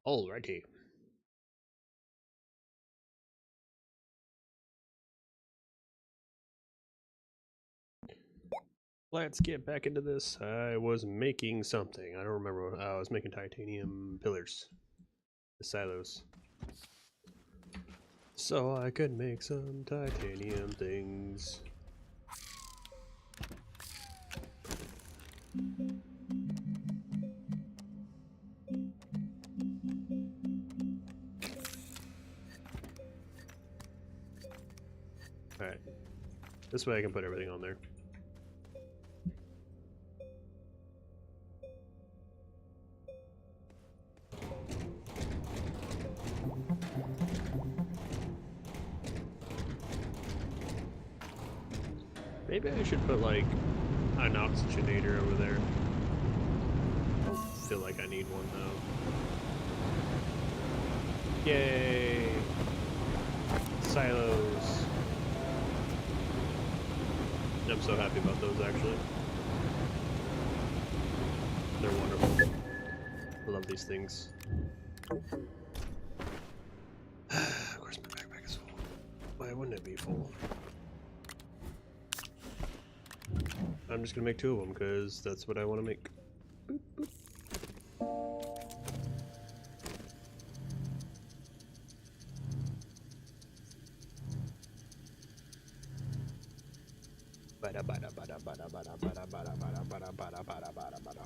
Alrighty. Let's get back into this. I was making something. I don't remember. I was making titanium pillars. The silos. So I could make some titanium things. Alright. This way I can put everything on there. Maybe I should put like an oxygenator over there. I don't feel like I need one though. Yay! Silos. I'm so happy about those actually. They're wonderful. I love these things. Of course my backpack is full. Why wouldn't it be full? I'm just gonna make 2 of them because that's what I want to make. Boop, boop. Bada bada bada bada bada bada bada bada bada bada bada bada bada.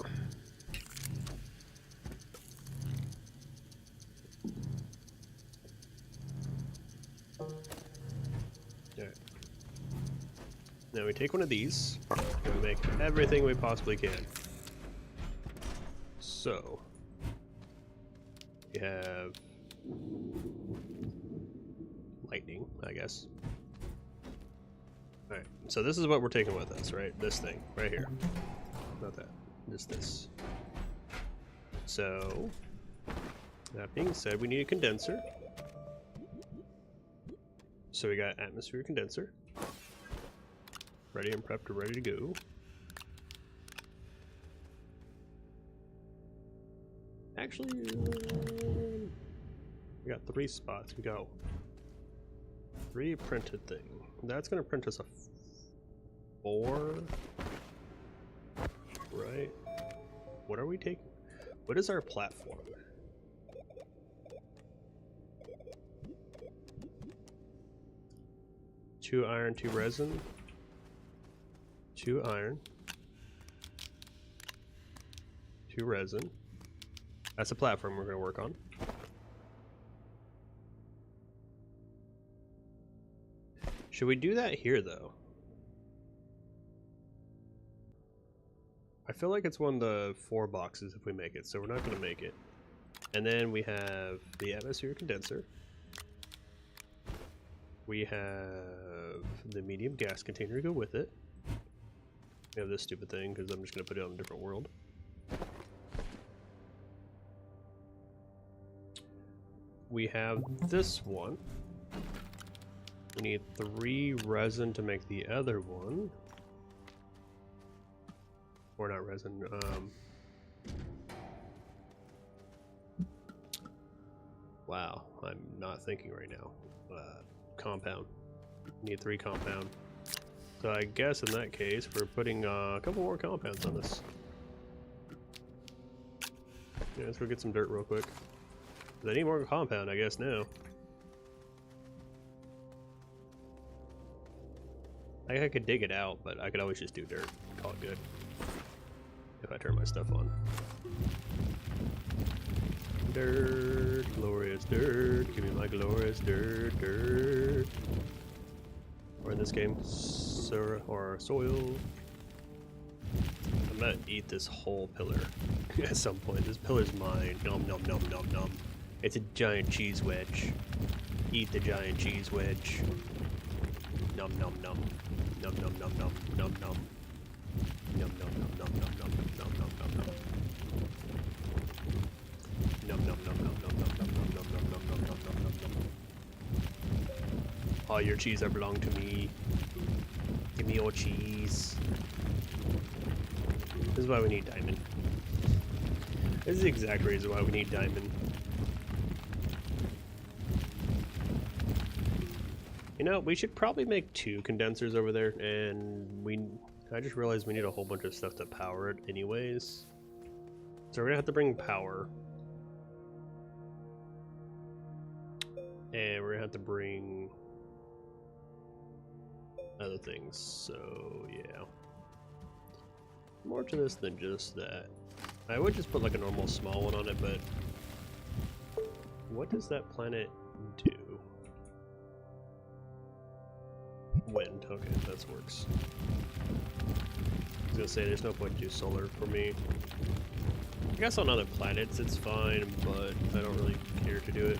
Alright. Now we take one of these and we make everything we possibly can. So we have lightning, I guess. Alright, so this is what we're taking with us, right? This thing, right here. Not that, just this. So, that being said, we need a condenser. So we got atmosphere condenser. Ready and prepped and ready to go. Actually, we got 3 spots. We got 3 printed thing. That's gonna print us a 4, right? What are we taking? What is our platform? Two iron, 2 resin. 2 iron. 2 resin. That's a platform we're gonna work on. Should we do that here, though? I feel like it's one of the 4 boxes if we make it, so we're not going to make it. And then we have the atmosphere condenser. We have the medium gas container to go with it. We have this stupid thing, because I'm just going to put it on a different world. We have this one. We need 3 resin to make the other one. Or not resin, wow, I'm not thinking right now. Compound. Need 3 compound. So I guess in that case, we're putting a couple more compounds on this. Yeah, let's go get some dirt real quick. I need more compound, I guess, now. I could dig it out, but I could always just do dirt. Call it good. If I turn my stuff on. Dirt, glorious dirt. Give me my glorious dirt, dirt. Or in this game, soil. I'm gonna eat this whole pillar at some point. This pillar's mine. Nom nom nom nom nom. It's a giant cheese wedge. Eat the giant cheese wedge. Nom nom nom. Nom nom nom nom nom nom. Nom nom nom nom nom nom nom nom nom nom. Nom nom nom nom nom nom nom nom nom nom nom nom nom nom nom. All your cheese that belong to me. Give me your cheese. This is why we need diamond. This is the exact reason why we need diamond. You know, we should probably make 2 condensers over there, and I just realized we need a whole bunch of stuff to power it anyways. So we're gonna have to bring power. And we're gonna have to bring other things, so yeah. More to this than just that. I would just put like a normal small one on it, but what does that planet do? Wind, okay, that works. I was gonna say, there's no point to do solar for me. I guess on other planets it's fine, but I don't really care to do it.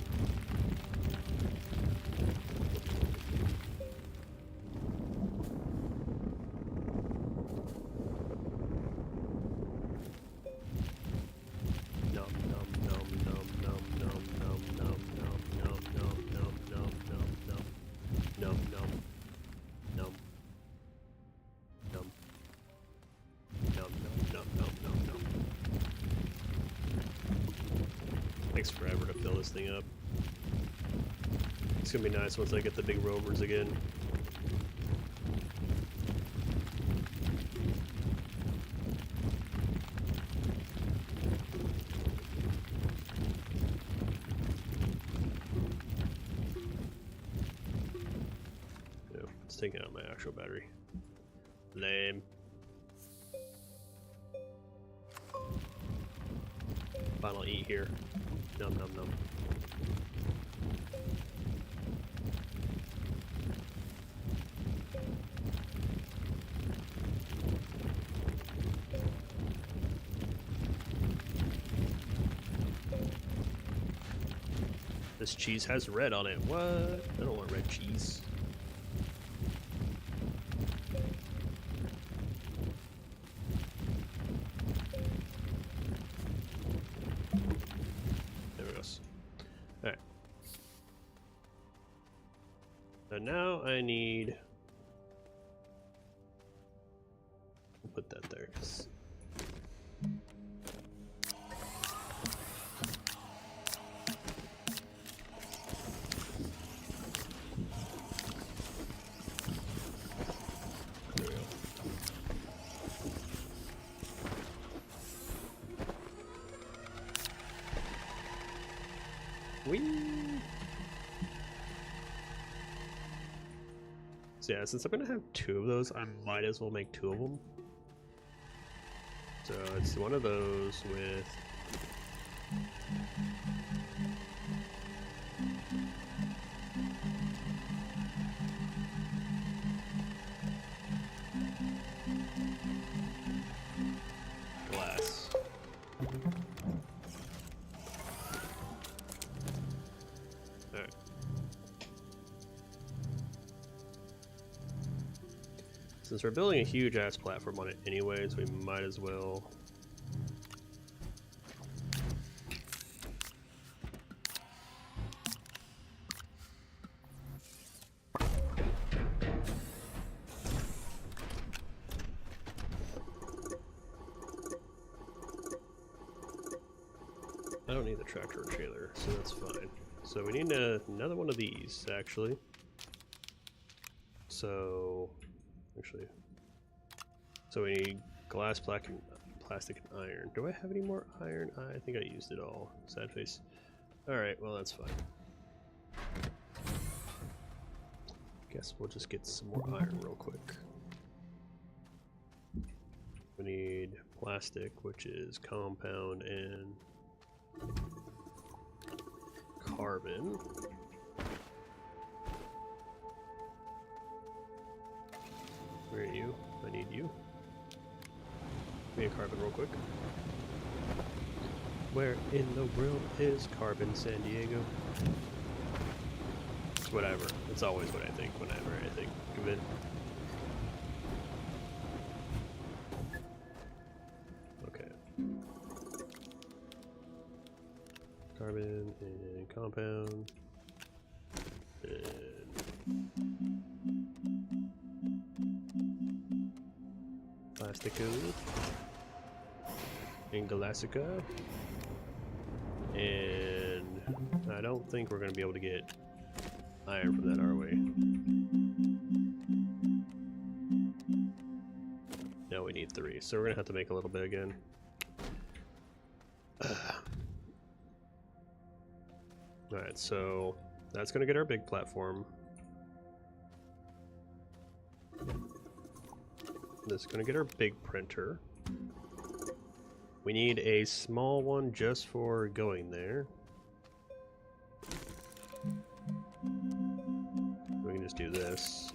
Takes forever to fill this thing up. It's gonna be nice once I get the big rovers again. No, it's taking out my actual battery. Lame. Final eat here. Num num num. This cheese has red on it. What? I don't want red cheese. Alright. So now I need... We'll put that there. There we go. So yeah, since I'm gonna have 2 of those, I might as well make 2 of them. So it's one of those with glass. Alright. Since we're building a huge ass platform on it anyways, we might as well. I don't need the tractor or trailer, so that's fine. So we need another one of these, actually. So we need glass, plastic, and iron. Do I have any more iron? I think I used it all. Sad face. Alright, well that's fine. Guess we'll just get some more iron real quick. We need plastic, which is compound and carbon. Where are you? I need you. Give me a carbon real quick. Where in the world is carbon, San Diego? It's whatever. It's always what I think whenever I think of it. Okay. Carbon and compound. And Plastico and Glassica, and I don't think we're going to be able to get iron from that, are we? need 3, so we're gonna have to make a little bit again. Alright, so that's gonna get our big platform. This is gonna get our big printer. We need a small one just for going there. We can just do this.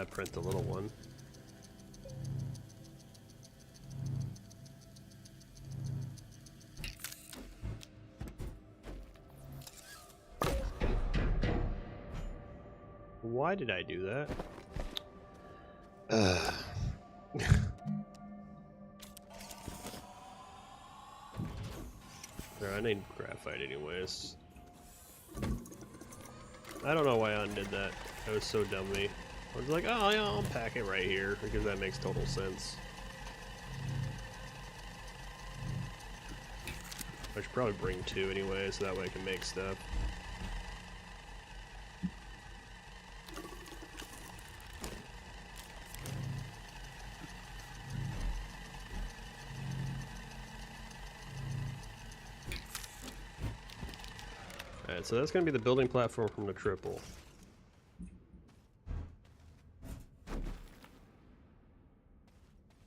Print the little one. Why did I do that? I need graphite anyways. I don't know why I undid that. That was so dumb of me. I was like, oh yeah, I'll pack it right here because that makes total sense. I should probably bring 2 anyway, so that way I can make stuff. Alright, so that's going to be the building platform from the triple.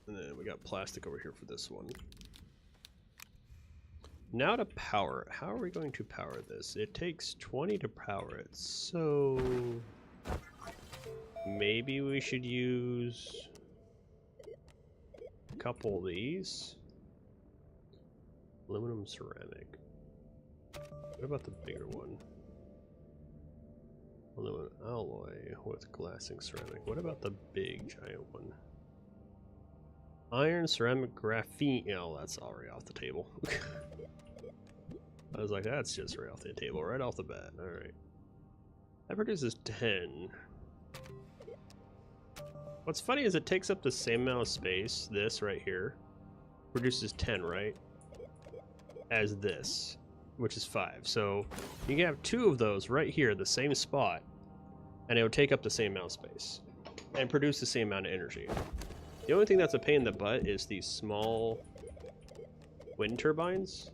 And then we got plastic over here for this one. Now to power. How are we going to power this? It takes 20 to power it, so maybe we should use a couple of these. Aluminum ceramic. What about the bigger one? Aluminum alloy with glassing ceramic. What about the big giant one? Iron, ceramic, graphene. Oh, that's already off the table. I was like, that's just right off the table, right off the bat. Alright. That produces 10. What's funny is it takes up the same amount of space, this right here. Produces 10, right? As this, which is 5. So you can have 2 of those right here in the same spot, and it would take up the same amount of space and produce the same amount of energy. The only thing that's a pain in the butt is these small wind turbines,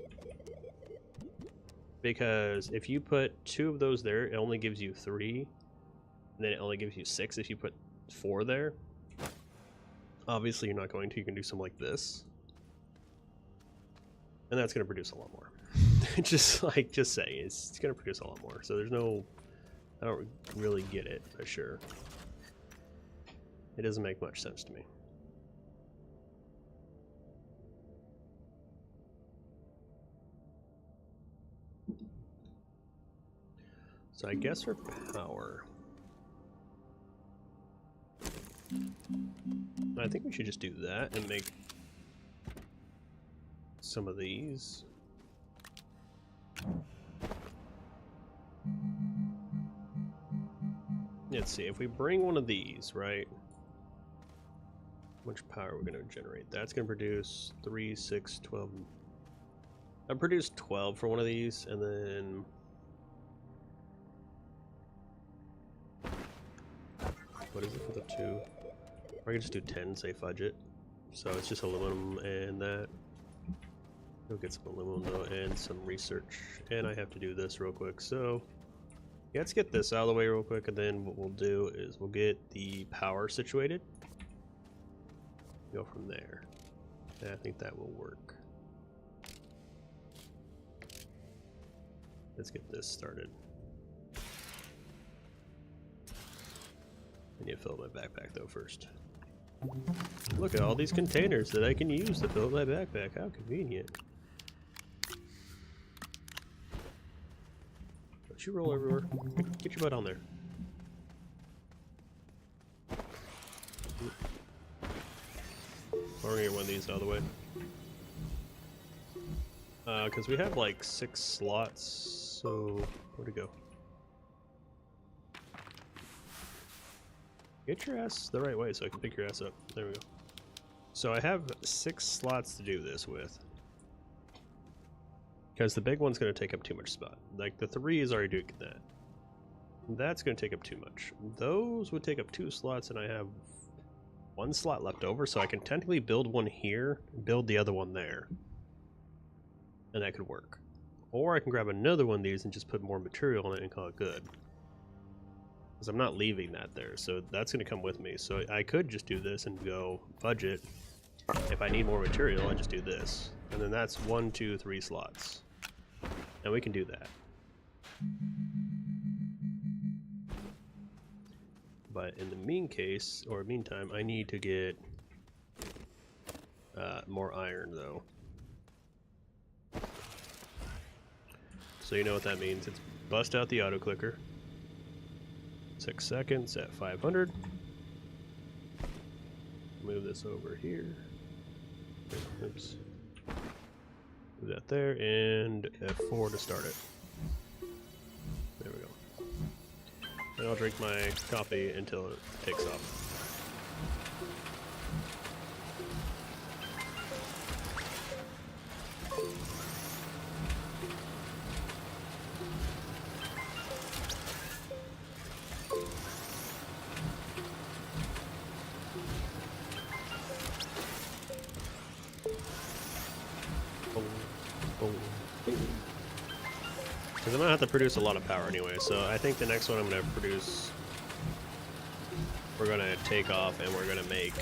because if you put 2 of those there, it only gives you 3, and then it only gives you 6 if you put 4 there. Obviously you're not going to. You can do something like this, and that's going to produce a lot more. just saying, it's going to produce a lot more. So there's no, I don't really get it for sure. It doesn't make much sense to me. So I guess for power, I think we should just do that and make some of these. Let's see, if we bring one of these, right? How much power are we going to generate? That's going to produce 3, 6, 12. I'll produce 12 for one of these, and then what is it for the 2? Or I can just do 10, say fudge it. So it's just aluminum and that. We'll get some aluminum though and some research. And I have to do this real quick. So yeah, let's get this out of the way real quick, and then what we'll do is we'll get the power situated. Go from there. And I think that will work. Let's get this started. I need to fill my backpack though first. Look at all these containers that I can use to fill my backpack. How convenient. Don't you roll everywhere. Get your butt on there. We're gonna get one of these out of the way. Because we have like 6 slots, so where'd it go? Get your ass the right way so I can pick your ass up. There we go. So I have 6 slots to do this with, because the big one's going to take up too much spot. Like the 3 is already doing that. That's going to take up too much. Those would take up 2 slots, and I have one slot left over, so I can technically build one here, build the other one there. And that could work. Or I can grab another one of these and just put more material on it and call it good. Because I'm not leaving that there, so that's going to come with me. So I could just do this and go budget. If I need more material, I just do this. And then that's 1, 2, 3 slots. And we can do that. But in the meantime, I need to get more iron, though. So you know what that means. It's bust out the auto clicker. 6 seconds at 500. Move this over here. Oops. Move that there, and F4 to start it. There we go. And I'll drink my coffee until it takes off. Because I'm going to have to produce a lot of power anyway, so I think the next one I'm going to produce, we're going to take off and we're going to make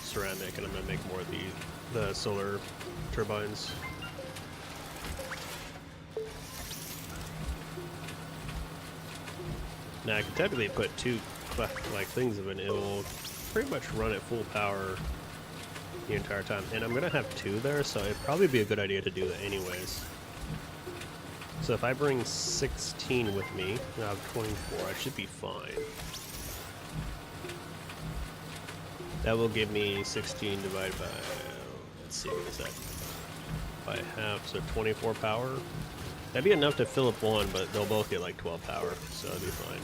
ceramic, and I'm going to make more of the solar turbines. Now I can technically put 2 like things of it, it will pretty much run at full power the entire time, and I'm gonna have 2 there, so it'd probably be a good idea to do that anyways. So if I bring 16 with me, I have 24, I should be fine. That will give me 16 divided by, let's see, what is that? By half, so 24 power. That'd be enough to fill up one, but they'll both get like 12 power, so that'd be fine.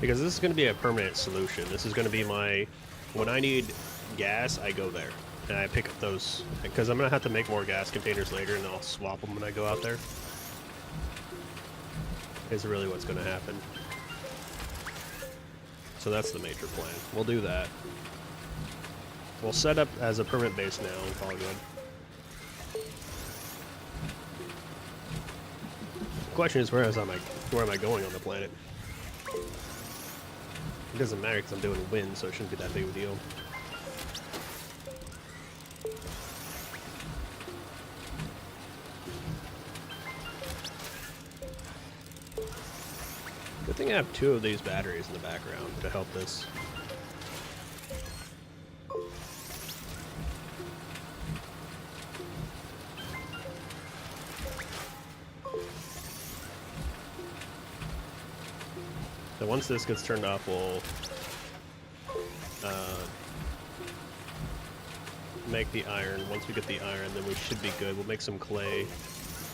Because this is going to be a permanent solution. This is going to be my... When I need gas, I go there. And I pick up those... Because I'm going to have to make more gas containers later, and I'll swap them when I go out there. Is really what's going to happen. So that's the major plan. We'll do that. We'll set up as a permanent base now and call it good. The question is, where am I going on the planet? It doesn't matter because I'm doing wind, so it shouldn't be that big of a deal. Good thing I have 2 of these batteries in the background to help this. So once this gets turned off, we'll make the iron. Once we get the iron, then we should be good. We'll make some clay.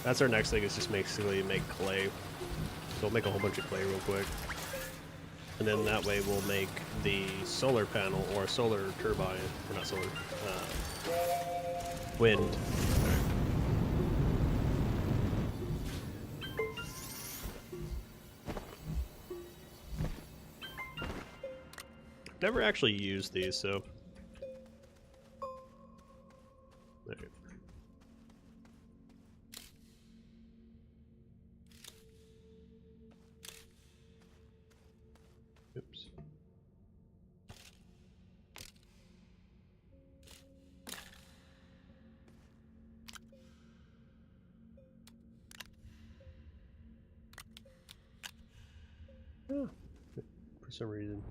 That's our next thing, is just basically make clay. So we'll make a whole bunch of clay real quick. And then that way we'll make the solar panel, or solar turbine, or not solar, wind. Never actually used these, so... Okay. Oops. Oh, for some reason.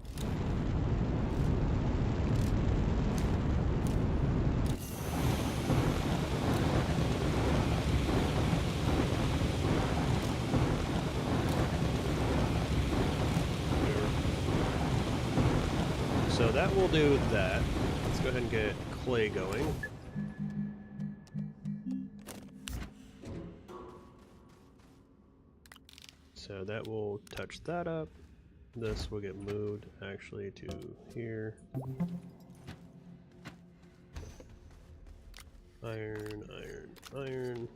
So that will do that. Let's go ahead and get clay going. So that will touch that up. This will get moved actually to here. Iron, iron, iron.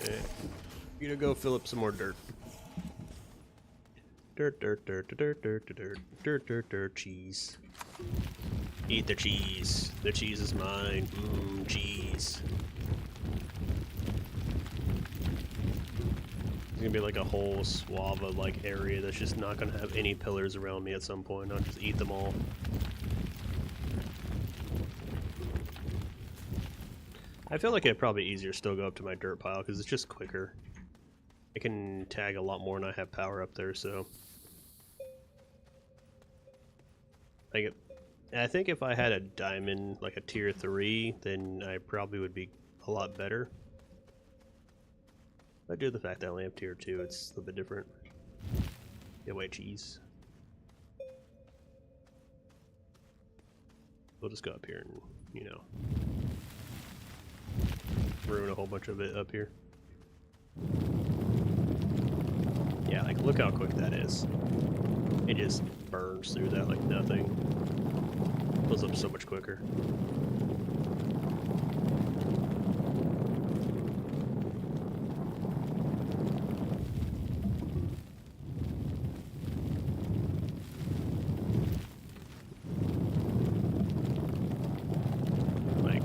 Okay. You to go fill up some more dirt. Dirt, dirt, dirt, dirt, dirt, dirt, dirt, dirt, dirt, dirt, cheese. Eat the cheese. The cheese is mine. Mmm, cheese. It's gonna be like a whole swath of like area that's just not gonna have any pillars around me at some point. I'll just eat them all. I feel like it'd probably easier still go up to my dirt pile because it's just quicker. I can tag a lot more and I have power up there, so. I think if I had a diamond, like a tier 3, then I probably would be a lot better. But due to the fact that I only have tier 2, it's a little bit different. Yeah, wait, cheese. We'll just go up here and, you know, ruin a whole bunch of it up here. Yeah, like, look how quick that is. It just burns through that like nothing. Fills up so much quicker. Like,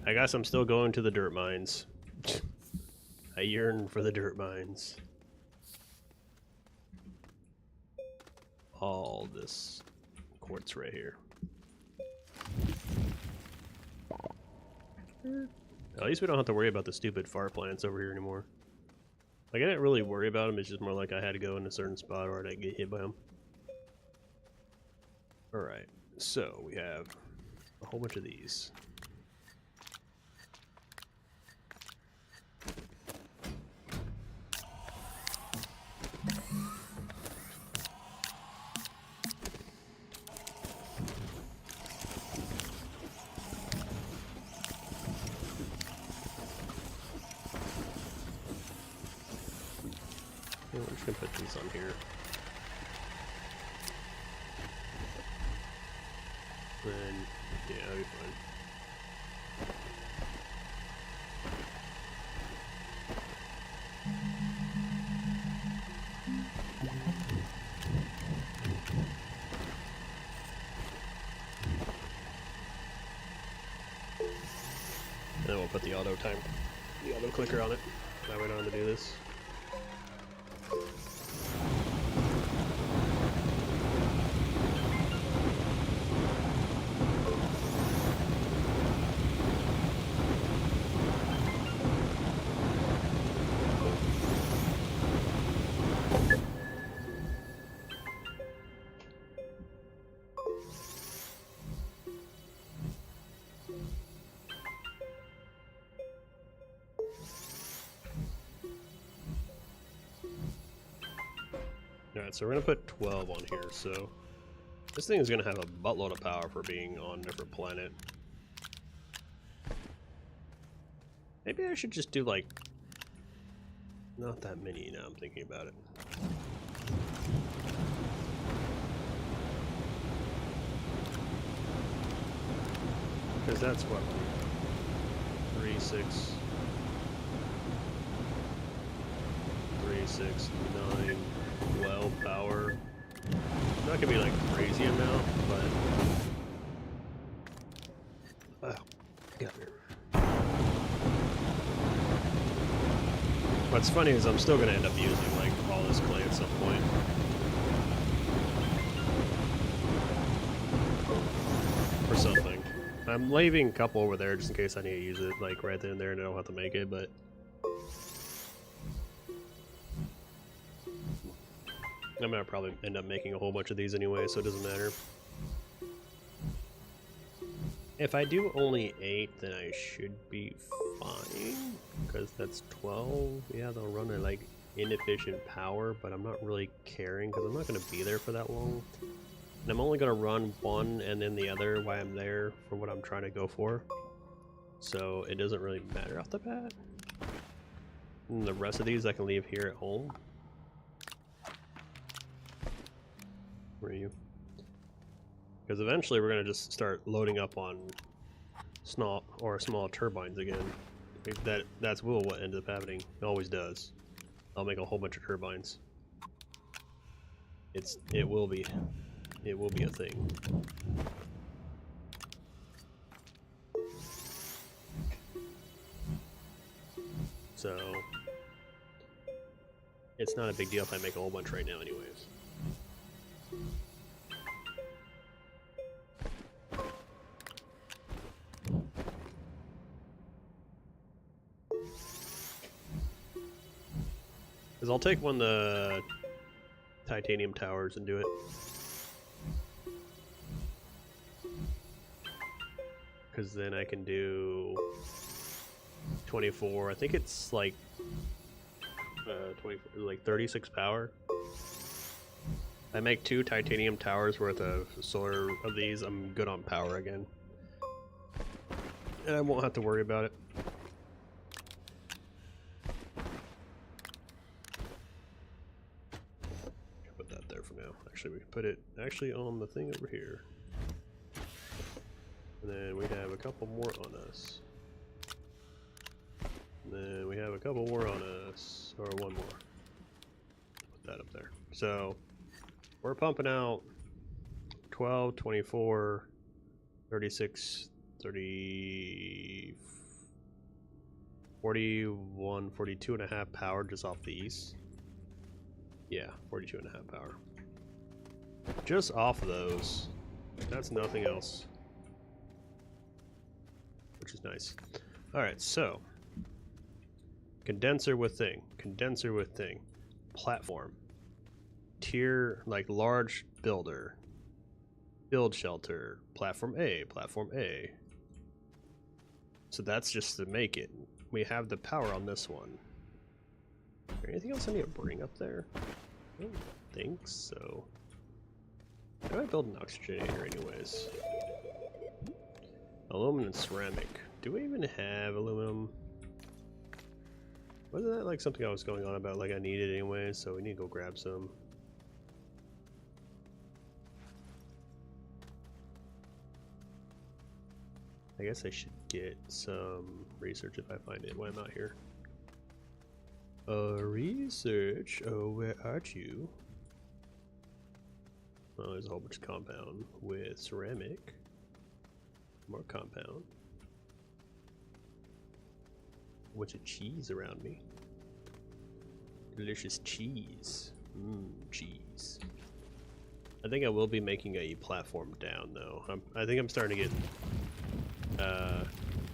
I guess I'm still going to the dirt mines. I yearn for the dirt mines. All this quartz right here. At least we don't have to worry about the stupid fire plants over here anymore. Like, I didn't really worry about them, it's just more like I had to go in a certain spot or I'd get hit by them. Alright, so we have a whole bunch of these. We're just gonna put these on here. Then, yeah, that'll be fine. And then we'll put the auto clicker on it. That way I don't have to do this. Alright, so we're gonna put 12 on here, so this thing is gonna have a buttload of power for being on a different planet. Maybe I should just do like not that many now I'm thinking about it. Because that's what, 3, 6, 9, 12 power. Not gonna be like crazy amount, but get here. What's funny is I'm still gonna end up using like all this clay at some point. Or something. I'm leaving a couple over there just in case I need to use it like right then and there and I don't have to make it, but I'm gonna probably end up making a whole bunch of these anyway, so it doesn't matter. If I do only 8, then I should be fine, because that's 12. Yeah, they'll run at like inefficient power, but I'm not really caring because I'm not gonna be there for that long. And I'm only gonna run one and then the other while I'm there for what I'm trying to go for. So it doesn't really matter off the bat. And the rest of these I can leave here at home. Where are you? Because eventually we're going to just start loading up on small turbines again. That's what ends up happening. It always does. I'll make a whole bunch of turbines. It will be a thing. So it's not a big deal if I make a whole bunch right now anyways. Because I'll take one of the titanium towers and do it. Because then I can do 24. I think it's like 24, like 36 power. I make 2 titanium towers worth of solar of these. I'm good on power again, and I won't have to worry about it. Put that there for now. Actually, we put it on the thing over here, and then we have a couple more on us. And then we have a couple more on us, or one more. Put that up there. So we're pumping out 12, 24, 36, 30, 41, 42 and a half power just off the east. Yeah, 42 and a half power. Just off of those. That's nothing else. Which is nice. Alright, so condenser with thing, platform, tier, like large builder, build shelter, platform A. So that's just to make it. We have the power on this one. Is there anything else I need to bring up there? I don't think so. How do I build an oxygenator anyways? Aluminum and ceramic. Do we even have aluminum? Wasn't that like something I was going on about, like I needed anyway, so we need to go grab some. I guess I should get some research if I find it when I'm out here. Research? Oh, where are you? Oh, there's a whole bunch of compound with ceramic. More compound. A bunch of cheese around me. Delicious cheese. Cheese. I think I will be making a platform down though. I think I'm starting to get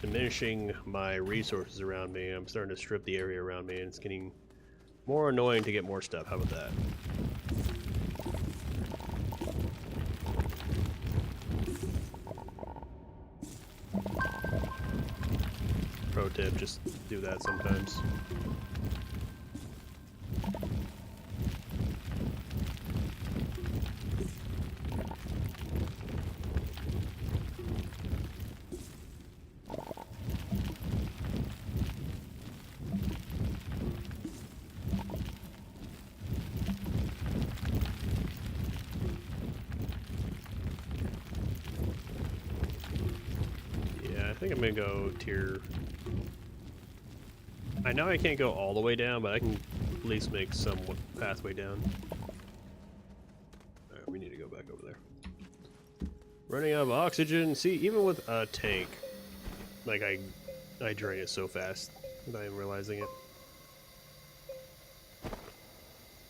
diminishing my resources around me. I'm starting to strip the area around me and it's getting more annoying to get more stuff. How about that? Pro tip, just do that sometimes. Yeah, I think I'm gonna go tier. I know I can't go all the way down, but I can at least make some pathway down. Alright, we need to go back over there. Running out of oxygen. See, even with a tank, like I drain it so fast without even realizing it.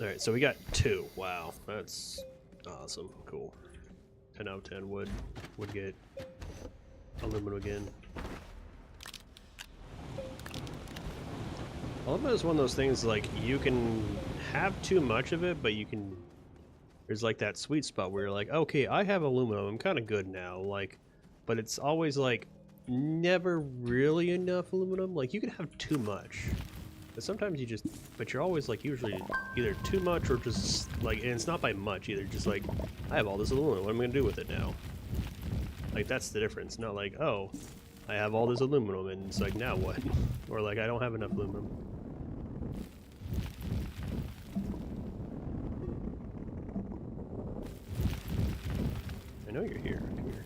Alright, so we got 2. Wow, that's awesome. Cool. 10 out of 10 would get aluminum again. Aluminum is one of those things, like, you can have too much of it, but you can... There's, like, that sweet spot where you're like, okay, I have aluminum, I'm kind of good now, like... But it's always, like, never really enough aluminum. Like, you can have too much. But sometimes you just... But you're always, like, usually either too much or just, like... And it's not by much, either. Just, like, I have all this aluminum, what am I going to do with it now? Like, that's the difference. Not like, oh, I have all this aluminum, and it's like, now what? Or, like, I don't have enough aluminum. I know you're here. Come here.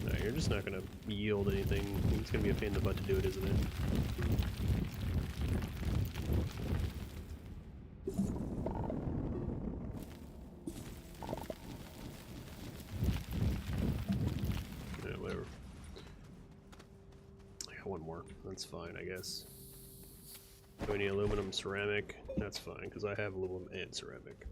No, you're just not gonna yield anything. It's gonna be a pain in the butt to do it, isn't it? That's fine, I guess. Do we need aluminum, ceramic? That's fine, because I have aluminum and ceramic.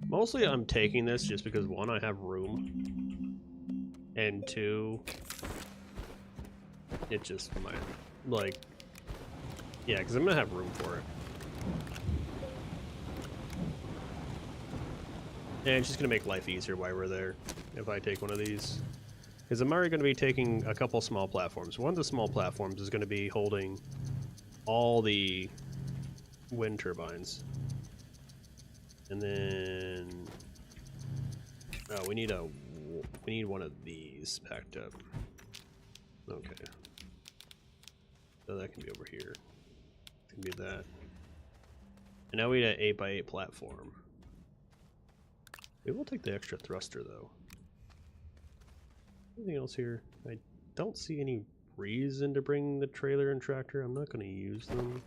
Mostly I'm taking this just because, one, I have room, and two, it just might, like, yeah, because I'm going to have room for it. And it's just going to make life easier while we're there if I take one of these. Because I'm already going to be taking a couple small platforms. One of the small platforms is going to be holding all the wind turbines. And then... oh, we need one of these packed up. Okay. So that can be over here. Can be that. And now we need an 8x8 platform. Maybe we'll take the extra thruster though. Anything else here? I don't see any reason to bring the trailer and tractor. I'm not going to use them.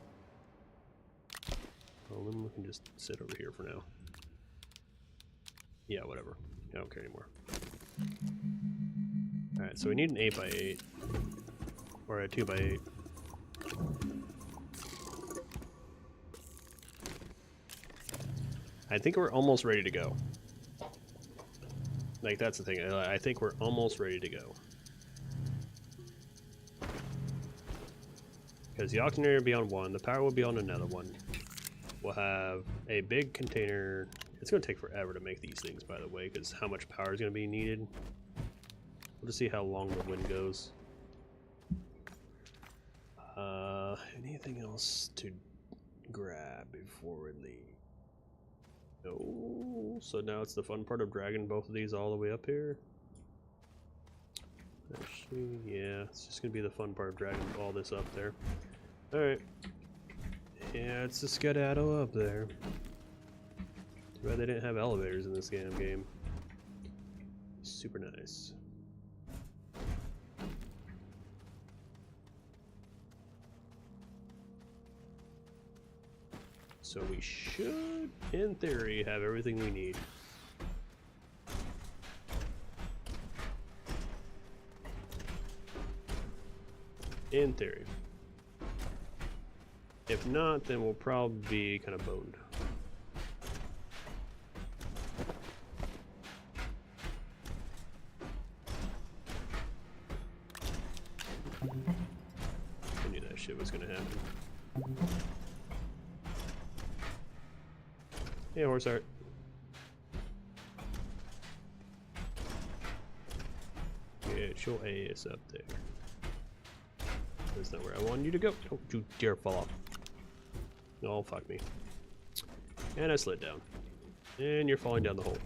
Well, then we can just sit over here for now. Yeah, whatever. I don't care anymore. Alright, so we need an 8x8. Or a 2x8. I think we're almost ready to go. Like, that's the thing. I think we're almost ready to go. Because the Auctioneer will be on one, the power will be on another one. We'll have a big container. It's going to take forever to make these things, by the way, because how much power is going to be needed. We'll just see how long the wind goes. Anything else to grab before we leave? No. So now it's the fun part of dragging both of these all the way up here. Actually, yeah, it's just gonna be the fun part of dragging all this up there. Alright. Yeah, it's a skedaddle up there. Too bad they didn't have elevators in this damn game. Super nice. So we should, in theory, have everything we need. In theory. If not, then we'll probably be kind of boned. I knew that shit was gonna happen. Hey, horse art. Get your ass up there. That's not where I wanted you to go. Don't you dare fall off. Oh, fuck me. And I slid down. And you're falling down the hole.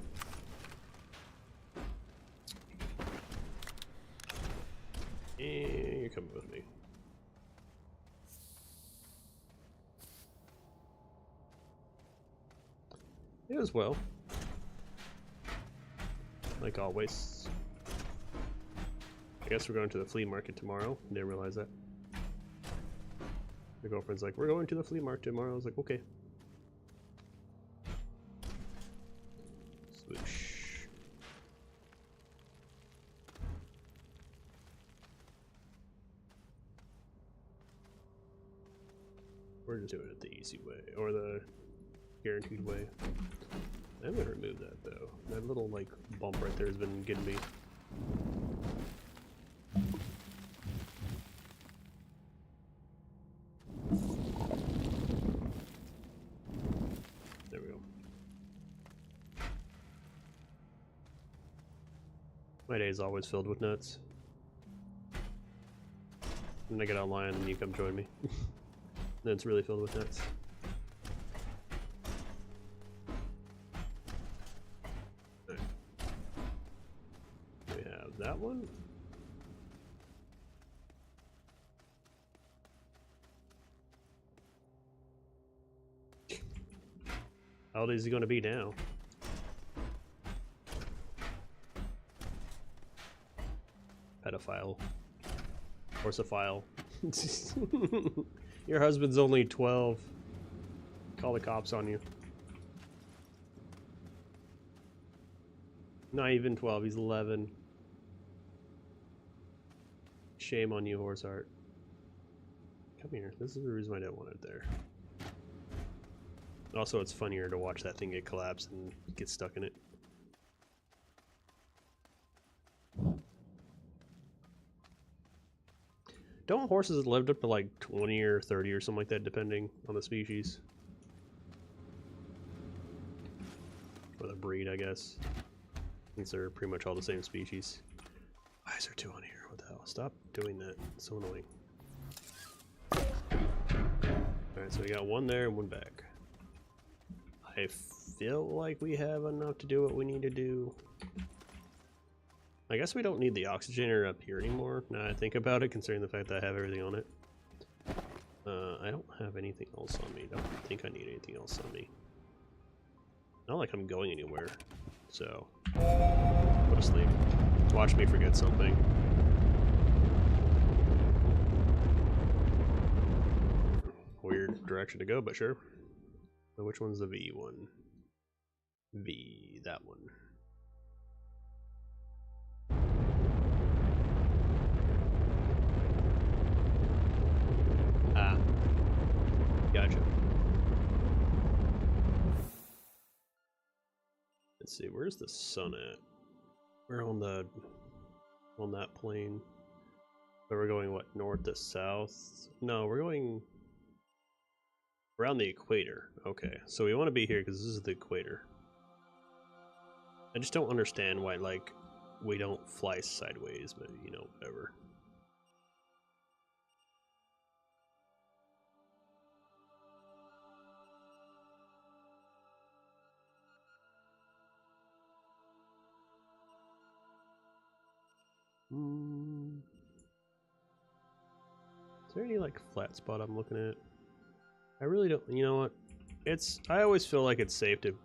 And you're coming with me. It was well. Like always. I guess we're going to the flea market tomorrow. Didn't realize that. My girlfriend's like, we're going to the flea market tomorrow. I was like, okay. Swoosh. We're just doing it the easy way, or the guaranteed way. I'm gonna remove that though. That little like bump right there has been getting me. There we go. My day is always filled with nuts. Then I get online and you come join me. Then it's really filled with nuts. Right. We have that one. How old is he going to be now? Pedophile. Horsophile. Your husband's only 12. Call the cops on you. Not even 12, he's 11. Shame on you, horse art. Come here. This is the reason why I don't want it there. Also, it's funnier to watch that thing get collapsed and get stuck in it. Don't horses live up to like 20 or 30 or something like that, depending on the species? Or the breed, I guess. These are pretty much all the same species. Why is there two on here? What the hell? Stop doing that. It's so annoying. Alright, so we got one there and one back. I feel like we have enough to do what we need to do. I guess we don't need the oxygenator up here anymore, now I think about it, considering the fact that I have everything on it. I don't have anything else on me. Don't think I need anything else on me. Not like I'm going anywhere, so go to sleep. Watch me forget something. Weird direction to go, but sure. So which one's the V one? V, that one. Ah, gotcha. Let's see, where's the sun at? We're on that plane. So we're going what, north to south? No, we're going around the equator. Okay, so we want to be here because this is the equator. I just don't understand why, like, we don't fly sideways, but you know, whatever. Is there any like flat spot I'm looking at? I really don't. You know what? I always feel like it's safe to.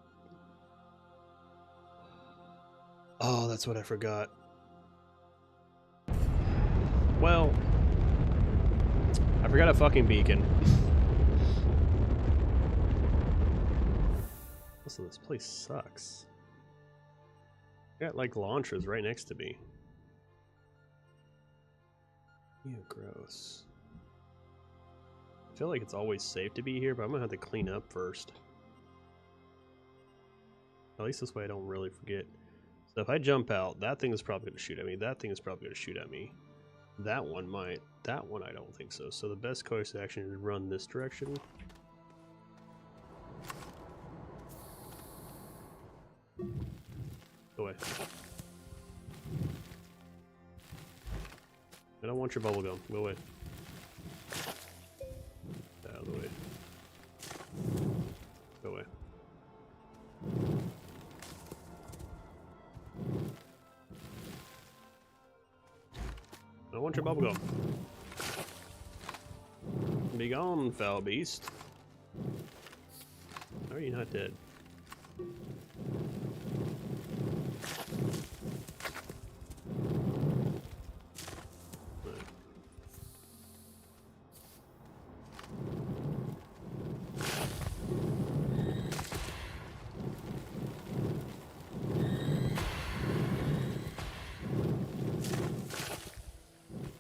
Oh, that's what I forgot. Well, I forgot a fucking beacon. Also, this place sucks. I got like launchers right next to me. Ew, gross. I feel like it's always safe to be here, but I'm gonna have to clean up first. At least this way I don't really forget. So if I jump out, that thing is probably gonna shoot at me. That thing is probably gonna shoot at me. That one might. That one I don't think so. So the best course of action is run this direction. Go away. I don't want your bubblegum. Go away. Out of the way. Go away. I don't want your bubblegum. Be gone, foul beast. How are you not dead?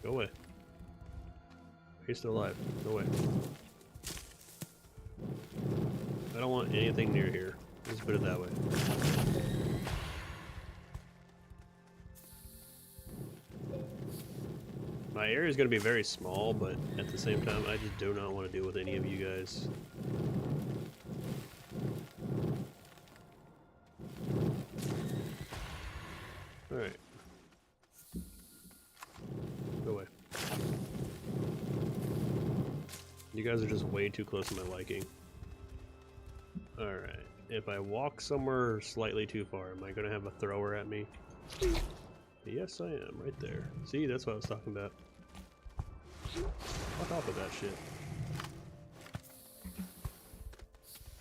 Go away. He's still alive. Go away. I don't want anything near here. Let's put it that way. My area is going to be very small, but at the same time, I just do not want to deal with any of you guys. Alright. Go away. You guys are just way too close to my liking. Alright. If I walk somewhere slightly too far, am I going to have a thrower at me? Yes, I am. Right there. See, that's what I was talking about. Fuck off with that shit.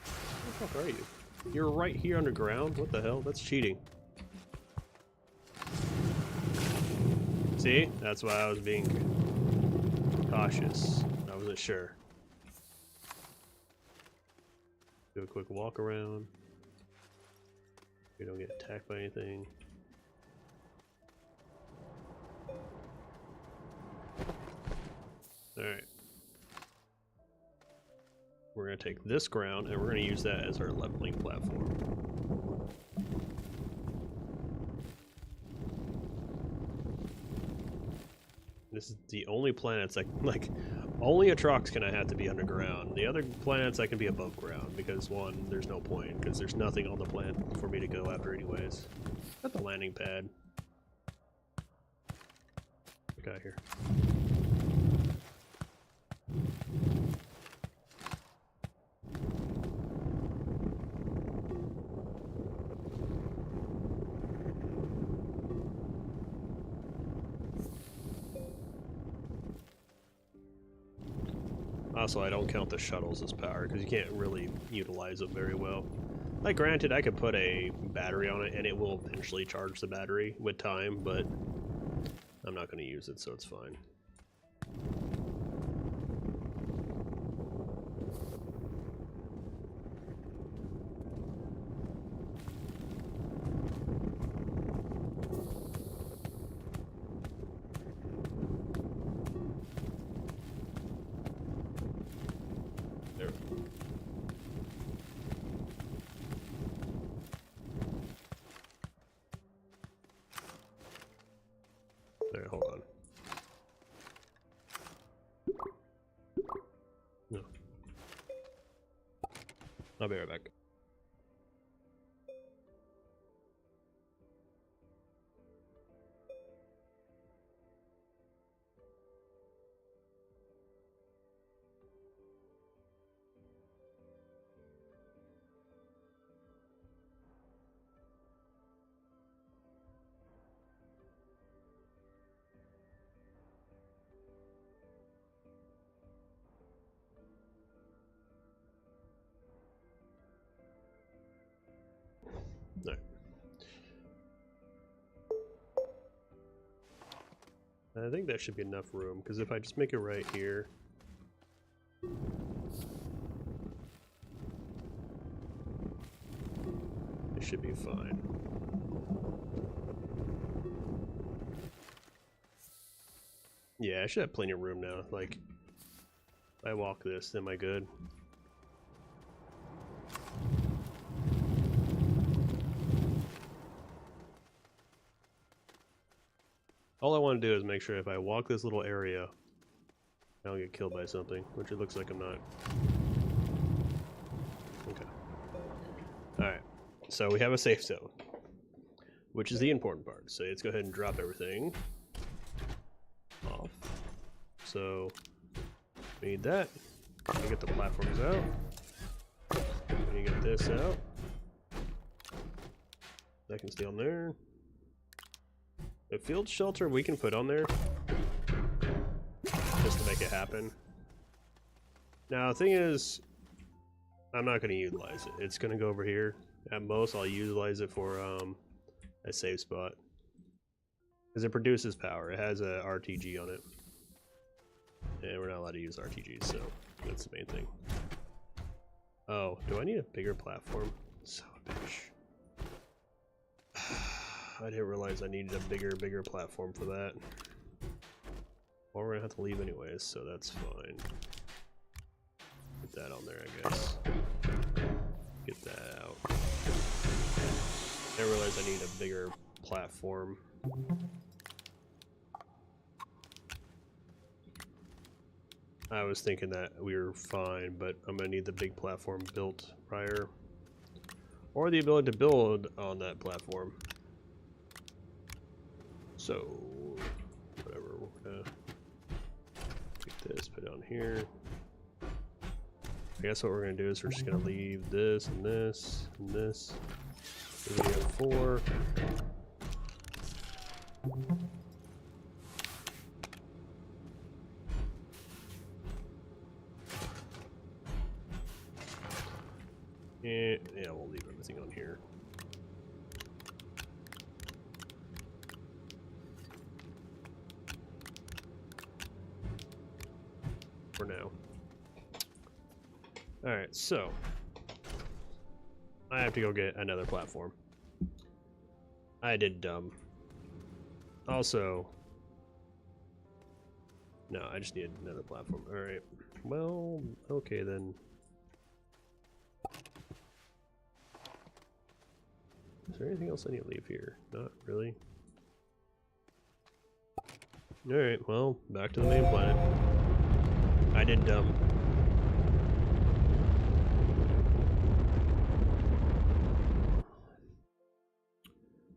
Where the fuck are you? You're right here underground? What the hell? That's cheating. See? That's why I was being cautious. I wasn't sure. Do a quick walk around. We don't get attacked by anything. Alright. We're going to take this ground and we're going to use that as our leveling platform. This is the only planets like only Atrox can I have to be underground. The other planets I can be above ground because one, there's no point because there's nothing on the planet for me to go after anyways. Got the landing pad. Get out of here. Also, I don't count the shuttles as power because you can't really utilize them very well. Like, granted, I could put a battery on it and it will eventually charge the battery with time, but I'm not going to use it, so it's fine. Alright, hold on. No. I'll be right back. No. I think that should be enough room, because if I just make it right here... it should be fine. Yeah, I should have plenty of room now. Like, if I walk this, am I good? All I want to do is make sure if I walk this little area, I don't get killed by something, which it looks like I'm not. Okay. Alright, so we have a safe zone, which is the important part. So let's go ahead and drop everything off. So we need that. We get the platforms out. We get this out. That can stay on there. The field shelter we can put on there just to make it happen. Now the thing is, I'm not going to utilize it. It's going to go over here. At most, I'll utilize it for a save spot because it produces power. It has a RTG on it, and we're not allowed to use RTGs, so that's the main thing. Oh, do I need a bigger platform? Son of a bitch. I didn't realize I needed a bigger platform for that. Well, we're gonna have to leave anyways, so that's fine. Get that on there, I guess. Get that out. I didn't realize I need a bigger platform. I was thinking that we were fine, but I'm gonna need the big platform built prior. Or the ability to build on that platform. So, whatever, we're gonna take this, put it on here. I guess what we're gonna do is we're just gonna leave this and this and this. So we have 4. And yeah, we'll leave everything on here. For now. Alright, so I have to go get another platform. I did dumb. Also, No, I just need another platform. Alright. Well, okay then. Is there anything else I need to leave here? Not really. Alright, well, back to the main planet. I did dumb.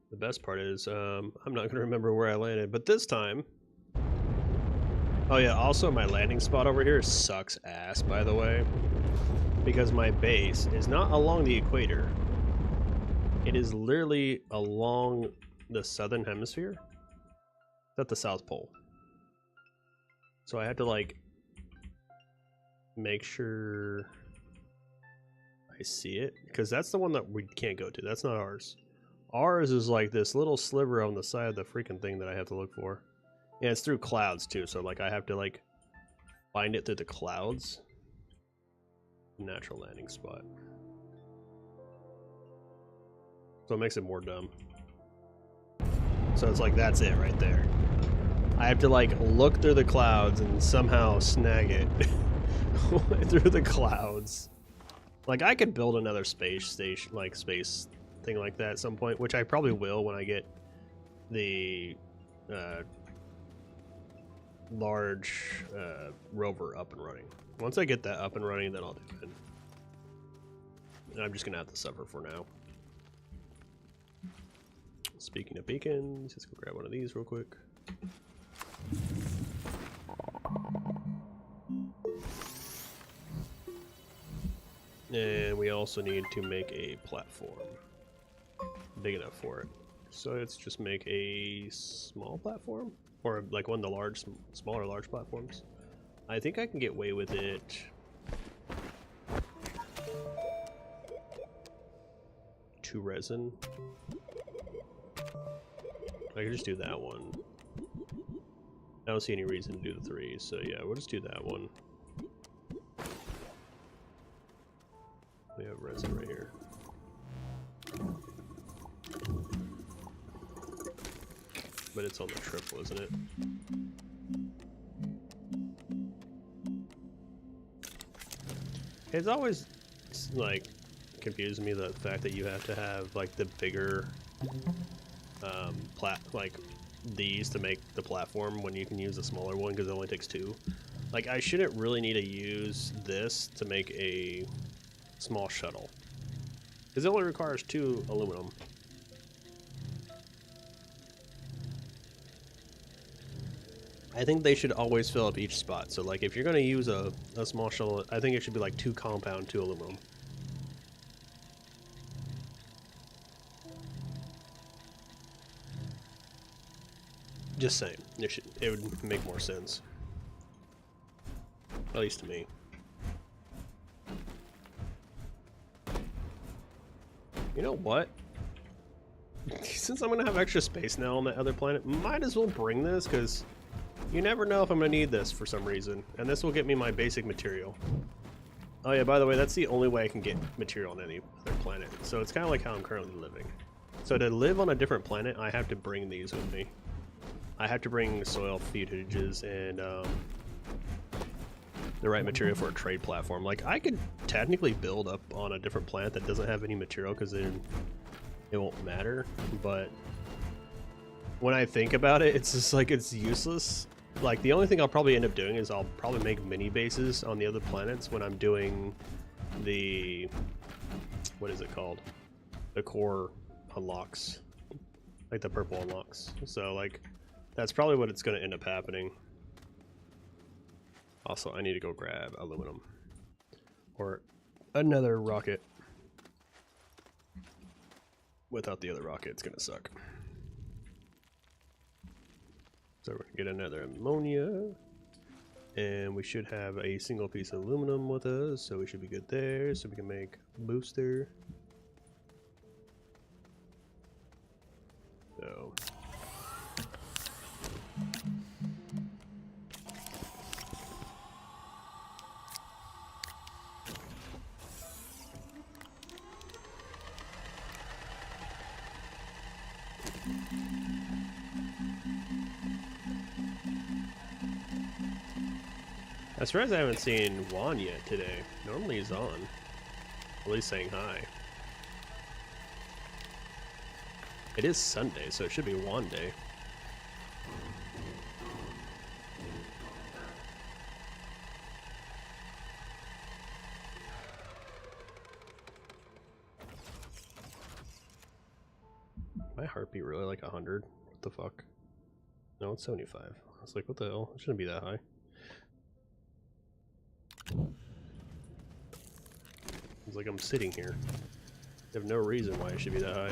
The best part is, I'm not going to remember where I landed, but this time... Oh yeah, also my landing spot over here sucks ass, by the way. Because my base is not along the equator. It is literally along the southern hemisphere. It's at the South Pole. So I had to, like, make sure I see it. Because that's the one that we can't go to. That's not ours. Ours is like this little sliver on the side of the freaking thing that I have to look for. And it's through clouds too, so like I have to like find it through the clouds. Natural landing spot. So it makes it more dumb. So it's like that's it right there. I have to like look through the clouds and somehow snag it through the clouds. Like I could build another space station, like space thing like that at some point, which I probably will when I get the large rover up and running. Once I get that up and running, then I'll do it. And I'm just gonna have to suffer for now. Speaking of beacons, let's go grab one of these real quick. And we also need to make a platform big enough for it. So let's just make a small platform, or like one of the large, smaller large platforms. I think I can get away with it. Two resin. I can just do that one. I don't see any reason to do the 3, so yeah, we'll just do that one. We have resin right here. But it's on the triple, isn't it? It's always like confusing me, the fact that you have to have like the bigger like these to make the platform when you can use a smaller one because it only takes 2. Like I shouldn't really need to use this to make a small shuttle because it only requires 2 aluminum. I think they should always fill up each spot. So like if you're going to use a small shuttle, I think it should be like 2 compound, 2 aluminum. Just saying, it would make more sense. At least to me. You know what? Since I'm going to have extra space now on that other planet, might as well bring this, because you never know if I'm going to need this for some reason. And this will get me my basic material. Oh yeah, by the way, that's the only way I can get material on any other planet. So it's kind of like how I'm currently living. So to live on a different planet, I have to bring these with me. I have to bring soil futages and the right material for a trade platform. Like, I could technically build up on a different planet that doesn't have any material because then it won't matter. But when I think about it, it's just like it's useless. Like, the only thing I'll probably end up doing is I'll probably make mini bases on the other planets when I'm doing the, what is it called? The core unlocks. Like the purple unlocks. So, like, that's probably what it's going to end up happening. Also, I need to go grab aluminum. Or another rocket. Without the other rocket, it's going to suck. So we're going to get another ammonia. And we should have a single piece of aluminum with us, so we should be good there. So we can make a booster. So... I'm surprised I haven't seen Juan yet today. Normally he's on. At least saying hi. It is Sunday, so it should be Juan Day. My heartbeat really like 100? What the fuck? No, it's 75. I was like, what the hell? It shouldn't be that high. It's like I'm sitting here. I have no reason why it should be that high.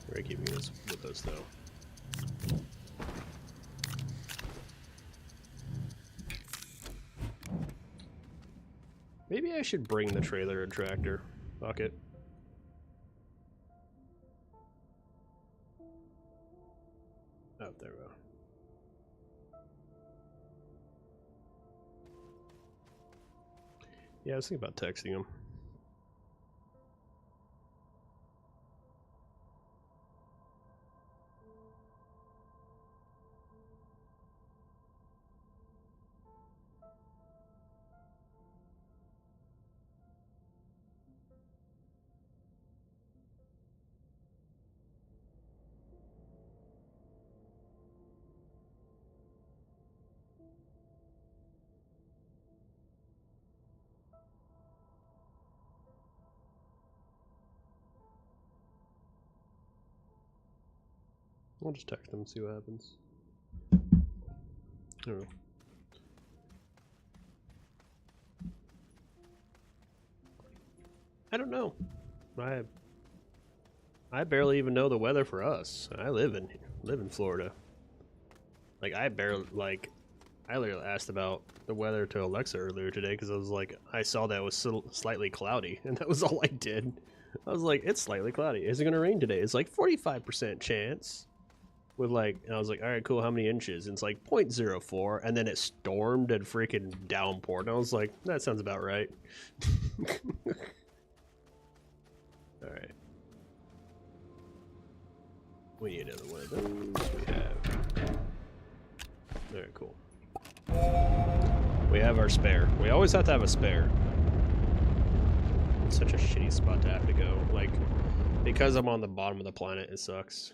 We're keeping this with us though. Maybe I should bring the trailer and tractor. Fuck it. Oh, there we go. Yeah, I was thinking about texting him. I'll just text them and see what happens. I don't know. I don't know. I barely even know the weather for us. I live in Florida. Like I literally asked about the weather to Alexa earlier today because I was like, I saw that it was slightly cloudy, and that was all I did. I was like, it's slightly cloudy. Is it gonna rain today? It's like 45% chance. With like, and I was like, all right, cool. How many inches? And it's like 0.04, and then it stormed and freaking downpoured. And I was like, that sounds about right. All right. We need another one of those. We have. All right, cool. We have our spare. We always have to have a spare. It's such a shitty spot to have to go. Like, because I'm on the bottom of the planet, it sucks.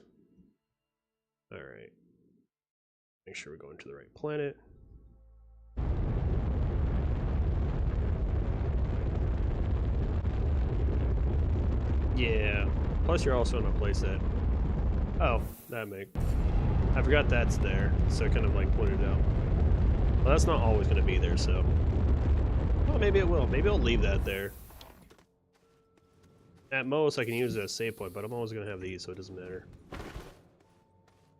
Alright. Make sure we're going to the right planet. Yeah. Plus you're also in a place that... Oh, that make... I forgot that's there, so it kind of like pointed out. Well, that's not always going to be there, so... Well, maybe it will. Maybe I'll leave that there. At most, I can use it as a save point, but I'm always going to have these, so it doesn't matter.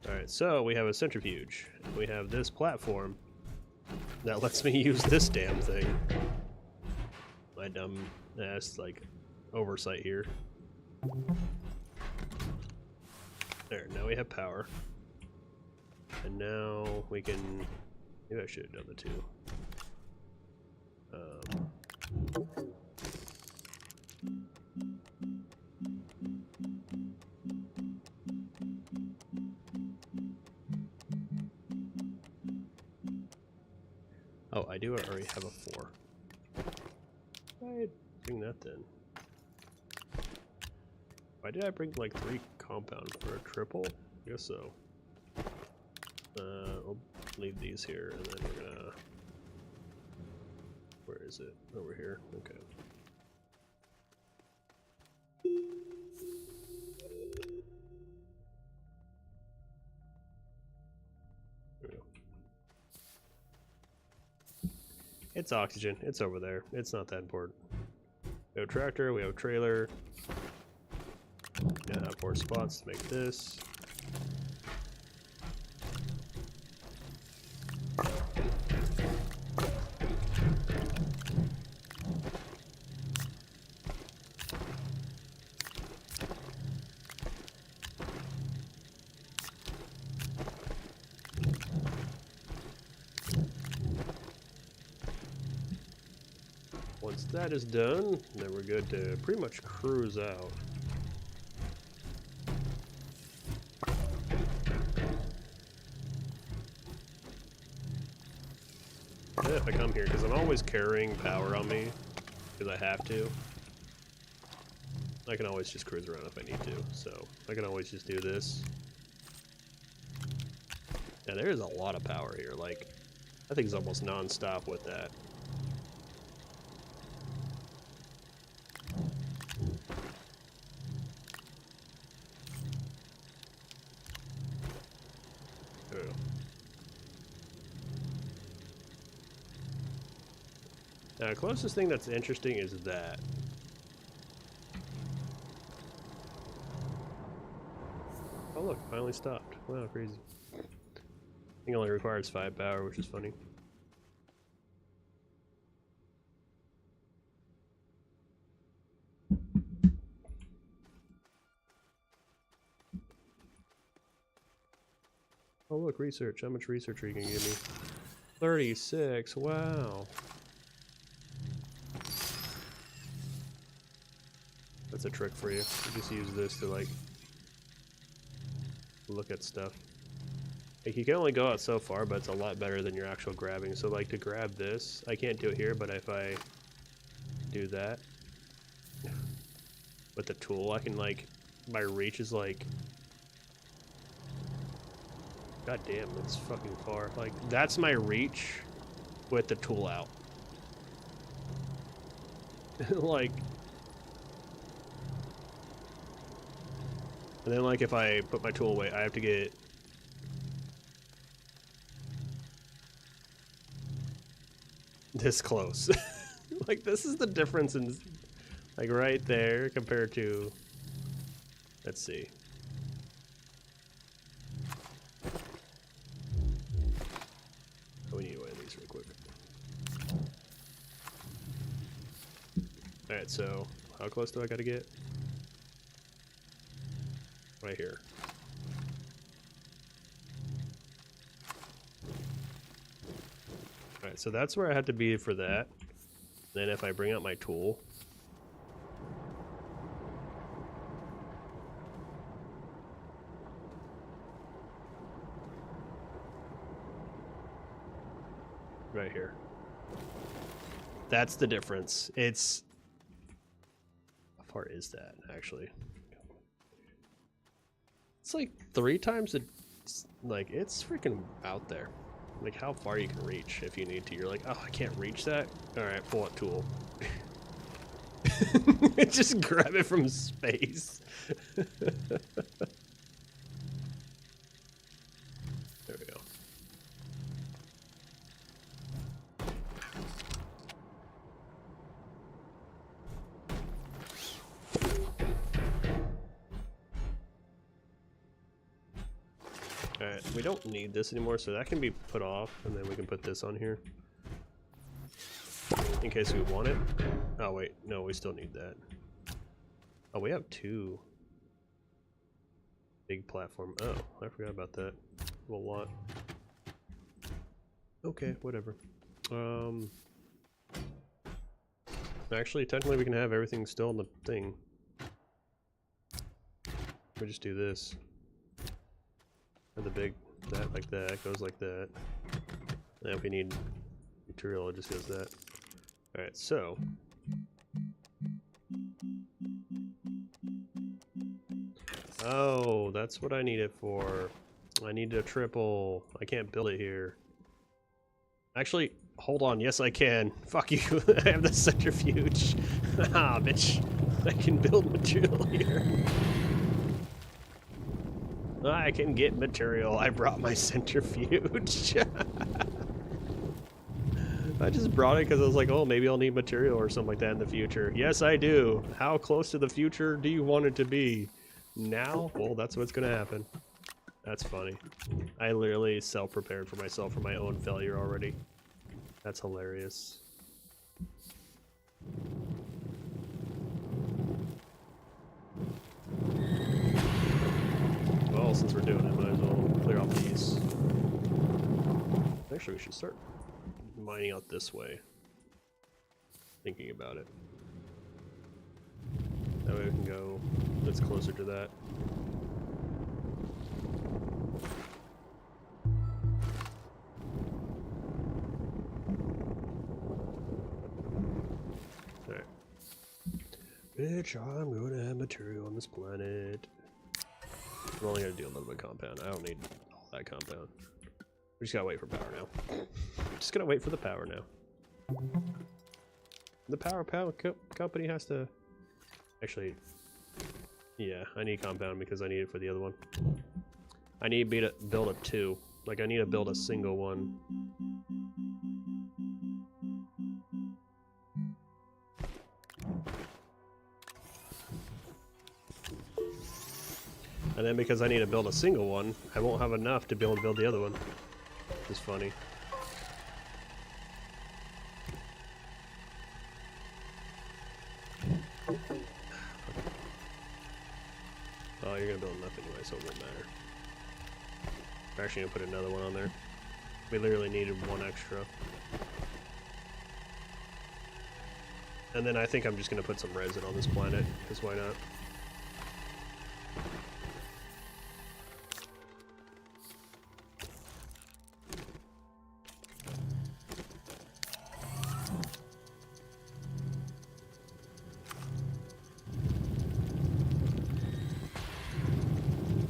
Alright, so we have a centrifuge. We have this platform that lets me use this damn thing. My dumb ass, like, oversight here. There, now we have power. And now we can... Maybe I should have done the two. Oh, I do already have a 4. Why bring that then? Why did I bring like 3 compound for a triple? I guess so. I'll leave these here and then we're gonna... Where is it? Over here. Okay. It's oxygen. It's over there. It's not that important. We have a tractor. We have a trailer. Gonna have 4 spots to make this. Once that is done, then we're good to pretty much cruise out. if I come here, because I'm always carrying power on me, because I have to. I can always just cruise around if I need to, so I can always just do this. Yeah, there is a lot of power here, like, I think it's almost non-stop with that. Oh. Now, the closest thing that's interesting is that. Oh look, finally stopped. Wow, crazy. I think it only requires 5 power, which is funny. Oh look, research. How much research are you gonna give me? 36, wow. That's a trick for you. You just use this to like look at stuff. Like you can only go out so far, but it's a lot better than your actual grabbing. So like to grab this, I can't do it here, but if I do that with the tool, I can like, my reach is like, god damn, it's fucking far. Like that's my reach with the tool out. Like, and then like if I put my tool away, I have to get this close. Like this is the difference in like right there compared to, let's see. Oh, we need to weigh these real quick. Alright, so how close do I gotta get? Right here. Alright, so that's where I had to be for that. Then if I bring out my tool, right here. That's the difference. It's, how far is that actually? It's like 3 times the, like it's freaking out there. Like how far you can reach if you need to. You're like, oh, I can't reach that. All right, pull out tool. Just grab it from space. There we go. Alright, we don't need this anymore, so that can be put off, and then we can put this on here. In case we want it. Oh wait, no, we still need that. Oh, we have 2 big platform. Oh, I forgot about that. Well, what? Okay, whatever. Actually, technically we can have everything still on the thing. We just do this. And the big, that like that, goes like that. And if we need material, it just goes that. Alright, so. Oh, that's what I need it for. I need a triple. I can't build it here. Actually, hold on. Yes, I can. Fuck you. I have the centrifuge. Ah, bitch. I can build material here. I can get material. I brought my centrifuge. I just brought it because I was like, oh, maybe I'll need material or something like that in the future. Yes, I do. How close to the future do you want it to be? Now? Well, that's what's going to happen. That's funny. I literally self-prepared for myself for my own failure already. That's hilarious. Well, since we're doing it, might as well clear off these. Actually, we should start mining out this way. Thinking about it. That way we can go, it's closer to that. Bitch, I'm gonna have material on this planet. I'm only gonna do a little bit of compound. I don't need all that compound. We just gotta wait for power now. Just gotta wait for the power now. The power company has to... Actually, yeah, I need compound because I need it for the other one. I need to build a 2. Like, I need to build a single one. And then because I need to build a single one, I won't have enough to be able to build the other one. It's funny. Oh, you're gonna build enough anyway, so it won't matter. We're actually gonna put another one on there. We literally needed 1 extra. And then I think I'm just gonna put some resin on this planet, because why not?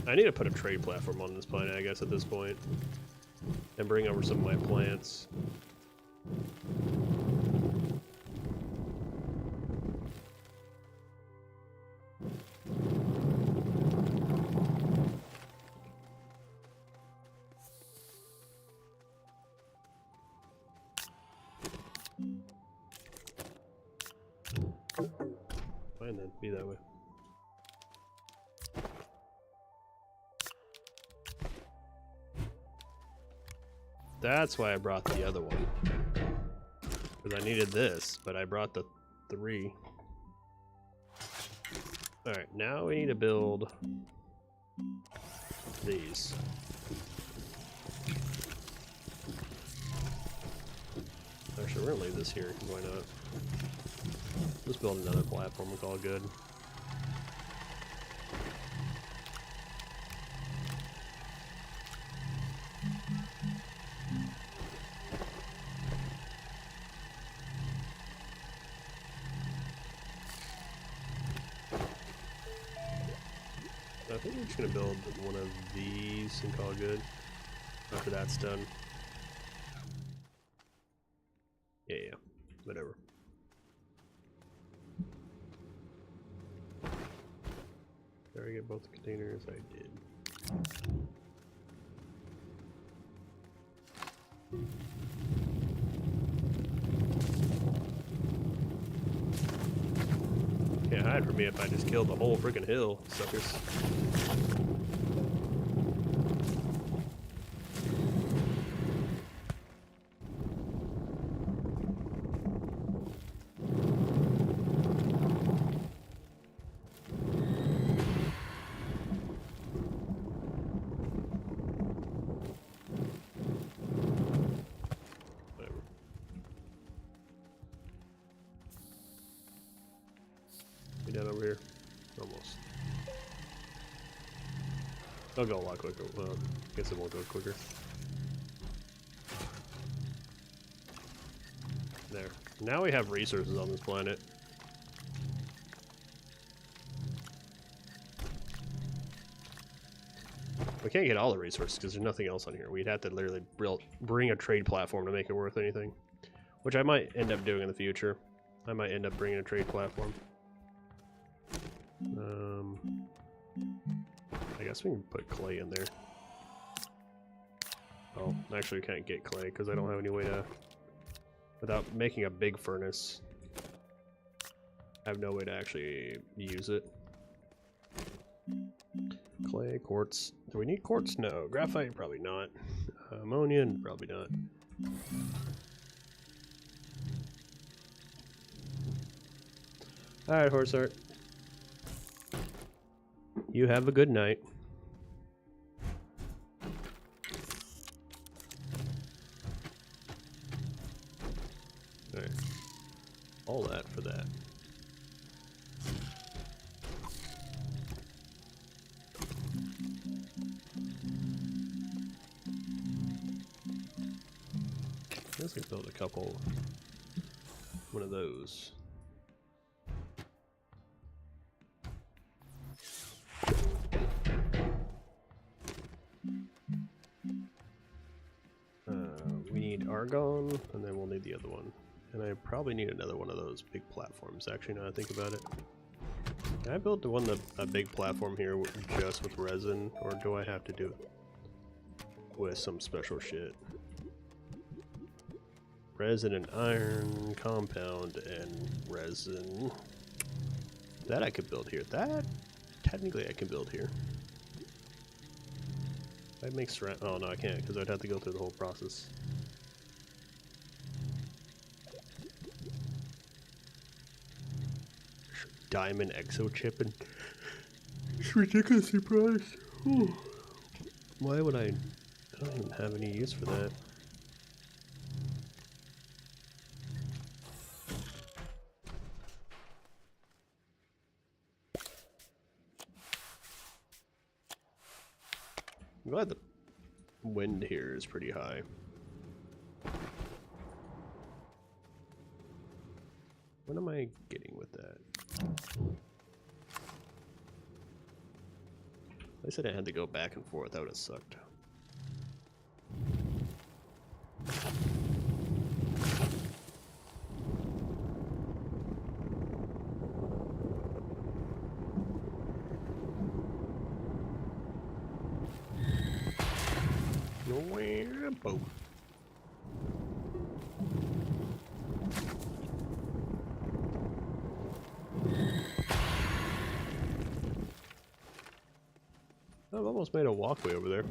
I need to put a trade platform on this planet, I guess, at this point. And bring over some of my plants. Fine then, be that way. That's why I brought the other one. Because I needed this, but I brought the 3. Alright, now we need to build these. Actually, we're gonna leave this here, because why not? Let's build another platform, we'll call it good. I think we're just gonna build one of these and call it good after that's done. Yeah, whatever. Did I get both the containers? I did. Can't hide from me if I just killed the whole freaking hill, suckers. Down over here. Almost. It'll go a lot quicker. Well, I guess it won't go quicker. There. Now we have resources on this planet. We can't get all the resources because there's nothing else on here. We'd have to literally bring a trade platform to make it worth anything. Which I might end up doing in the future. I might end up bringing a trade platform. I guess we can put clay in there. Oh, actually we can't get clay because I don't have any way to... Without making a big furnace, I have no way to actually use it. Clay, quartz. Do we need quartz? No. Graphite? Probably not. Ammonia? Probably not. Alright, horse art. You have a good night. Alright. All that for that. I guess we build a couple. One of those. need argon, and then we'll need the other one. And I probably need another one of those big platforms, actually, now I think about it. Can I build a big platform here just with resin, or do I have to do it with some special shit? Resin and iron, compound and resin. That I could build here. That, technically I can build here. That makes ceramic. Oh no, I can't, because I'd have to go through the whole process. Diamond exo chip, and it's ridiculously priced. Ooh. Why would I don't even have any use for that. I'm glad the wind here is pretty high. What am I getting with that? I said I had to go back and forth. That would have sucked. Boom. I've almost made a walkway over there.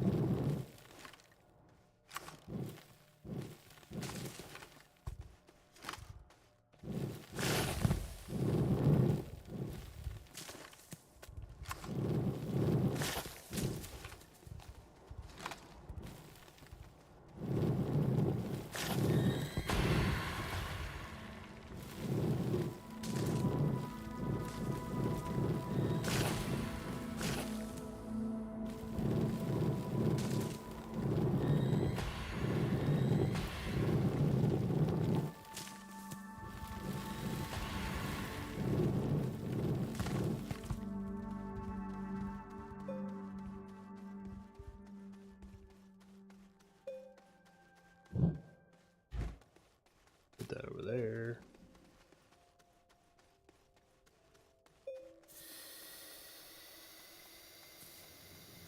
Put that over there.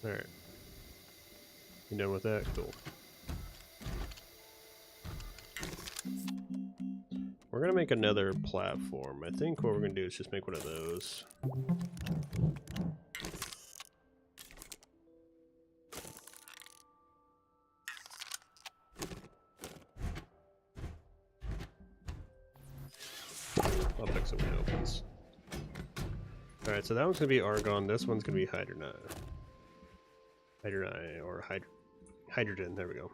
Alright. You done with that? Cool. We're gonna make another platform. I think what we're gonna do is just make one of those. I'll pick some opens. Alright, so that one's gonna be argon, this one's gonna be hydrogen. Or hydrogen, there we go.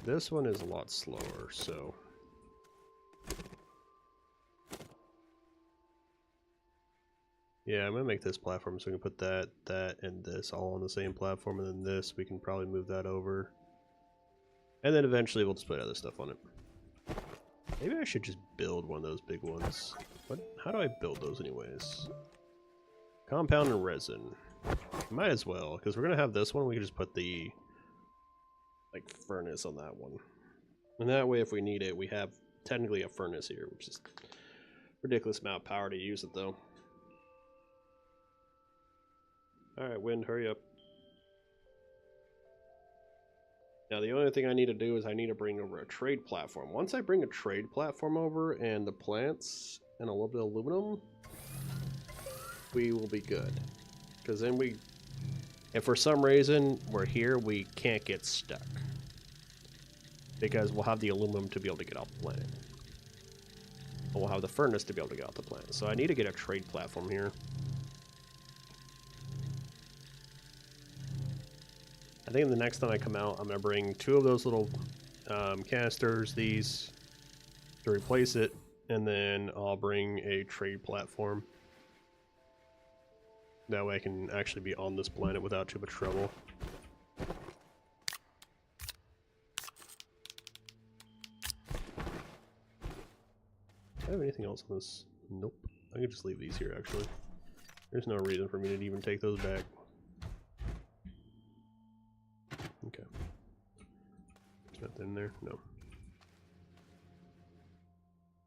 This one is a lot slower, so yeah, I'm gonna make this platform so we can put that, and this all on the same platform, and then this, we can probably move that over. And then eventually we'll just put other stuff on it. Maybe I should just build one of those big ones. How do I build those anyways? Compound and resin. Might as well, because we're gonna have this one, we can just put the like furnace on that one. And that way if we need it, we have technically a furnace here, which is ridiculous amount of power to use it though. Alright, wind, hurry up. Now the only thing I need to do is I need to bring over a trade platform. Once I bring a trade platform over and the plants and a little bit of aluminum, we will be good. Because then if for some reason we're here, we can't get stuck. Because we'll have the aluminum to be able to get off the planet. And we'll have the furnace to be able to get off the planet. So I need to get a trade platform here. I think the next time I come out, I'm going to bring 2 of those little canisters, these, to replace it, and then I'll bring a trade platform. That way I can actually be on this planet without too much trouble. Do I have anything else on this? Nope. I can just leave these here, actually. There's no reason for me to even take those back. Okay. There's nothing in there? No.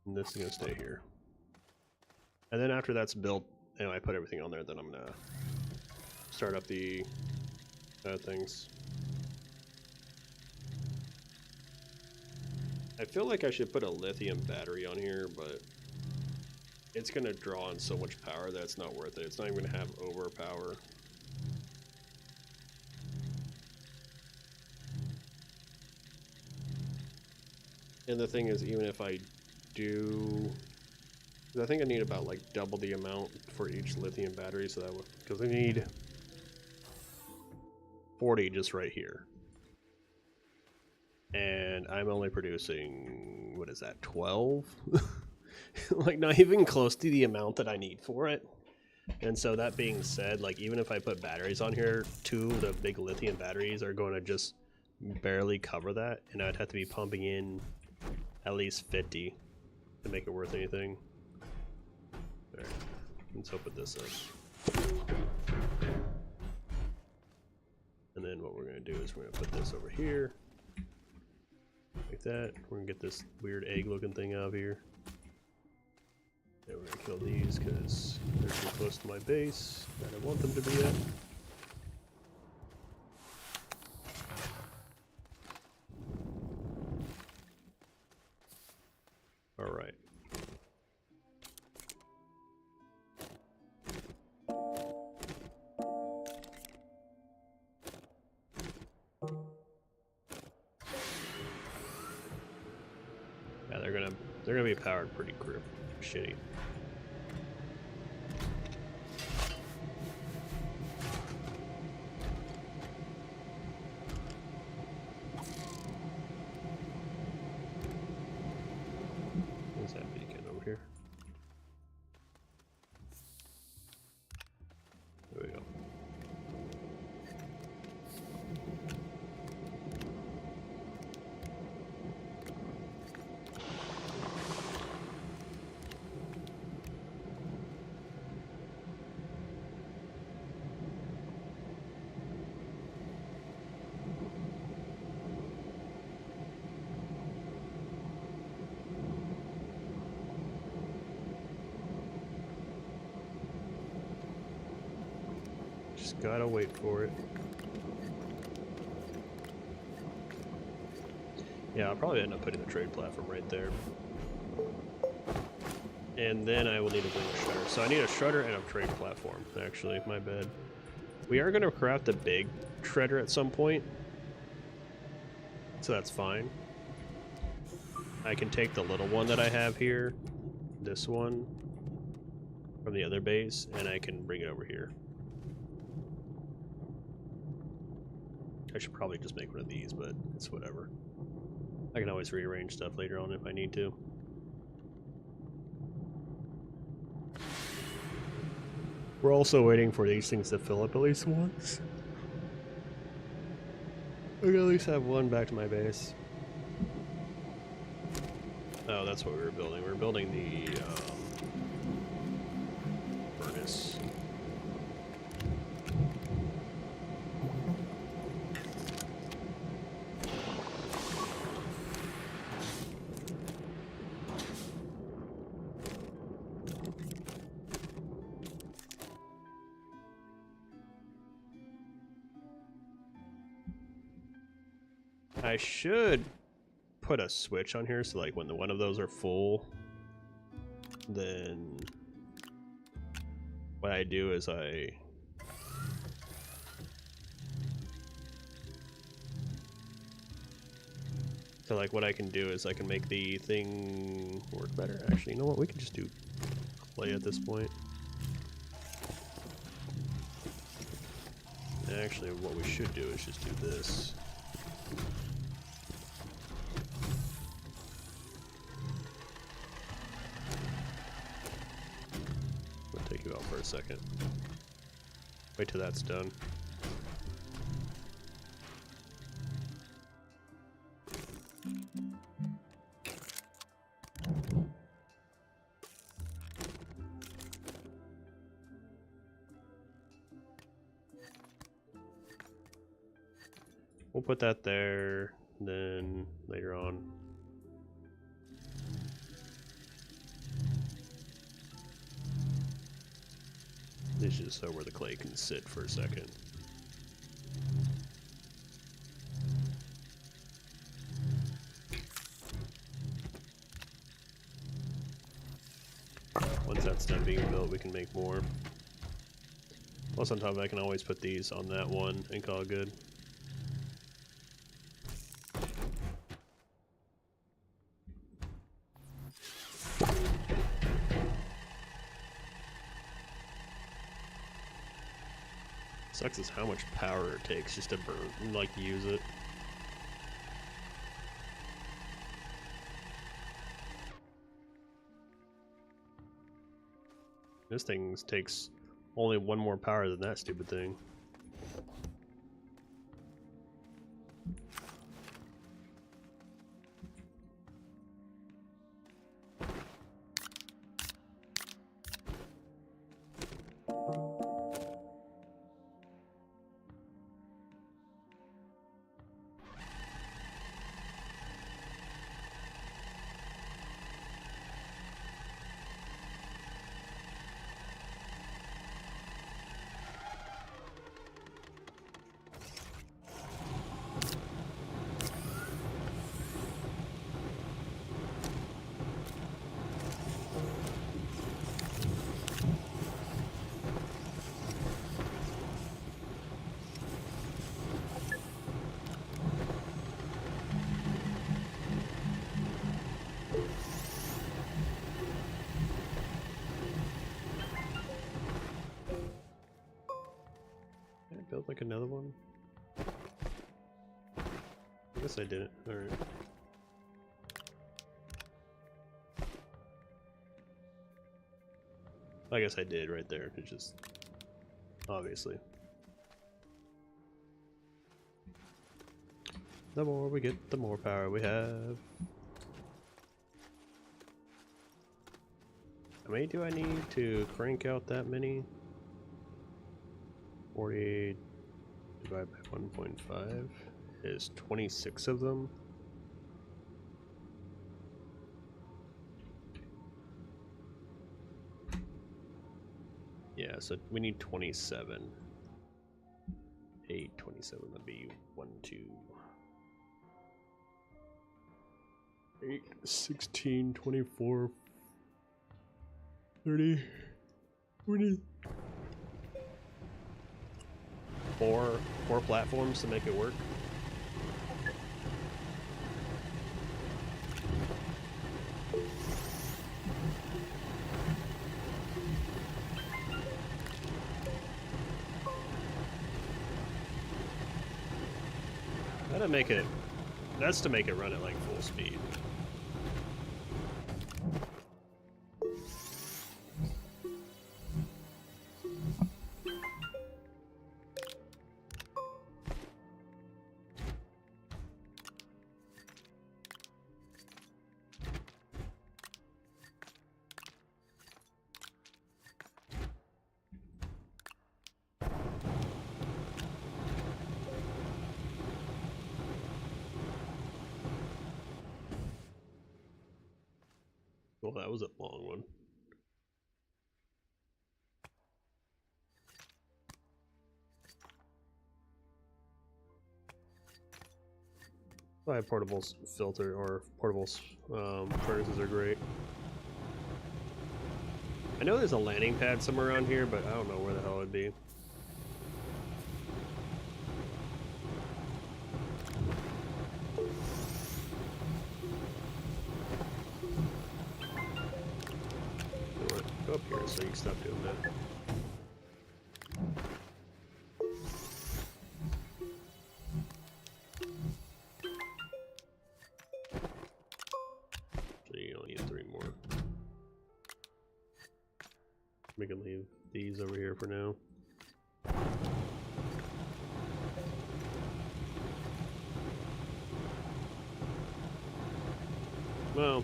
And this is gonna stay here. And then after that's built, and I put everything on there, then I'm gonna start up the things. I feel like I should put a lithium battery on here, but it's gonna draw on so much power that it's not worth it. It's not even gonna have overpower. And the thing is, even if I do, I think I need about like double the amount for each lithium battery, so that would, because I need 40 just right here. And I'm only producing, what is that, 12? Like not even close to the amount that I need for it. And so that being said, like even if I put batteries on here, 2 of the big lithium batteries are going to just barely cover that, and I'd have to be pumping in at least 50 to make it worth anything. Alright, let's open this up. And then what we're going to do is we're going to put this over here. Like that. We're going to get this weird egg looking thing out of here. And we're going to kill these because they're too close to my base that I want them to be at. Alright. Yeah, they're gonna be powered pretty shitty. Where's that beacon over here? There we go. Just gotta wait for it. Yeah, I'll probably end up putting the trade platform right there. And then I will need to bring a shredder. So I need a shredder and a trade platform, actually, my bad. We are gonna craft a big shredder at some point. So that's fine. I can take the little one that I have here, this one, from the other base, and I can bring it over here. I should probably just make one of these, but it's whatever. I can always rearrange stuff later on if I need to. We're also waiting for these things to fill up at least once. I can at least have one back to my base. Oh, that's what we were building. We were building the furnace. I should put a switch on here so like when one of those are full, then what I do is what I can do is I can make the thing work better. Actually, you know what? We can just do clay at this point. Actually, what we should do is just do this. I'll take you out for a second. Wait till that's done. We'll put that there, then later on. This is just so where the clay can sit for a second. Once that's done being built, we can make more. Plus on top of that, I can always put these on that one and call it good. Sucks is how much power it takes just to burn, like, use it. This thing takes only one more power than that stupid thing. Build like another one? I guess I didn't. Alright. I guess I did right there. It's just obviously. The more we get, the more power we have. How many do I need to crank out that many? 40 divided by 1.5 is 26 of them. Yeah, so we need 27. 8, 27, that'd be 1, 2, 8, 16, 24, 30, 40. Four platforms to make it work. That'll make it. That's to make it run at like full speed. Well, that was a long one. I have portable filter or portable furnaces are great. I know there's a landing pad somewhere around here, but I don't know where the hell it'd be. Go up here so you can stop doing that. So you only need 3 more. We can leave these over here for now. Well,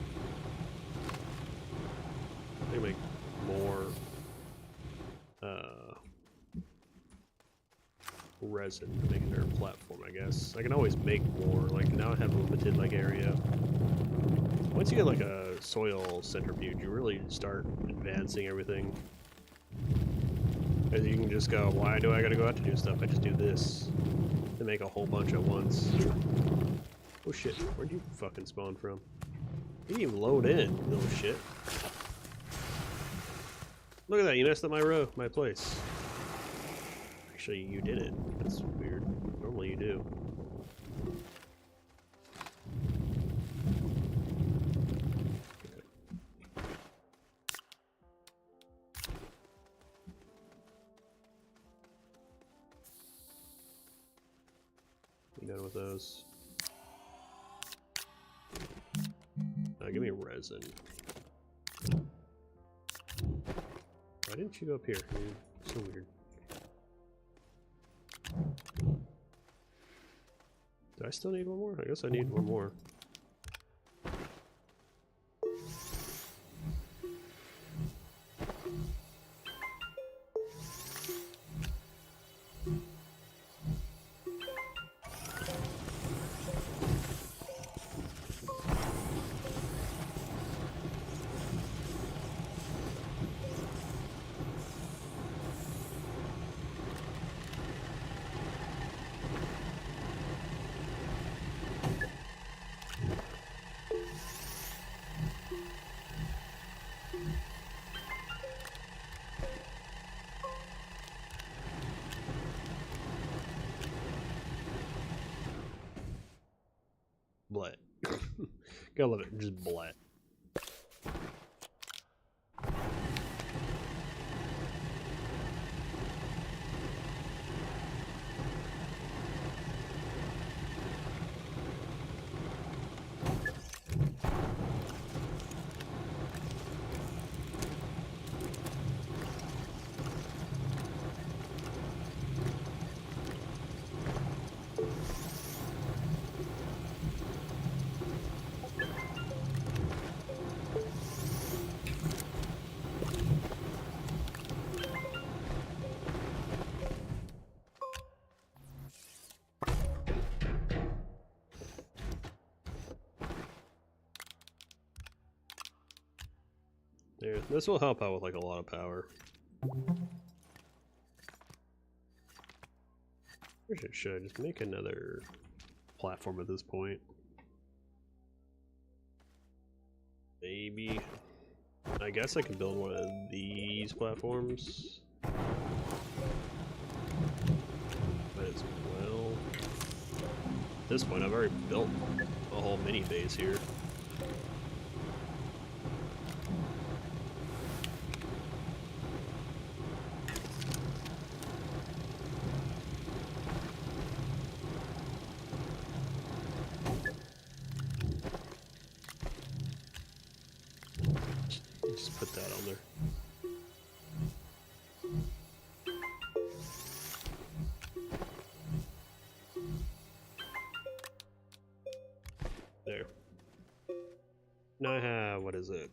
they make more resin to make another platform, I guess. I can always make more. Like, now I have a limited, like, area. Once you get, like, a soil centrifuge, you really start advancing everything. And you can just go, why do I gotta go out to do stuff? I just do this to make a whole bunch at once. Oh shit, where'd you fucking spawn from? You didn't even load in, you little shit. Look at that, you messed up my place. Actually, you did it. That's weird. Normally you do. Okay. You done with those? Give me resin. Why didn't you go up here? You're so weird. Do I still need one more? I guess I need one more. Blat. Gotta love it, just blat. There, this will help out with like a lot of power. I should just make another platform at this point. Maybe. I guess I can build one of these platforms. Might as well. At this point, I've already built a whole mini base here. Just put that on there. There. Now I have, what is it?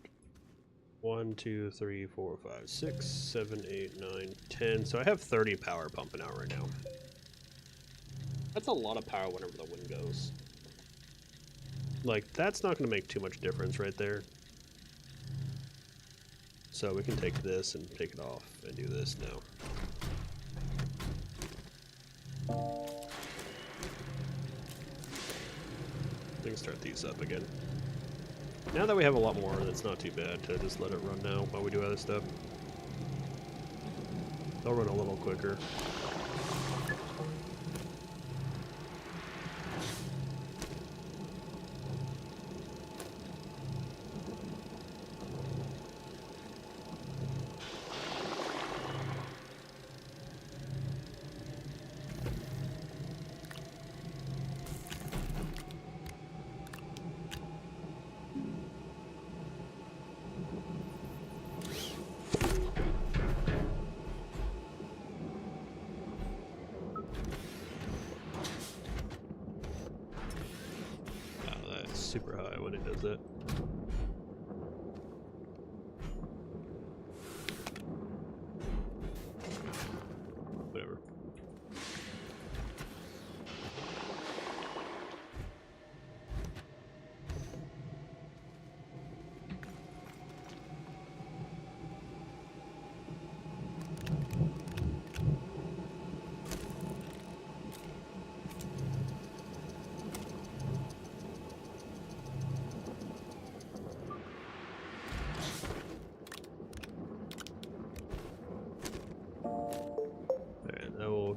1, 2, 3, 4, 5, 6, 7, 8, 9, 10. So I have 30 power pumping out right now. That's a lot of power whenever the wind goes. Like, that's not going to make too much difference right there. So we can take this and take it off and do this now. We can start these up again. Now that we have a lot more, that's not too bad to just let it run now while we do other stuff. They'll run a little quicker. Super high when it does that. Whatever.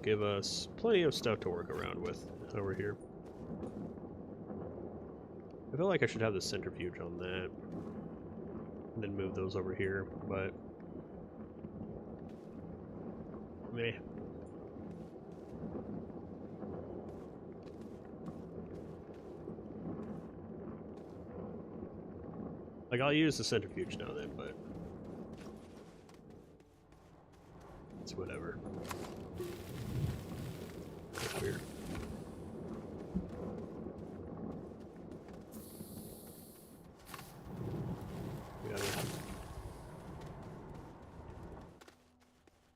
give us plenty of stuff to work around with over here. I feel like I should have the centrifuge on that, and then move those over here, but meh. Like, I'll use the centrifuge now then, but it's whatever. That's weird.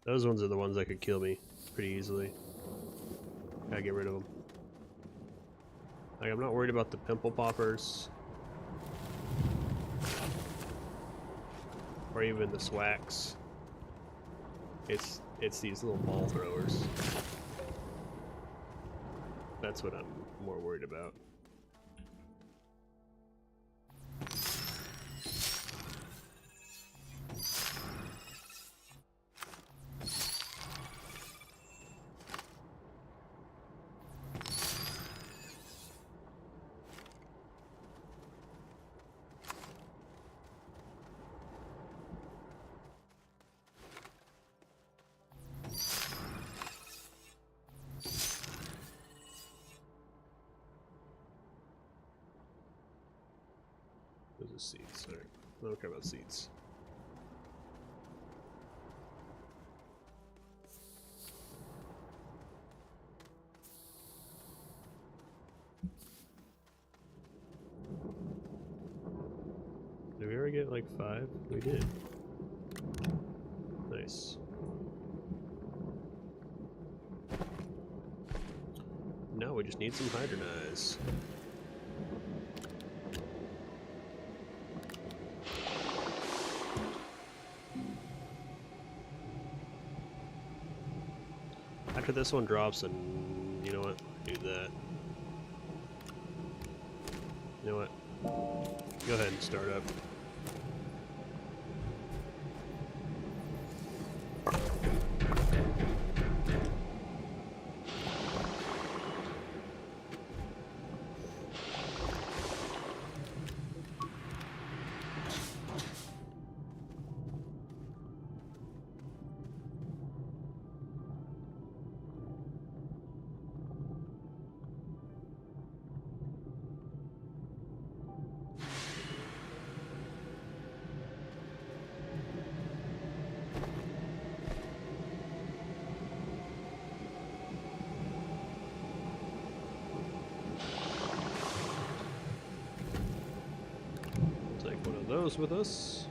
Those ones are the ones that could kill me pretty easily. Gotta get rid of them. Like, I'm not worried about the pimple poppers. Or even the swacks. It's these little ball throwers. That's what I'm more worried about. Those are seeds. Alright. I don't care about seeds. Did we ever get like 5? We did. Nice. Now we just need some hydronize. After this one drops, and you know what? Do that. You know what? Go ahead and start up. Those with us.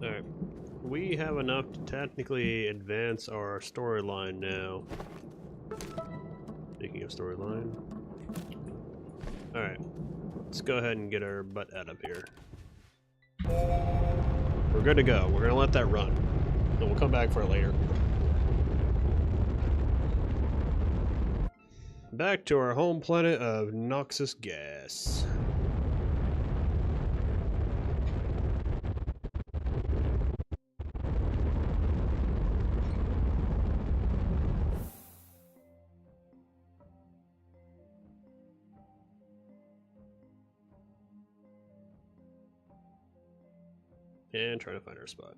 Alright. We have enough to technically advance our storyline now. Speaking of storyline. Alright. Let's go ahead and get our butt out of here. We're good to go. We're gonna let that run. And we'll come back for it later. Back to our home planet of noxious gas. And try to find our spot.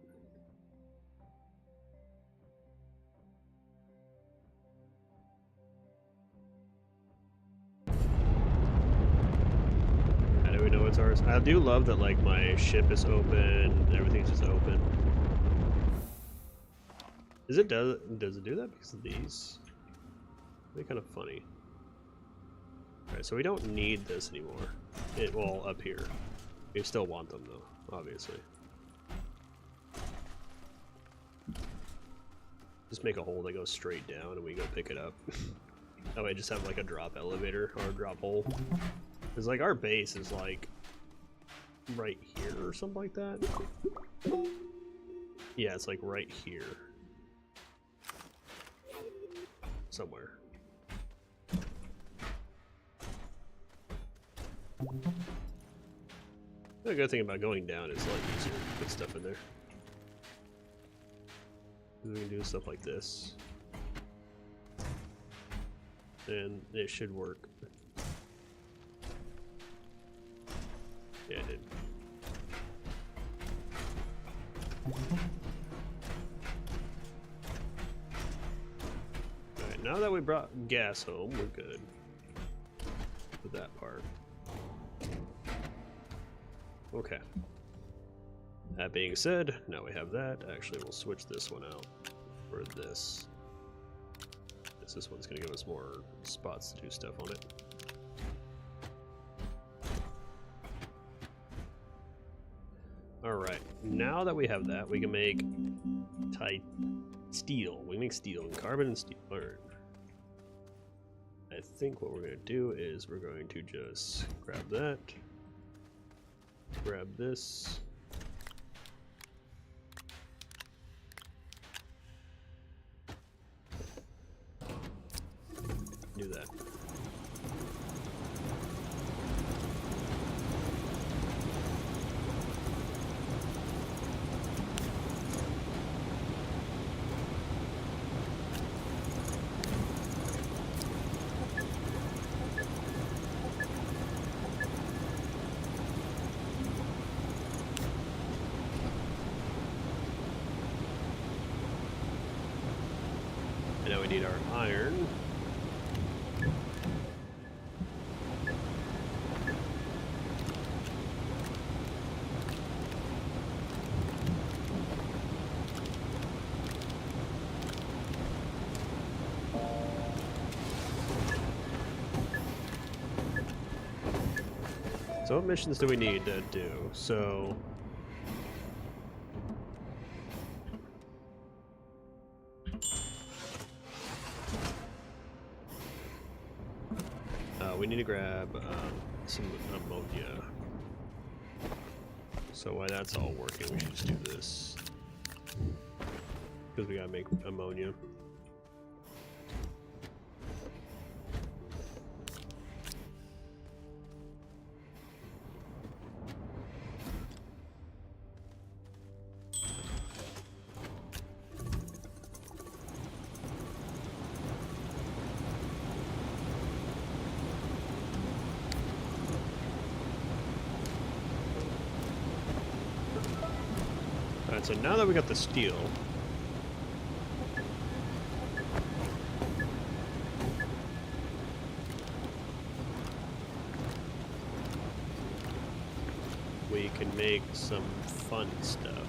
We know it's ours. I do love that, like, my ship is open, everything's just open. Does it do that because of these? They're kind of funny. Alright, so we don't need this anymore. It will up here. We still want them though, obviously. Just make a hole that goes straight down and we go pick it up. That way just have like a drop elevator or a drop hole. Because, like, our base is, like, right here or something like that. Yeah, it's, like, right here. Somewhere. The good thing about going down is a lot easier to put stuff in there. We can do stuff like this. And it should work. Yeah, it did. Alright, now that we brought gas home, we're good with that part. Okay. That being said, now we have that. Actually, we'll switch this one out for this. This one's going to give us more spots to do stuff on it. Alright, now that we have that, we can make steel. We make steel and carbon and steel. Alright. I think what we're going to do is we're going to just grab that, grab this. Do that. And now we need our iron. So what missions do we need to do? So we need to grab some ammonia. So while that's all working, we should just do this. Because we gotta make ammonia. Alright, so now that we got the steel, we can make some fun stuff.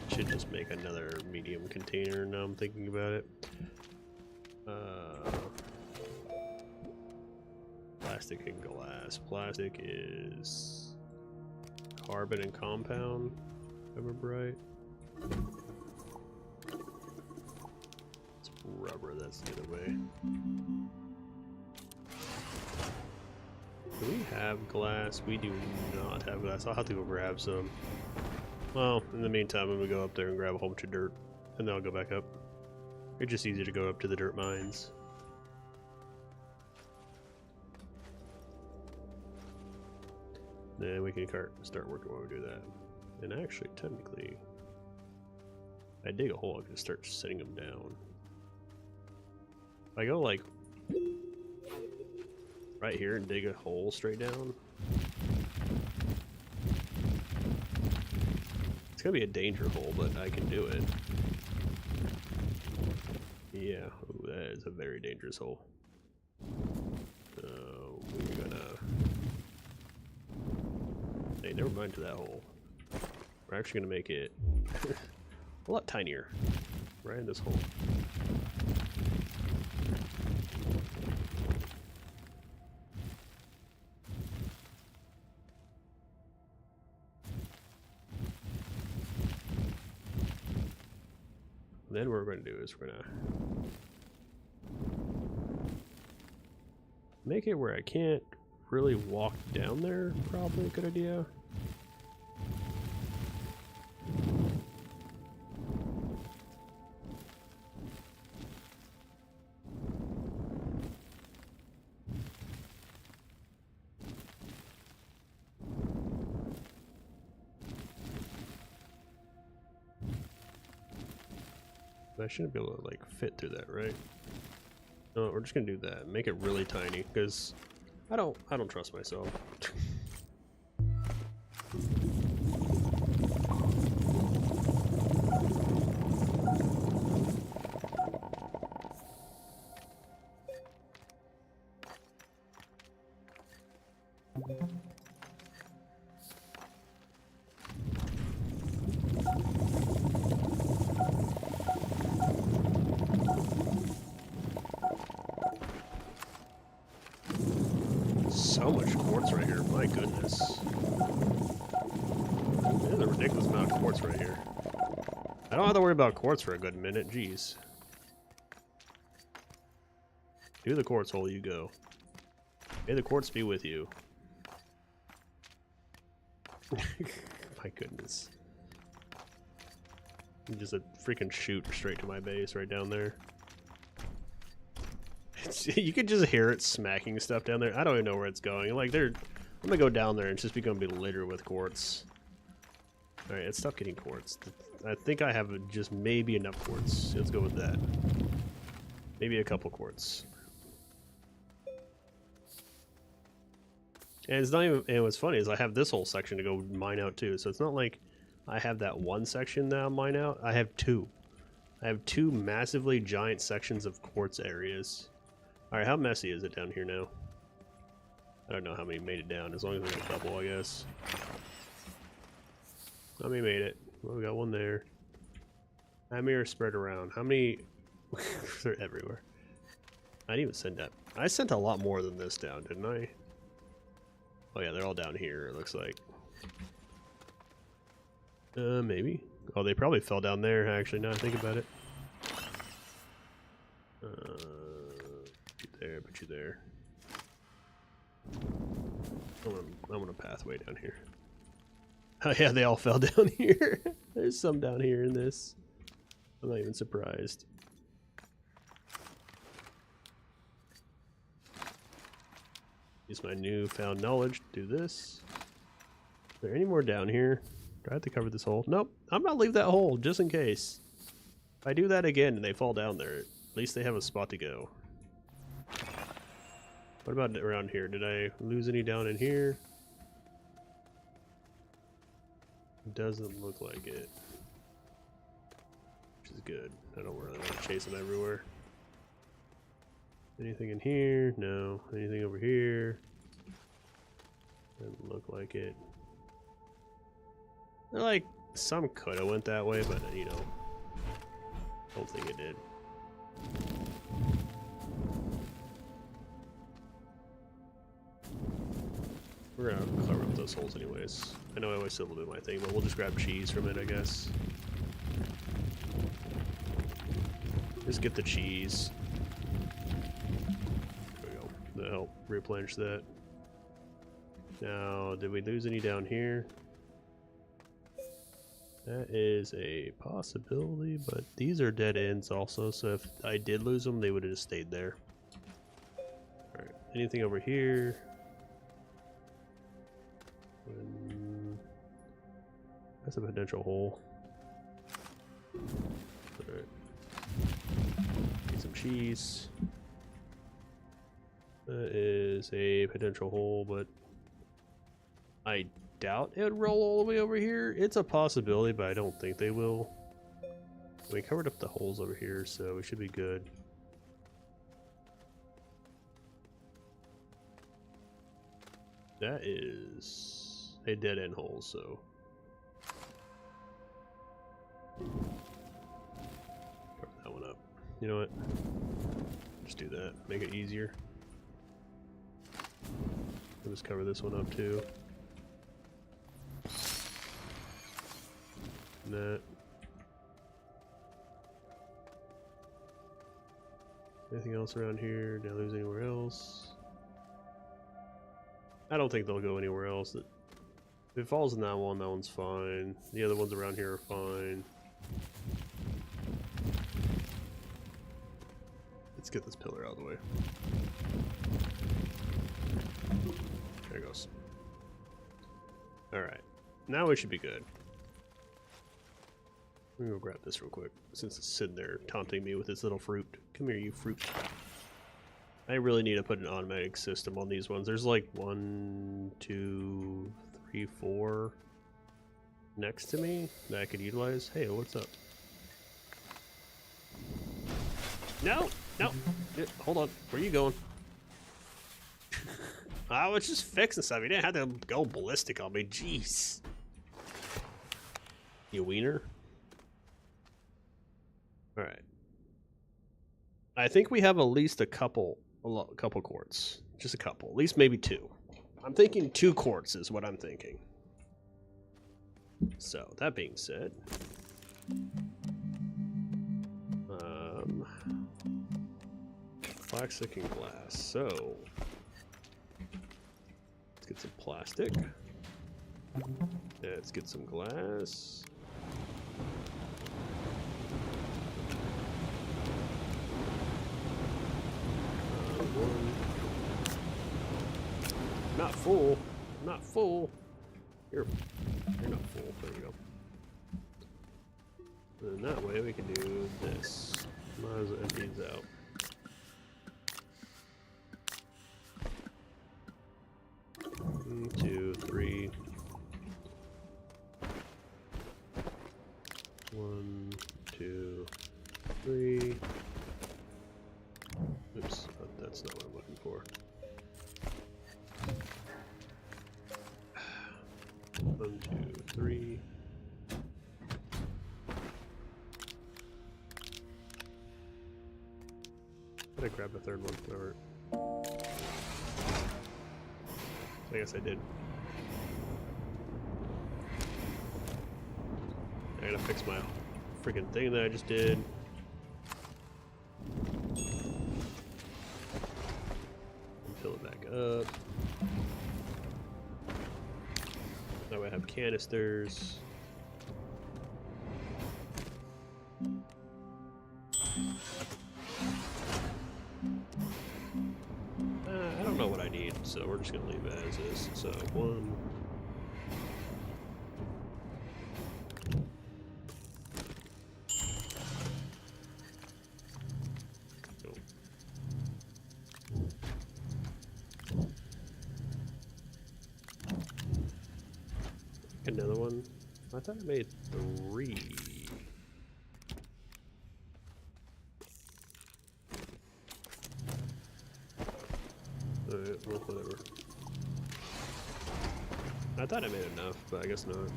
Should just make another medium container now I'm thinking about it. Plastic and glass. Plastic is carbon and compound, if I remember right. It's rubber, that's the other way. Do we have glass? We do not have glass. I'll have to go grab some. Well, in the meantime, I'm gonna go up there and grab a whole bunch of dirt, and then I'll go back up. It's just easier to go up to the dirt mines. Then we can start working while we do that. And actually, technically, if I dig a hole, I can start setting them down. If I go like right here and dig a hole straight down, it's gonna be a danger hole, but I can do it. Yeah, ooh, that is a very dangerous hole. So we're gonna. Hey, never mind to that hole. We're actually gonna make it a lot tinier, right in this hole. Then what we're going to do is we're going to make it where I can't really walk down there. Probably a good idea. I shouldn't be able to like fit through that, right? No, we're just gonna do that. Make it really tiny, because I don't trust myself. So much quartz right here, my goodness. There's a ridiculous amount of quartz right here. I don't have to worry about quartz for a good minute, jeez. Do the quartz hole, you go. May the quartz be with you. My goodness. Just a freaking shoot straight to my base right down there. You could just hear it smacking stuff down there. I don't even know where it's going. Like, I'm gonna go down there and it's just gonna be littered with quartz. Alright, let's stop getting quartz. I think I have just maybe enough quartz. Let's go with that. Maybe a couple quartz. And it's not even, and what's funny is I have this whole section to go mine out too. So it's not like I have that one section that I'll mine out. I have two. I have two massively giant sections of quartz areas. Alright, how messy is it down here now? I don't know how many made it down, as long as we got a couple, I guess. How many made it? Well, we got one there. How many are spread around? How many? They're everywhere. I didn't even send that. I sent a lot more than this down, didn't I? Oh yeah, they're all down here, it looks like. Maybe. Oh, they probably fell down there, actually, now I think about it. Put you there. I want a pathway down here. Oh yeah, they all fell down here. There's some down here in this. I'm not even surprised. Use my newfound knowledge to do this. Is there any more down here? Do I have to cover this hole? Nope. I'm gonna leave that hole just in case. If I do that again and they fall down there, at least they have a spot to go. What about around here? Did I lose any down in here? Doesn't look like it. Which is good. I don't really want to chase them everywhere. Anything in here? No. Anything over here? Doesn't look like it. They're like, some could have went that way, but you know, don't think it did. We're gonna cover up those holes anyways. I know I always said a little bit my thing, but we'll just grab cheese from it, I guess. Just get the cheese. There we go. That'll help replenish that. Now, did we lose any down here? That is a possibility, but these are dead ends also, so if I did lose them, they would have just stayed there. Alright, anything over here? That's a potential hole. Alright. Get some cheese. That is a potential hole, but I doubt it would roll all the way over here. It's a possibility, but I don't think they will. We covered up the holes over here, so we should be good. That is a dead end hole, so cover that one up. You know what? Just do that. Make it easier. I'll just cover this one up too. That. Anything else around here? Did I lose anywhere else? I don't think they'll go anywhere else. If it falls in that one's fine. The other ones around here are fine. Let's get this pillar out of the way. There it goes. Alright. Now we should be good. Let me go grab this real quick, since it's sitting there taunting me with its little fruit. Come here, you fruit. I really need to put an automatic system on these ones. There's like 1, 2, 3, 4 next to me that I could utilize. Hey, what's up? No! No! Hold on. Where are you going? I was just fixing stuff. You didn't have to go ballistic on me. Jeez. You wiener. Alright. I think we have at least a couple quartz. Just a couple. At least maybe 2. I'm thinking 2 quartz is what I'm thinking. So, that being said... plastic and glass. So... let's get some plastic. Let's get some glass. Not full. Not full. You're not full. There you go. And that way we can do this. Might as well empty these out. One, 2, 3. 1, 2, 3. Oops, that's not what I'm looking for. 1, 2, 3. Did I grab the third one? Or... I guess I did. I gotta fix my freaking thing that I just did. Fill it back up. Now I have canisters. I don't know what I need, so we're just gonna leave it as is. So 1. Another one. I thought I made 3. Alright, well, whatever. I thought I made enough, but I guess not.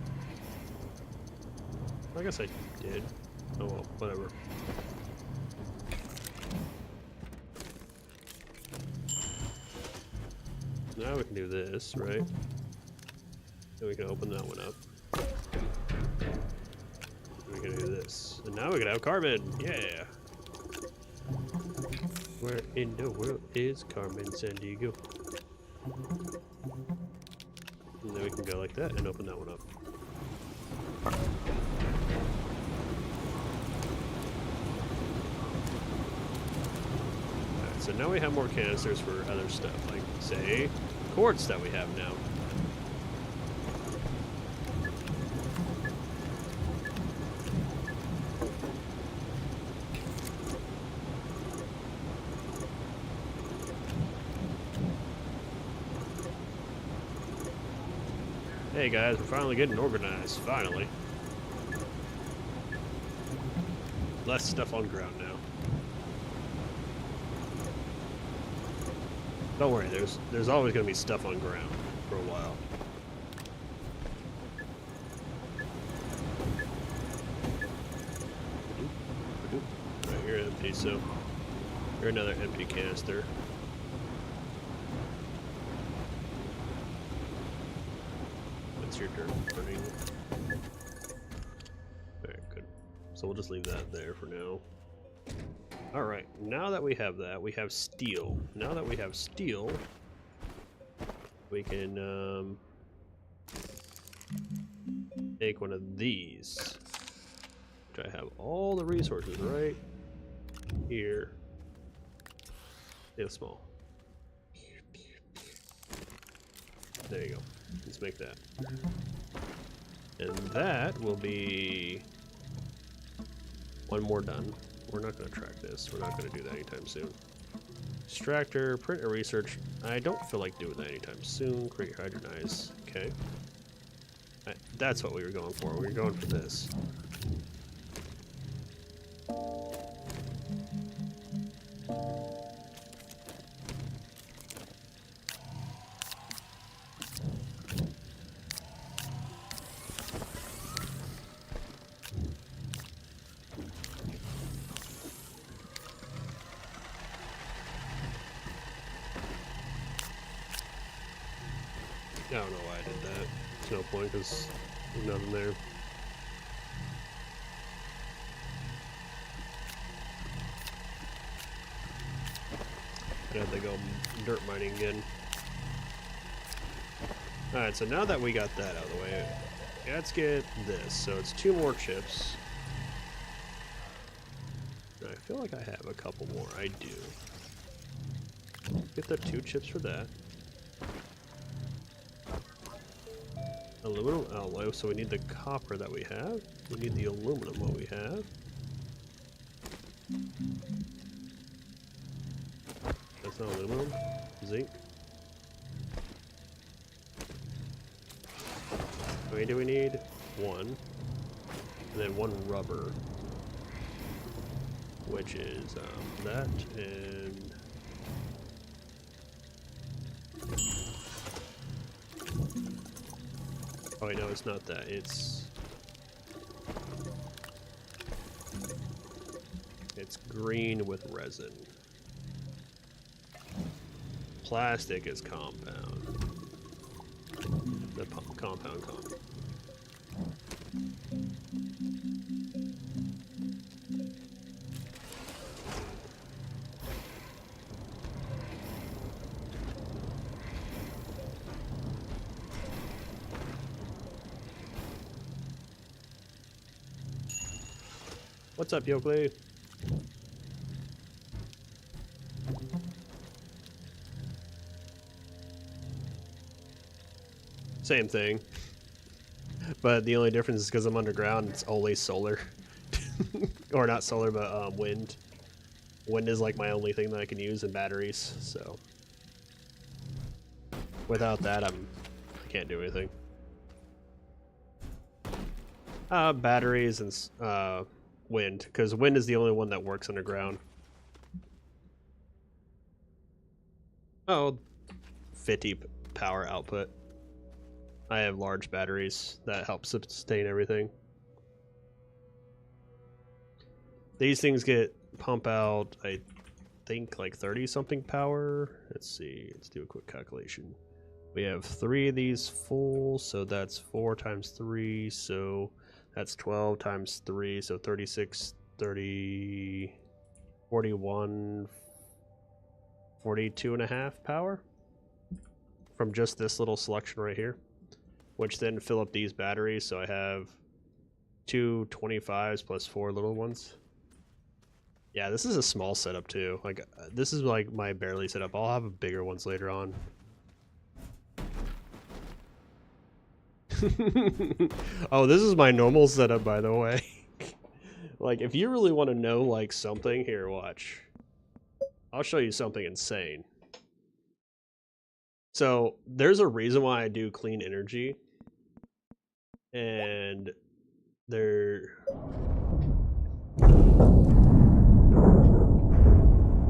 I guess I did. Oh well, whatever. Now we can do this, right? Then we can open that one up. We can do this. And now we can have carbon! Yeah! Where in the world is Carmen Sandiego? And then we can go like that and open that one up. Alright, so now we have more canisters for other stuff, like, say, quartz that we have now. Hey guys, we're finally getting organized, finally. Less stuff on ground now. Don't worry, there's always gonna be stuff on ground for a while. Alright, you're empty, so you're another empty canister. Your turn running. Alright, good. So we'll just leave that there for now. Alright, now that we have that, we have steel. Now that we have steel, we can take one of these, which I have all the resources right here. Steel small. There you go. Let's make that. And that will be one more done. We're not going to track this. We're not going to do that anytime soon. Extractor, print and research. I don't feel like doing that anytime soon. Create hydronize. Okay. That's what we were going for. We were going for this. I don't know why I did that. There's no point because there's nothing there. I had to go dirt mining again. Alright, so now that we got that out of the way, let's get this. So it's 2 more chips. I feel like I have a couple more. I do. Get the 2 chips for that. Aluminum alloy, so we need the copper that we have. We need the aluminum what we have. That's not aluminum. Zinc. How many do we need? 1. And then 1 rubber. Which is that and... Oh wait, no, it's not that. It's green with resin. Plastic is compound. The compound. What's up, Yokley? Same thing. But the only difference is because I'm underground, it's only solar. Or not solar, but wind. Wind is like my only thing that I can use, and batteries, so. Without that, I can't do anything. Batteries and wind, because wind is the only one that works underground. Oh, 50 power output. I have large batteries that help sustain everything. These things pump out, I think, like 30 something power. Let's see, let's do a quick calculation. We have 3 of these full, so that's 4 times 3, so that's 12 times 3, so 36, 30, 41, 42 and a half power from just this little selection right here, which then fill up these batteries. So I have 2 25s plus 4 little ones. Yeah, this is a small setup too. Like this is like my barely setup. I'll have bigger ones later on. Oh, this is my normal setup, by the way. Like, if you really want to know, like, something, here, watch. I'll show you something insane. So, there's a reason why I do clean energy. And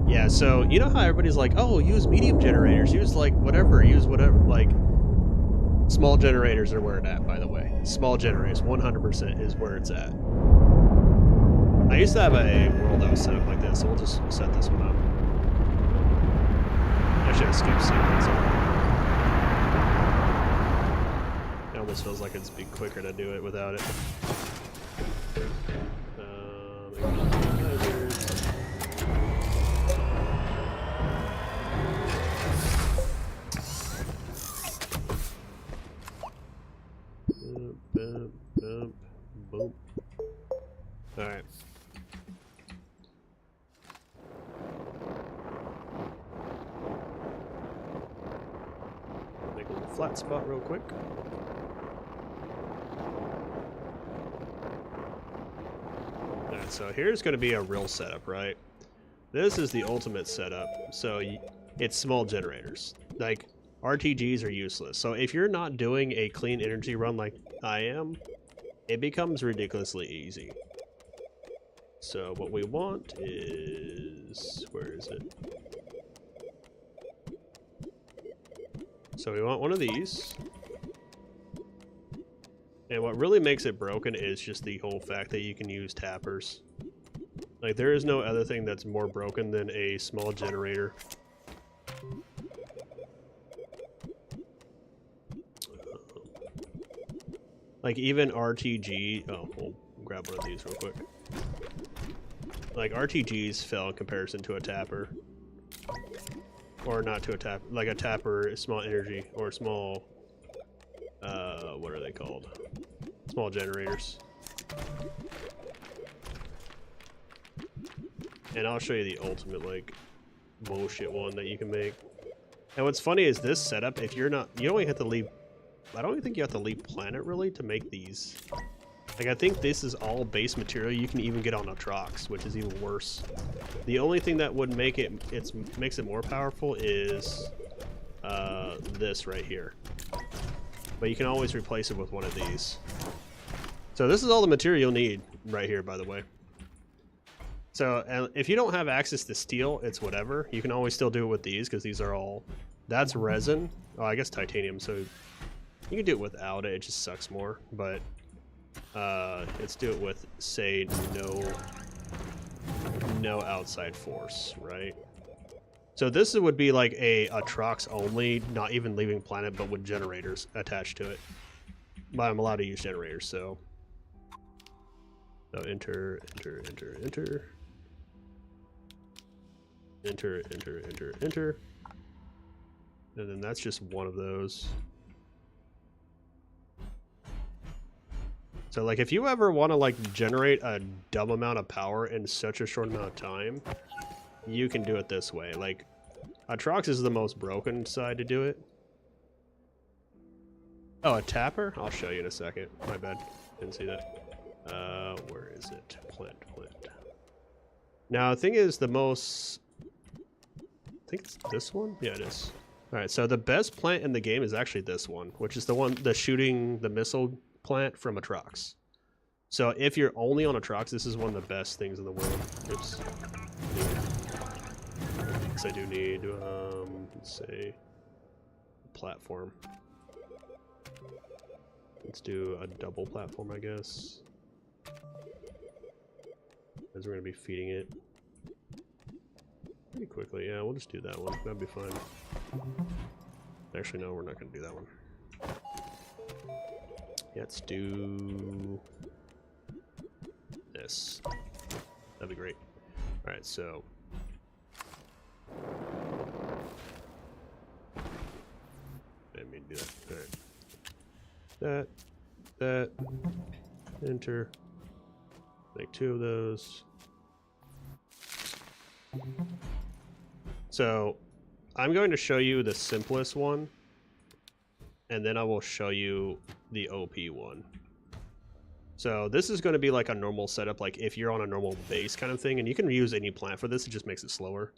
yeah, so, you know how everybody's like, oh, use medium generators, use, like, whatever, like... Small generators are where it's at, by the way. Small generators, 100% is where it's at. I used to have a world that was set up like this, so we'll just set this one up. I should have skipped sequence. It almost feels like it'd be quicker to do it without it. Boom. Alright. Make a little flat spot real quick. That's so here's going to be a real setup, right? This is the ultimate setup. So it's small generators. Like, RTGs are useless. So if you're not doing a clean energy run like I am, it becomes ridiculously easy. So what we want is... where is it? So we want one of these. And what really makes it broken is just the whole fact that you can use tappers. Like, there is no other thing that's more broken than a small generator. Like, even RTG... oh, we'll grab one of these real quick. Like, RTGs fell in comparison to a tapper. Or not to a tapper. Like, a tapper is small energy, or small... what are they called? Small generators. And I'll show you the ultimate, like, bullshit one that you can make. And what's funny is this setup, if you're not... you only have to leave... I don't even think you have to leave planet, really, to make these. Like, I think this is all base material you can even get on Atrox, which is even worse. The only thing that would make it... makes it more powerful is... this right here. But you can always replace it with one of these. So this is all the material you'll need right here, by the way. So and if you don't have access to steel, it's whatever. You can always still do it with these, because these are all... that's resin. Oh, I guess titanium, so you can do it without it. It just sucks more. But let's do it with, say, no outside force, right? So this would be like a Atrox only, not even leaving planet, but with generators attached to it. But I'm allowed to use generators, so enter. And then that's just one of those. So like, if you ever want to like generate a dumb amount of power in such a short amount of time, you can do it this way. Like, Atrox is the most broken side to do it. Oh, a tapper? I'll show you in a second. My bad. Didn't see that. Where is it? Plant. Now, the thing is, the most... I think it's this one? Yeah, it is. Alright, so the best plant in the game is actually this one, which is the one, the shooting the missile plant from Atrox. So if you're only on Atrox, this is one of the best things in the world. Oops. I do need, let's say, a platform. Let's do a double platform, I guess. Because we're going to be feeding it pretty quickly. Yeah, we'll just do that one. That'd be fine. Actually, no, we're not going to do that one. Yeah, let's do this. That'd be great. Alright, so... I didn't mean to do that. Alright. That. Enter. Make 2 of those. So, I'm going to show you the simplest one, and then I will show you the OP one. So this is going to be like a normal setup, like if you're on a normal base kind of thing, and you can use any plant for this, it just makes it slower.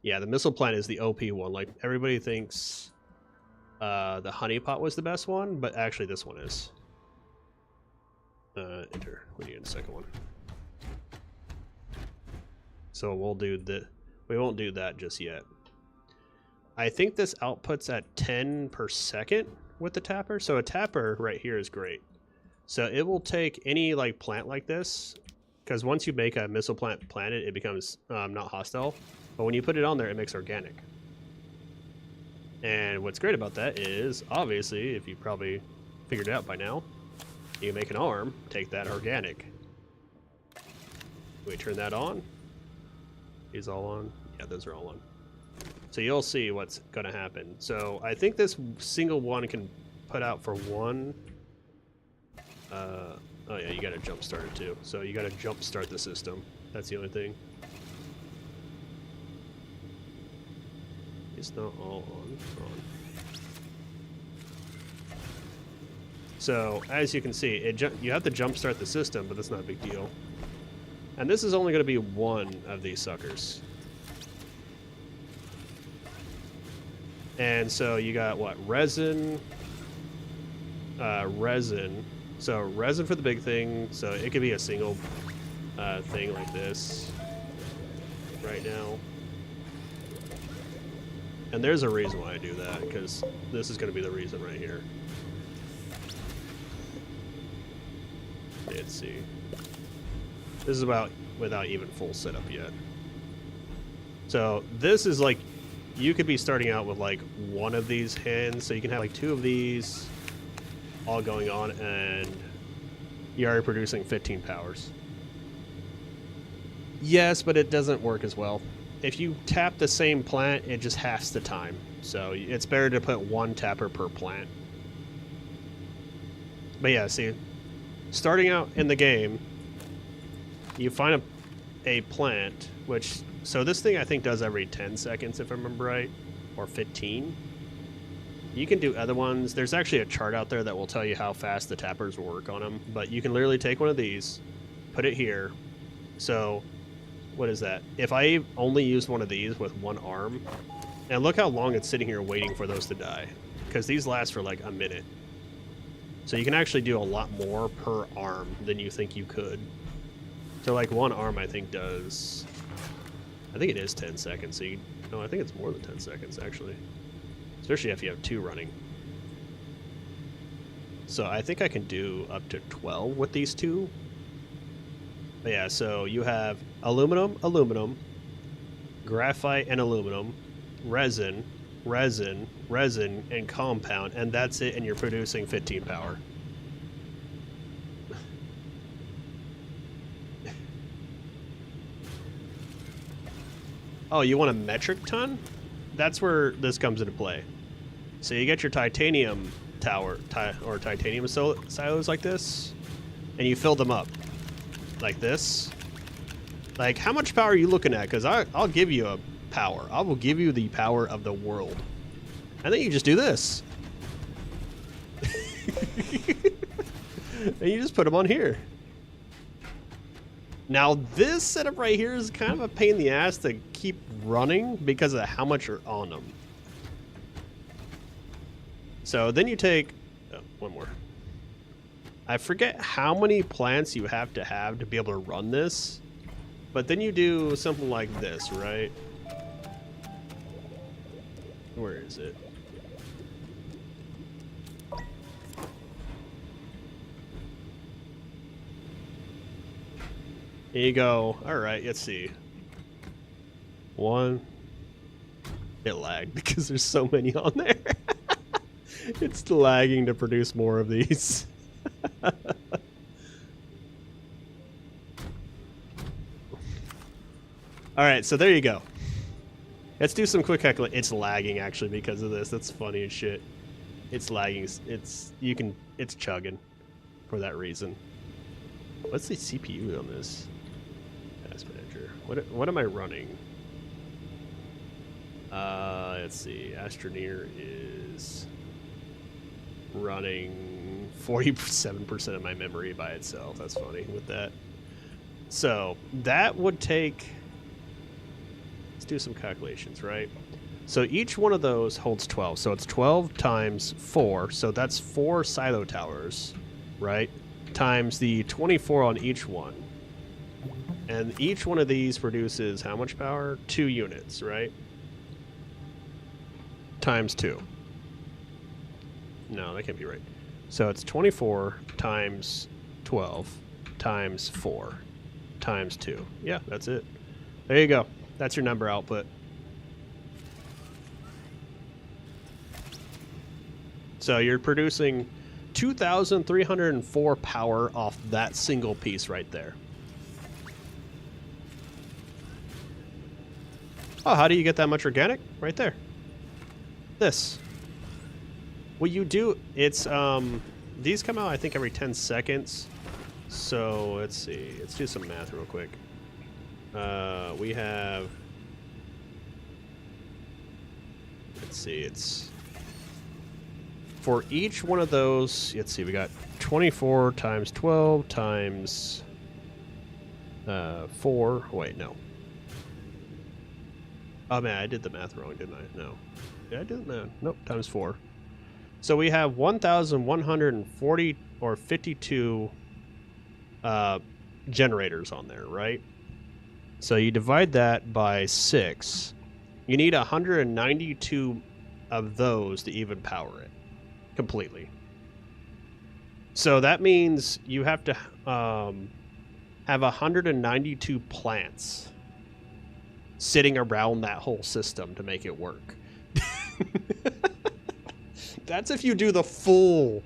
Yeah, the missile plant is the OP one. Like, everybody thinks the honeypot was the best one, but actually this one is. Enter. We need a second one. So we'll do the... we won't do that just yet. I think this outputs at 10 per second with the tapper. So a tapper right here is great. So it will take any like plant like this, because once you make a missile plant planet, it becomes not hostile. But when you put it on there, it makes organic. And what's great about that is, obviously, if you probably figured it out by now, you make an arm, take that organic. We turn that on. These all on? Yeah, those are all on. So you'll see what's going to happen. So I think this single one can put out for one. Oh yeah, you got to jump start it too. So you got to jump start the system. That's the only thing. It's not all on. So as you can see, you have to jump start the system, but that's not a big deal. And this is only going to be one of these suckers. And so you got what? Resin. Resin. So resin for the big thing. So it could be a single thing like this right now. And there's a reason why I do that, because this is going to be the reason right here. Let's see. This is about without even full setup yet. So this is like, you could be starting out with like one of these hands, so you can have like 2 of these all going on, and you're already producing 15 powers. Yes, but it doesn't work as well. If you tap the same plant, it just halves the time. So it's better to put 1 tapper per plant. But yeah, see, starting out in the game, you find a plant, which, so this thing I think does every 10 seconds if I remember right, or 15. You can do other ones. There's actually a chart out there that will tell you how fast the tappers will work on them, but you can literally take one of these, put it here. So what is that? If I only used one of these with 1 arm, and look how long it's sitting here waiting for those to die, because these last for like a minute. So you can actually do a lot more per arm than you think you could. So like 1 arm I think does, I think it is 10 seconds. So no, I think it's more than 10 seconds actually. Especially if you have 2 running. So I think I can do up to 12 with these 2. But yeah, so you have aluminum, aluminum, graphite and aluminum, resin, resin, resin, and compound, and that's it, and you're producing 15 power. Oh, you want a metric ton? That's where this comes into play. So you get your titanium tower, or titanium silos like this, and you fill them up like this. Like, how much power are you looking at? Because I'll give you a power. I will give you the power of the world. And then you just do this. And you just put them on here. Now, this setup right here is kind of a pain in the ass to keep running because of how much are on them. So then you take... Oh, one more. I forget how many plants you have to be able to run this. But then you do something like this, right? Where is it? Here you go. Alright, let's see. 1. It lagged because there's so many on there. It's lagging to produce more of these. Alright, so there you go. Let's do some quick calculation. It's lagging actually because of this. That's funny as shit. It's lagging. It's chugging for that reason. What's the CPU on this? Task manager. What am I running? Let's see. Astroneer is running 47% of my memory by itself. That's funny with that. So that would take... Let's do some calculations, right? So each one of those holds 12. So it's 12 times 4. So that's 4 silo towers, right? Times the 24 on each one. And each one of these produces how much power? 2 units, right? Times 2. No, that can't be right. So it's 24 times 12 times 4 times 2. Yeah, that's it. There you go. That's your number output. So you're producing 2,304 power off that single piece right there. Oh, how do you get that much organic? Right there. This. What you do, it's, these come out, I think, every 10 seconds. So, let's see. Let's do some math real quick. We have... Let's see, it's... For each one of those, let's see, we got 24 times 12 times 4. Wait, no. Oh man, I did the math wrong, didn't I? No. Did I do the math? Nope, times 4. So we have 1,140 or 52 generators on there, right? So you divide that by 6. You need 192 of those to even power it completely. So that means you have to have 192 plants sitting around that whole system to make it work. That's if you do the full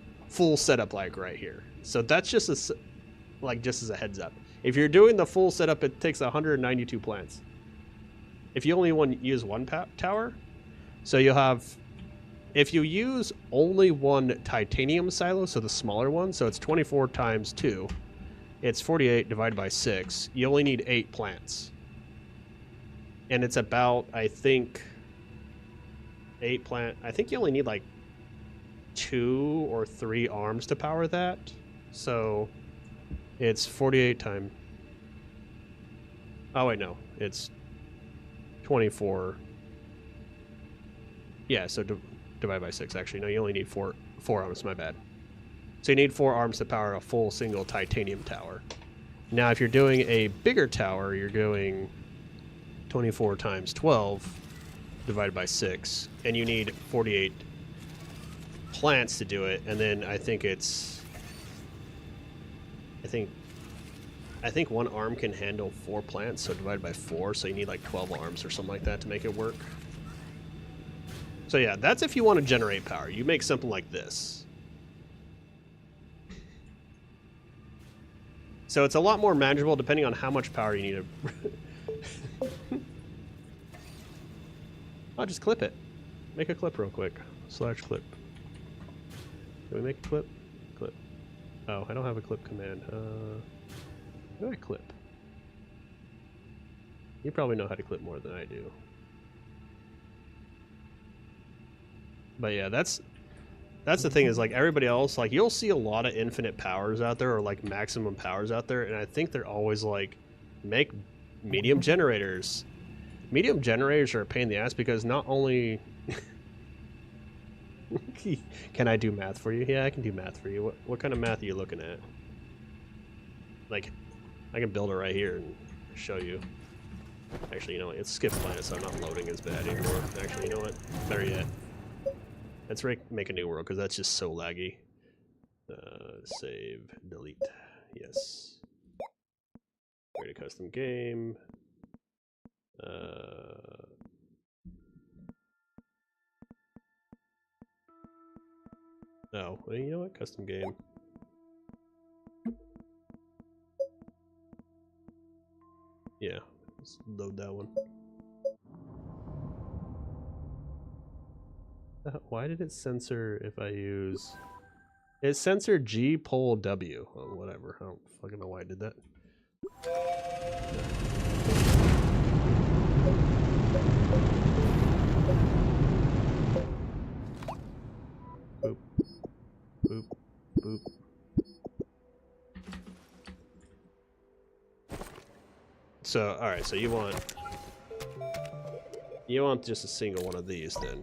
setup like right here. So that's just just as a heads up. If you're doing the full setup, it takes 192 plants. If you only use one tower, so you'll have, if you use only one titanium silo, so the smaller one, so it's 24 times 2, it's 48 divided by 6. You only need 8 plants. And it's about, I think, 8 plant. I think you only need like 2 or 3 arms to power that. So it's 48 times. Oh wait, no, it's 24. Yeah, so divide by 6. Actually, no, you only need 4 arms. My bad. So you need 4 arms to power a full single titanium tower. Now, if you're doing a bigger tower, you're doing 24 times 12 divided by 6, and you need 48 plants to do it. And then I think it's, I think one arm can handle 4 plants, so divided by 4, so you need like 12 arms or something like that to make it work. So yeah, that's if you want to generate power. You make something like this. So it's a lot more manageable depending on how much power you need to... I'll just clip it. Make a clip real quick. / clip. Can we make a clip? Clip. Oh, I don't have a clip command. How do I clip? You probably know how to clip more than I do. But yeah, that's the thing, is like everybody else, like you'll see a lot of infinite powers out there, or like maximum powers out there, and I think they're always like, make medium generators. Medium generators are a pain in the ass because not only can I do math for you? Yeah, I can do math for you. What kind of math are you looking at? Like, I can build it right here and show you. Actually, you know what? It's skip planet, so I'm not loading as bad anymore. Actually, you know what? Better yet. Let's make a new world, because that's just so laggy. Save, delete. Yes. Create a custom game. Oh, well, you know what? Custom game. Yeah, let's load that one. Why did it censor if I use... It censored G pole W. Oh, whatever. I don't fucking know why I did that. Boop. Boop. Boop. So, alright, so you want just a single one of these then.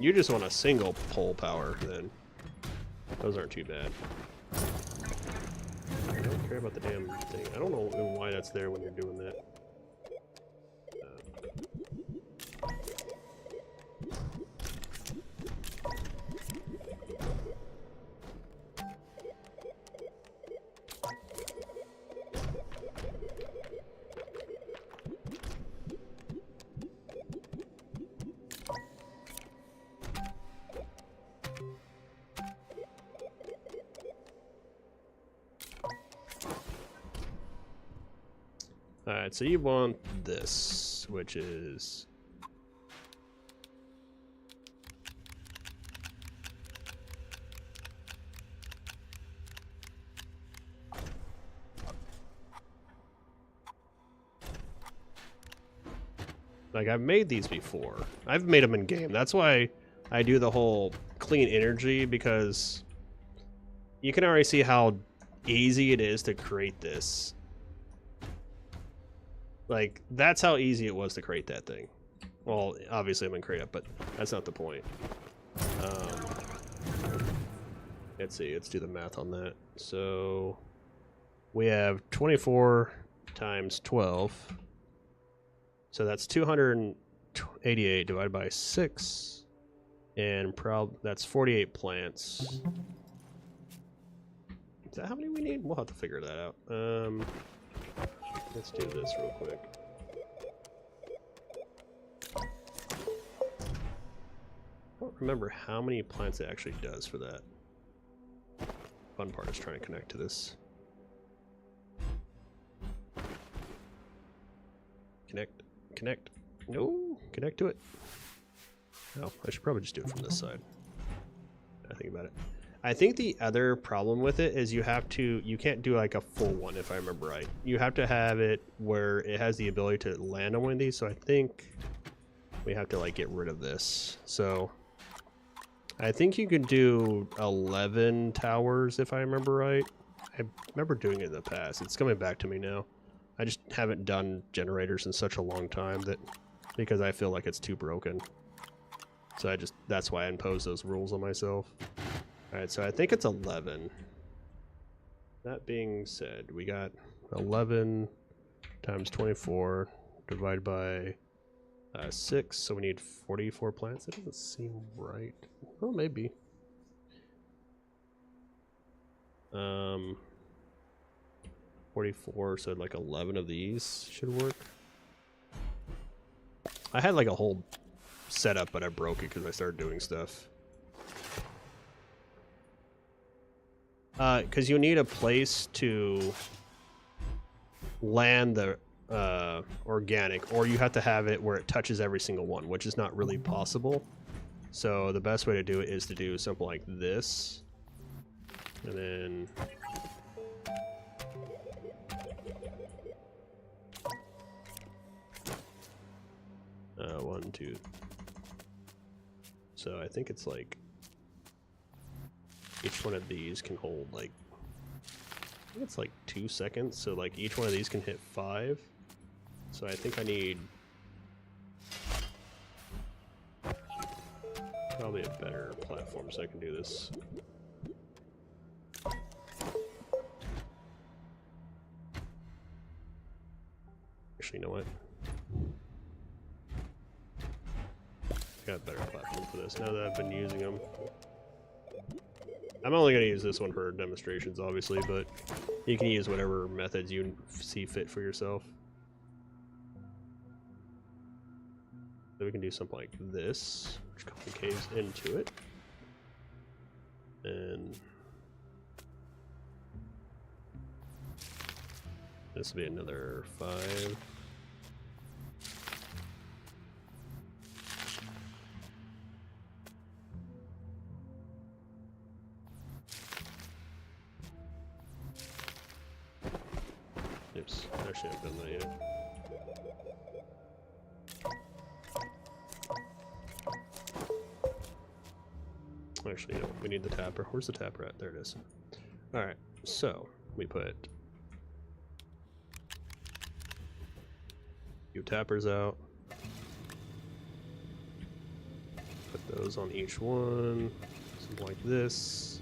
You just want a single pole power then. Those aren't too bad. I don't care about the damn thing. I don't know why that's there when you're doing that. Alright, so you want this, which is... Like, I've made these before. I've made them in game. That's why I do the whole clean energy, because you can already see how easy it is to create this. Like, that's how easy it was to create that thing. Well, obviously I'm gonna create it, but that's not the point. Let's see, let's do the math on that. So we have 24 times 12. So that's 288 divided by 6. And that's 48 plants. Is that how many we need? We'll have to figure that out. Let's do this real quick. I don't remember how many plants it actually does for that. Fun part is trying to connect to this. Connect. No, connect to it. Oh, I should probably just do it from this side. I think about it. I think the other problem with it is you can't do like a full one, if I remember right. You have to have it where it has the ability to land on one of these, so I think we have to like get rid of this. So I think you can do 11 towers, if I remember right. I remember doing it in the past. It's coming back to me now. I just haven't done generators in such a long time because I feel like it's too broken. So that's why I impose those rules on myself. Alright, so I think it's 11. That being said, we got 11 times 24 divided by 6, so we need 44 plants. That doesn't seem right. Well, maybe. 44, so like 11 of these should work. I had like a whole setup, but I broke it because I started doing stuff. Because you need a place to land the organic, or you have to have it where it touches every single one, which is not really possible. So the best way to do it is to do something like this, and then one, two. So I think it's like each one of these can hold like, I think it's like 2 seconds, so like each one of these can hit 5. So I think I need probably a better platform so I can do this. Actually, you know what? I got a better platform for this now that I've been using them. I'm only going to use this one for demonstrations, obviously, but you can use whatever methods you see fit for yourself. So we can do something like this, which concaves into it. And this will be another 5. Oops, I should have done that yet. Actually, no, we need the tapper. Where's the tapper at? There it is. Alright, so we put few tappers out. Put those on each one. Something like this.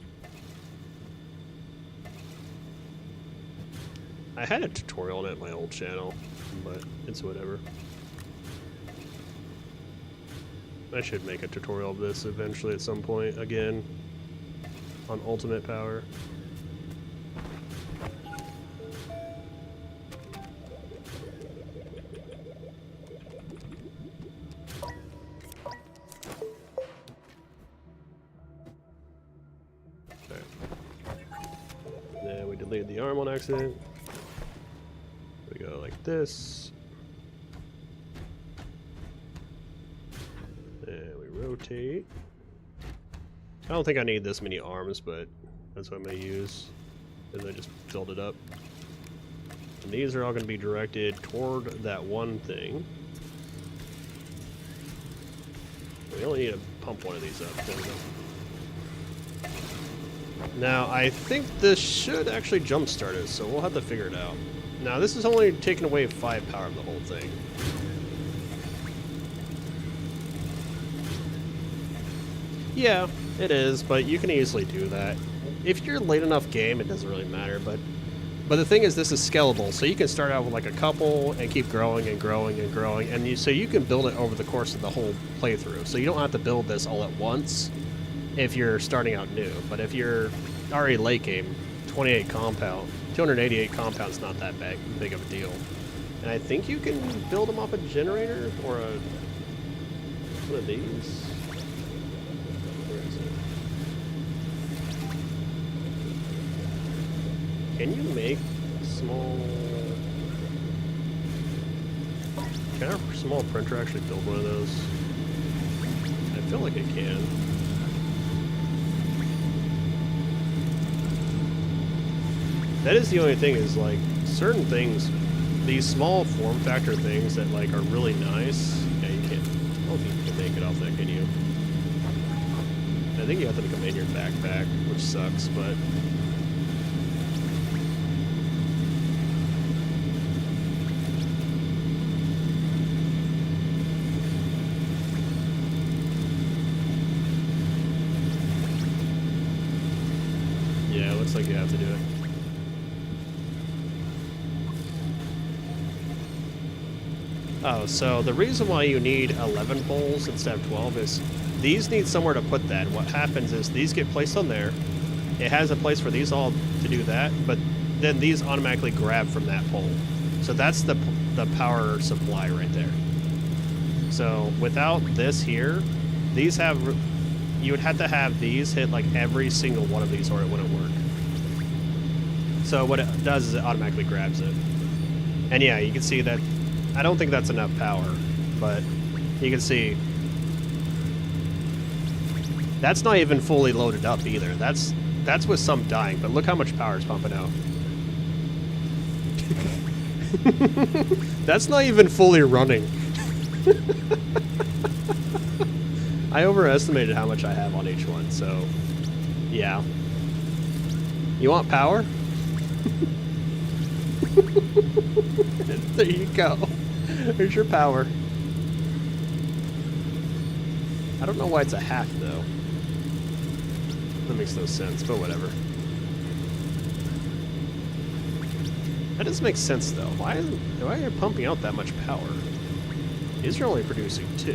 I had a tutorial on it in my old channel, but it's whatever. I should make a tutorial of this eventually at some point again on ultimate power. Okay. Then we deleted the arm on accident. We go like this. Rotate. I don't think I need this many arms, but that's what I'm going to use. And I just filled it up. And these are all going to be directed toward that one thing. need to pump one of these up. There we go. Now, I think this should actually jumpstart it, so we'll have to figure it out. Now, this is only taking away 5 power of the whole thing. Yeah, it is, but you can easily do that. If you're late enough game, it doesn't really matter, but the thing is, this is scalable, so you can start out with like a couple and keep growing and growing and growing, and so you can build it over the course of the whole playthrough. So you don't have to build this all at once if you're starting out new. But if you're already late game, 288 compound's not that big of a deal. And I think you can build them off a generator or one of these. Where is it? Can you make small... Can our small printer actually build one of those? I feel like it can. That is the only thing, is like certain things, these small form factor things that like are really nice. Yeah, you can't. I don't think you can make it off that, can you? I think you have to become in your backpack, which sucks, but. Yeah, it looks like you have to do it. Oh, so the reason why you need 11 poles instead of 12 is these need somewhere to put that. What happens is these get placed on there. It has a place for these all to do that, but then these automatically grab from that pole. So that's the power supply right there. So without this here, these have... You would have to have these hit like every single one of these or it wouldn't work. So what it does is it automatically grabs it. And yeah, you can see that I don't think that's enough power, but you can see that's not even fully loaded up either. That's with some dying, but look how much power is pumping out. That's not even fully running. I overestimated how much I have on each one, so yeah. You want power? There you go. There's your power. I don't know why it's a half, though. That makes no sense, but whatever. That doesn't make sense, though. Why are you pumping out that much power? These are only producing 2.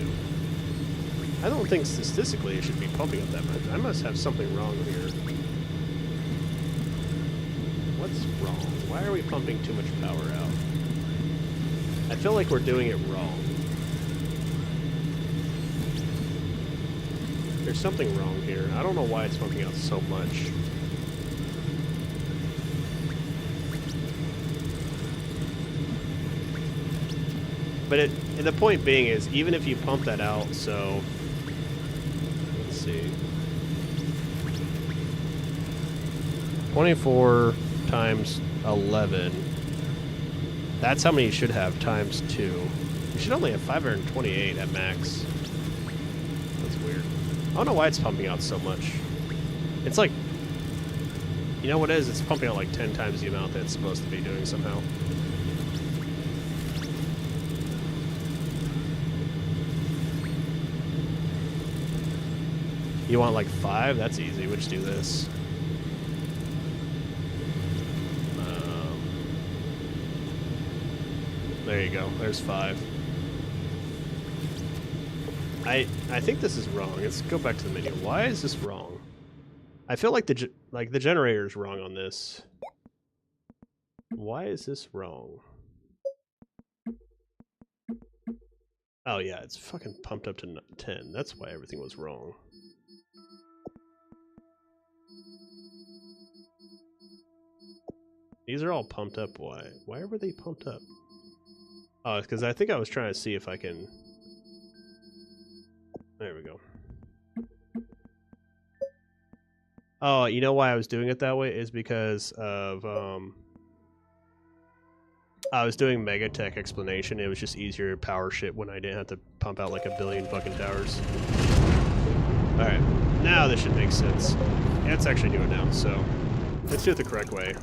I don't think statistically it should be pumping out that much. I must have something wrong here. What's wrong? Why are we pumping too much power out? I feel like we're doing it wrong. There's something wrong here. I don't know why it's pumping out so much. But the point being is, even if you pump that out, so... Let's see. 24 times 11. That's how many you should have, times 2. You should only have 528 at max. That's weird. I don't know why it's pumping out so much. It's like... You know what it is? It's pumping out like 10 times the amount that it's supposed to be doing somehow. You want like 5? That's easy. We'll just do this. There you go. There's 5. I think this is wrong. Let's go back to the menu. Why is this wrong? I feel like the generator is wrong on this. Why is this wrong? Oh yeah, it's fucking pumped up to 10. That's why everything was wrong. These are all pumped up. Why were they pumped up? Oh, it's because I think I was trying to see if I can... There we go. Oh, you know why I was doing it that way? Is because of... I was doing Megatech explanation. It was just easier to power shit when I didn't have to pump out like a billion fucking towers. Alright, now this should make sense. Yeah, it's actually doing it now, so let's do it the correct way.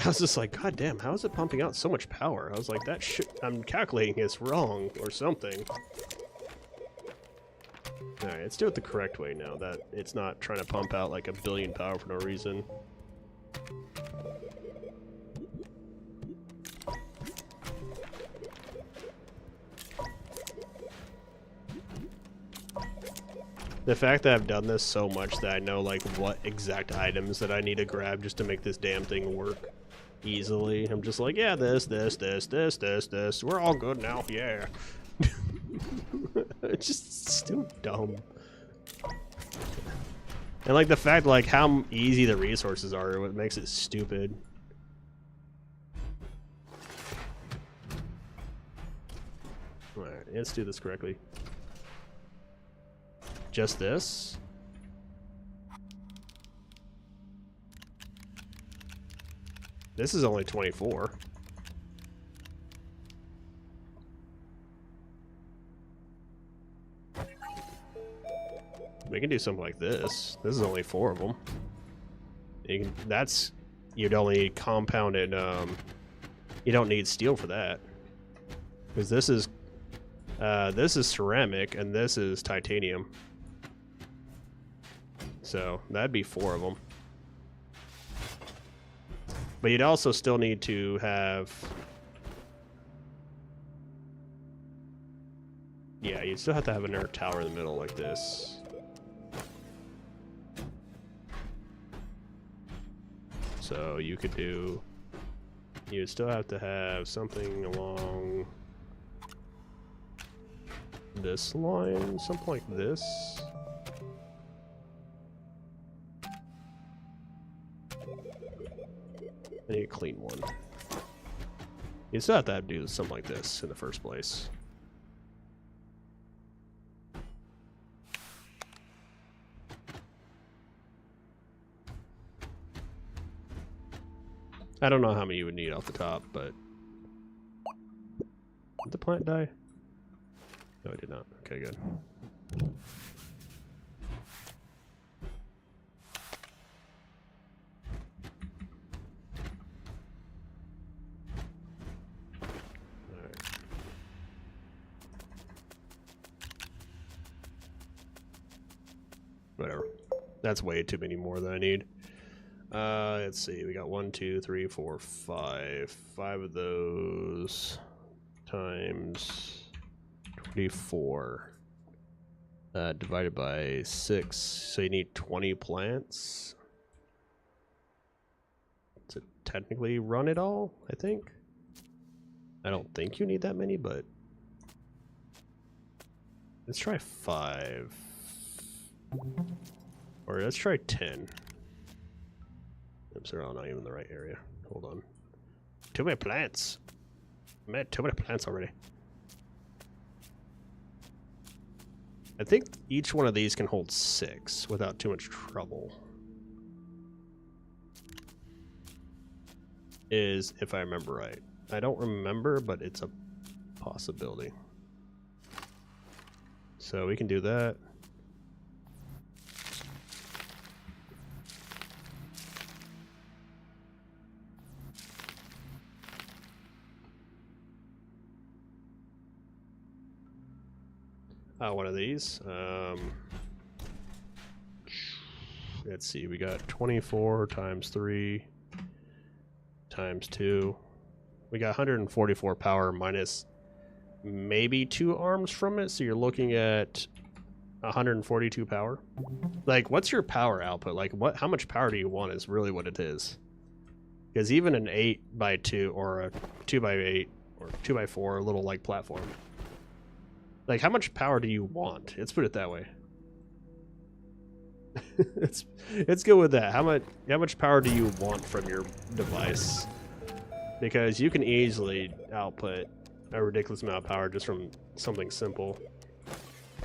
I was just like, God damn, how is it pumping out so much power? I was like, that shit, I'm calculating it's wrong or something. Alright, let's do it the correct way now, that it's not trying to pump out like 1 billion power for no reason. The fact that I've done this so much that I know like what exact items that I need to grab just to make this damn thing work easily. I'm just like, yeah, this, we're all good now, yeah. It's just still dumb. And like the fact like how easy the resources are, what makes it stupid. Alright, let's do this correctly. Just this? This is only 24. We can do something like this. This is only 4 of them. You can, that's, you'd only compound it, you don't need steel for that. Because this is ceramic and this is titanium. So that'd be 4 of them. But you'd also still need to have... Yeah, you'd still have to have another tower in the middle like this. So you could do... You'd still have to have something along this line, something like this. I need a clean one. You still have to do something like this in the first place. I don't know how many you would need off the top, but... Did the plant die? No, it did not. Okay, good. Whatever. That's way too many more than I need. Let's see. We got 1, 2, 3, 4, 5. 5 of those times 24 divided by 6. So you need 20 plants to technically run it all, I think. I don't think you need that many, but let's try 5. Or let's try 10. Oops, they're all not even in the right area. Hold on. Too many plants. Man, too many plants already. I think each one of these can hold 6 without too much trouble. Is if I remember right. I don't remember, but it's a possibility. So we can do that. One of these. Let's see, we got 24 times 3 times 2. We got 144 power minus maybe 2 arms from it, so you're looking at 142 power. Like, what's your power output? Like, how much power do you want is really what it is. Because even an 8x2 or a 2x8 or 2x4 little like platform, like, how much power do you want? Let's put it that way. let's go with that. How much power do you want from your device? Because you can easily output a ridiculous amount of power just from something simple.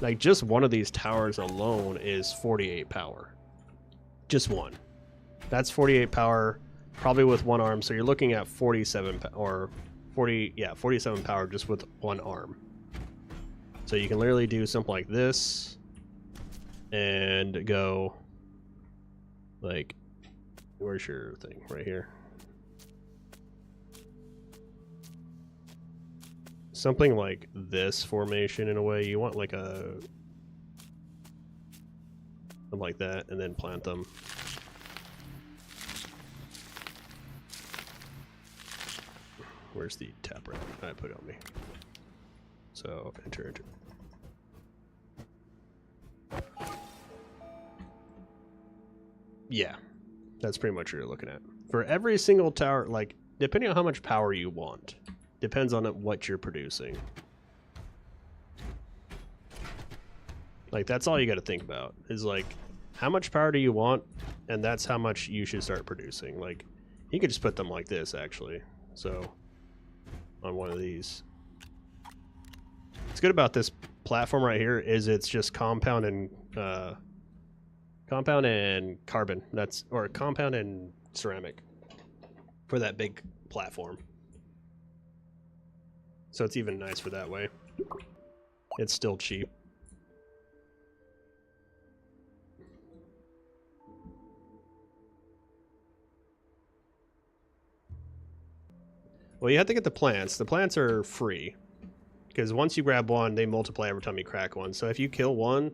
Like, just one of these towers alone is 48 power. Just one. That's 48 power, probably with 1 arm. So you're looking at 47 or 47 power just with 1 arm. So you can literally do something like this and go like, where's your thing? Right here. Something like this formation in a way. You want like a something like that, and then plant them. Where's the tap right? I put it on me. So enter. Yeah, that's pretty much what you're looking at. For every single tower, like depending on how much power you want, depends on what you're producing. Like that's all you got to think about is like how much power do you want, and that's how much you should start producing. Like you could just put them like this actually. So on one of these. What's good about this platform right here is it's just compound and carbon. That's or compound and ceramic for that big platform. So it's even nice for that way. It's still cheap. Well, you have to get the plants. The plants are free. Because once you grab one, they multiply every time you crack one. So if you kill one,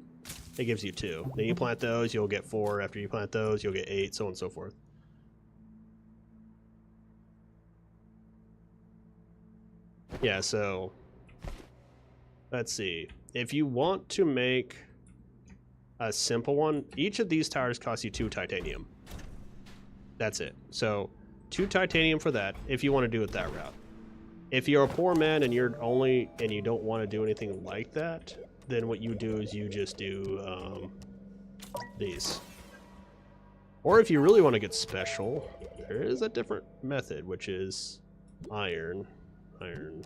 it gives you 2. Then you plant those, you'll get 4. After you plant those, you'll get 8, so on and so forth. Yeah, so let's see. If you want to make a simple one, each of these towers cost you 2 titanium. That's it. So 2 titanium for that if you want to do it that route. If you're a poor man and you don't want to do anything like that, then what you do is you just do these. Or if you really want to get special, there is a different method, which is iron. And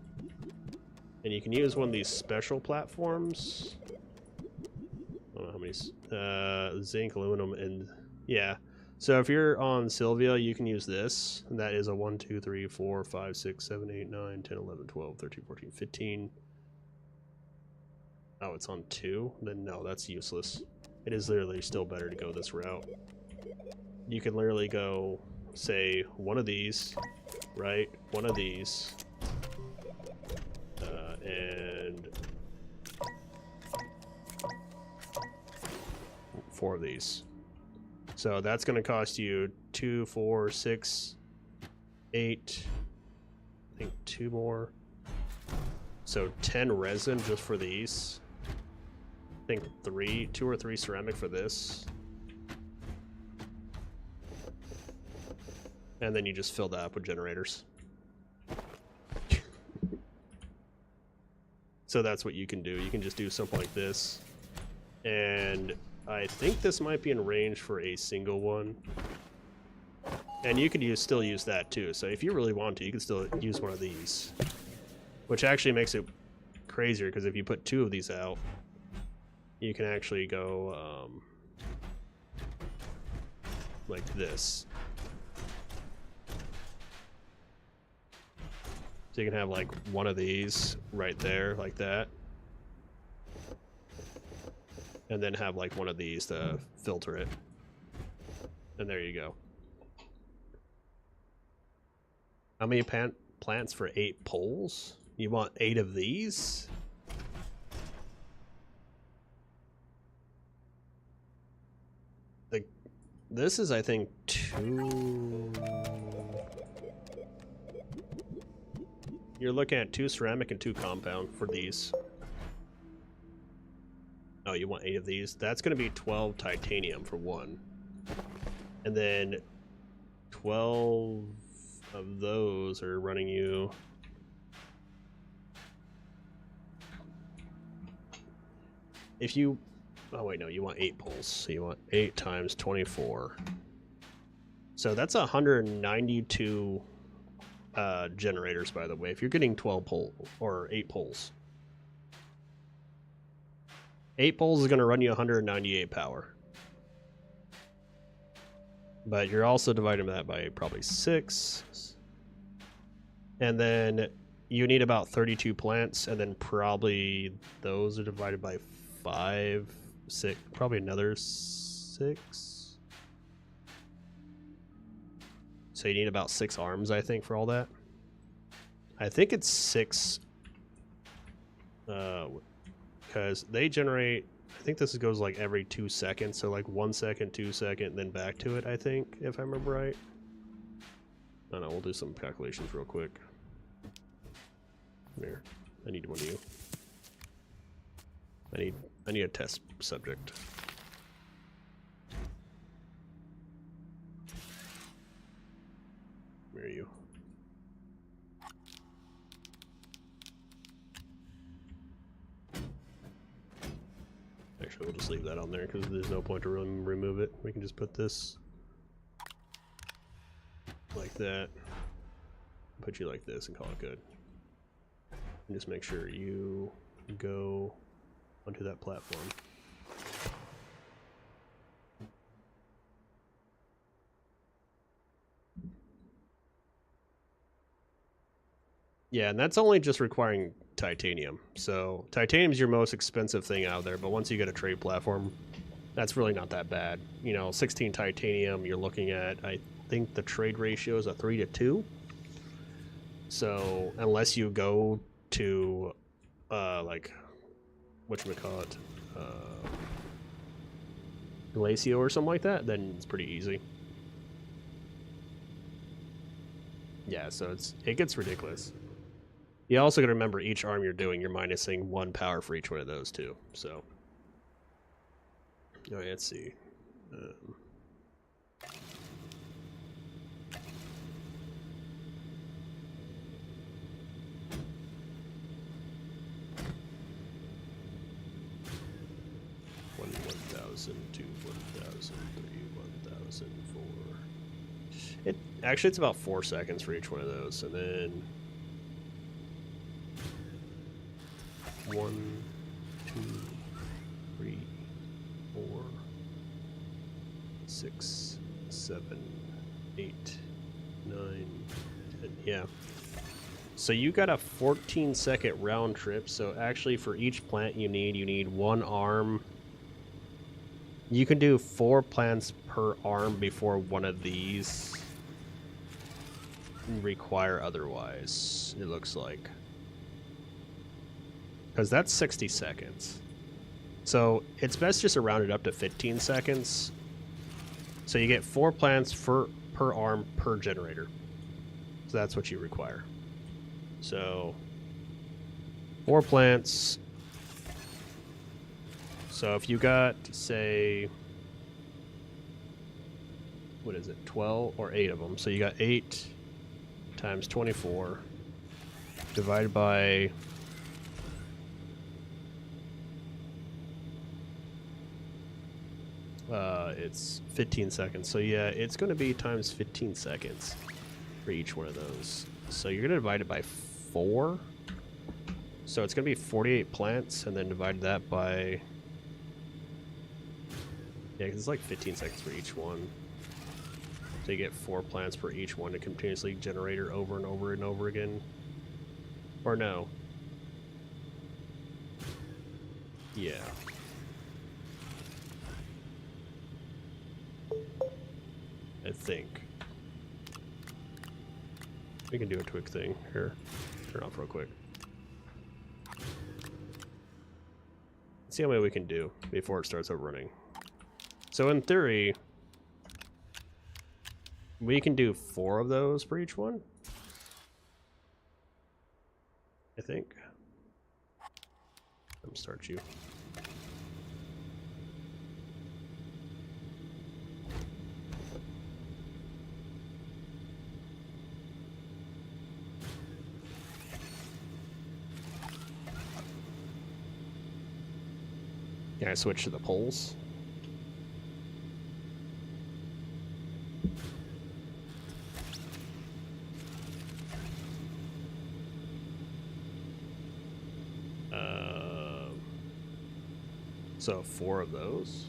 you can use one of these special platforms. I don't know how many. Zinc, aluminum, and yeah. So if you're on Sylvia, you can use this. And that is a 1, 2, 3, 4, 5, 6, 7, 8, 9, 10, 11, 12, 13, 14, 15. Oh, it's on 2? Then no, that's useless. It is literally still better to go this route. You can literally go, say, one of these, right? One of these. And 4 of these. So that's going to cost you 2, 4, 6, 8, I think 2 more. So 10 resin just for these. I think 2 or 3 ceramic for this. And then you just fill that up with generators. So that's what you can do. You can just do something like this. And I think this might be in range for a single one. And you could still use that too. So if you really want to, you can still use one of these. Which actually makes it crazier, because if you put 2 of these out, you can actually go like this. So you can have like one of these right there, like that. And then have like one of these to filter it. And there you go. How many plants for 8 poles? You want 8 of these? This is, I think, 2... You're looking at 2 ceramic and 2 compound for these. Oh, you want 8 of these? That's going to be 12 titanium for 1. And then 12 of those are running you... If you... Oh, wait, no, you want 8 poles. So you want 8 times 24. So that's 192 generators, by the way, if you're getting 12 pole or 8 poles. 8 poles is going to run you 198 power. But you're also dividing that by probably 6. And then you need about 32 plants, and then probably those are divided by 5, 6, probably another 6. So you need about 6 arms, I think, for all that. I think it's 6, because they generate, I think this goes like every 2 seconds, so like 1 second, 2 second, then back to it, I think, if I remember right. I don't know, we'll do some calculations real quick. Come here. I need one of you. I need a test subject. Where are you? Actually, we'll just leave that on there because there's no point to really remove it. We can just put this like that. Put you like this and call it good. And just make sure you go onto that platform. Yeah, and that's only just requiring titanium. So titanium is your most expensive thing out there, but once you get a trade platform, that's really not that bad. You know, 16 titanium, you're looking at, I think the trade ratio is a 3-to-2. So unless you go to like whatchamacallit, Glacio or something like that, then it's pretty easy. Yeah, so it gets ridiculous. You also got to remember each arm you're doing, you're minusing 1 power for each one of those too. So, all right, let's see. 1,000, 2, 1,000, 3, 1,000, 4. Actually, it's about 4 seconds for each one of those, and then 1, 2, 3, 4, 6, 7, 8, 9, 10. Yeah. So you got a 14-second round trip. So actually, for each plant you need 1 arm. You can do 4 plants per arm before one of these require otherwise, it looks like. Because that's 60 seconds. So it's best just to round it up to 15 seconds. So you get 4 plants per arm per generator. So that's what you require. So 4 plants. So if you got, say, what is it, 12 or 8 of them. So you got 8 times 24 divided by it's 15 seconds. So yeah, it's going to be times 15 seconds for each one of those. So you're going to divide it by 4. So it's going to be 48 plants, and then divide that by, yeah, because it's like 15 seconds for each one. So you get 4 plants per each one to continuously generate her over and over and over again. Or no. Yeah. I think. We can do a quick thing here. Turn off real quick. Let's see how many we can do before it starts overrunning. So in theory, we can do 4 of those for each one, I think. Let me start you. Can I switch to the poles? So 4 of those?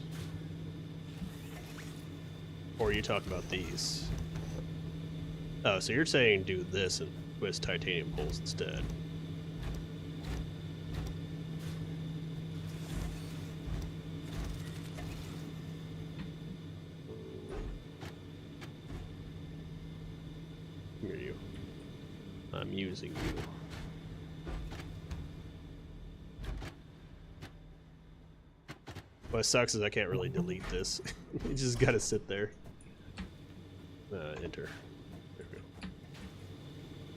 Or are you talking about these? Oh, so you're saying do this and with titanium poles instead. Here you. I'm using you. What sucks is I can't really delete this. You just gotta sit there. Enter. There we go.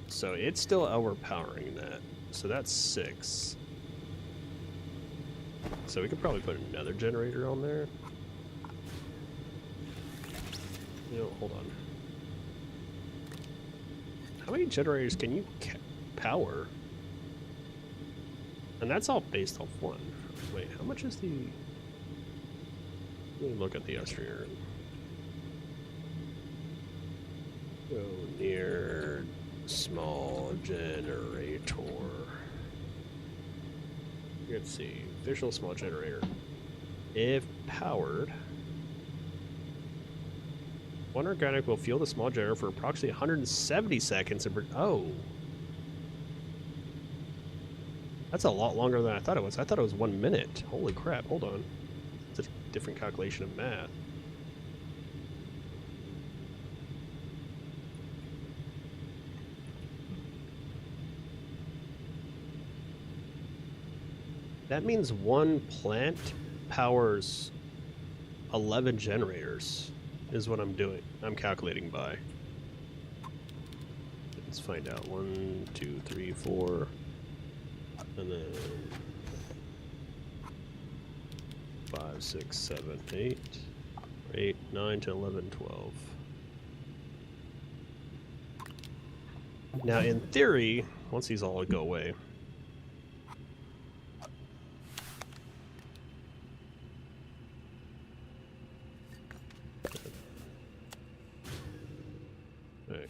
So it's still overpowering that. So that's 6. So we could probably put another generator on there. You know, hold on. How many generators can you power? And that's all based off one. Wait, how much is the... Let me look at the Astroneer. Go near small generator. Let's see. Visual small generator. If powered, one organic will fuel the small generator for approximately 170 seconds. Oh. That's a lot longer than I thought it was. I thought it was 1 minute. Holy crap, hold on. It's a different calculation of math. That means one plant powers 11 generators, is what I'm doing. I'm calculating by. Let's find out. 1, 2, 3, 4. And then 5, 6, 7, 8, 8, 9, 10, 11, 12. Now, in theory, once these all go away, alright,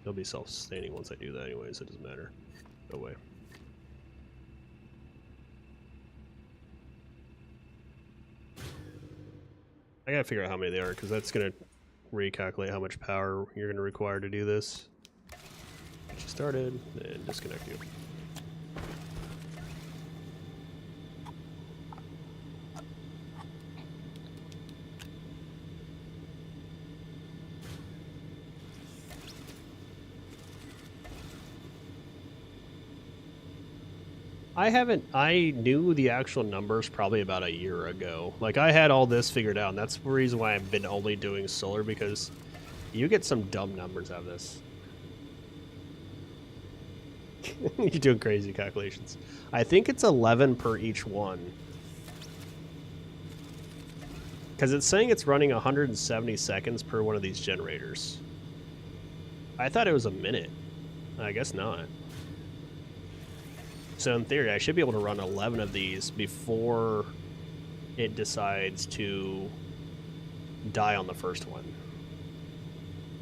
they'll be self-sustaining once I do that anyways, it doesn't matter. Go away. I gotta figure out how many they are, because that's gonna recalculate how much power you're gonna require to do this. Get you started, and disconnect you. I knew the actual numbers probably about a year ago. Like, I had all this figured out, and that's the reason why I've been only doing solar, because you get some dumb numbers out of this. You're doing crazy calculations. I think it's 11 per each one. Because it's saying it's running 170 seconds per one of these generators. I thought it was a minute. I guess not. So in theory, I should be able to run 11 of these before it decides to die on the first one.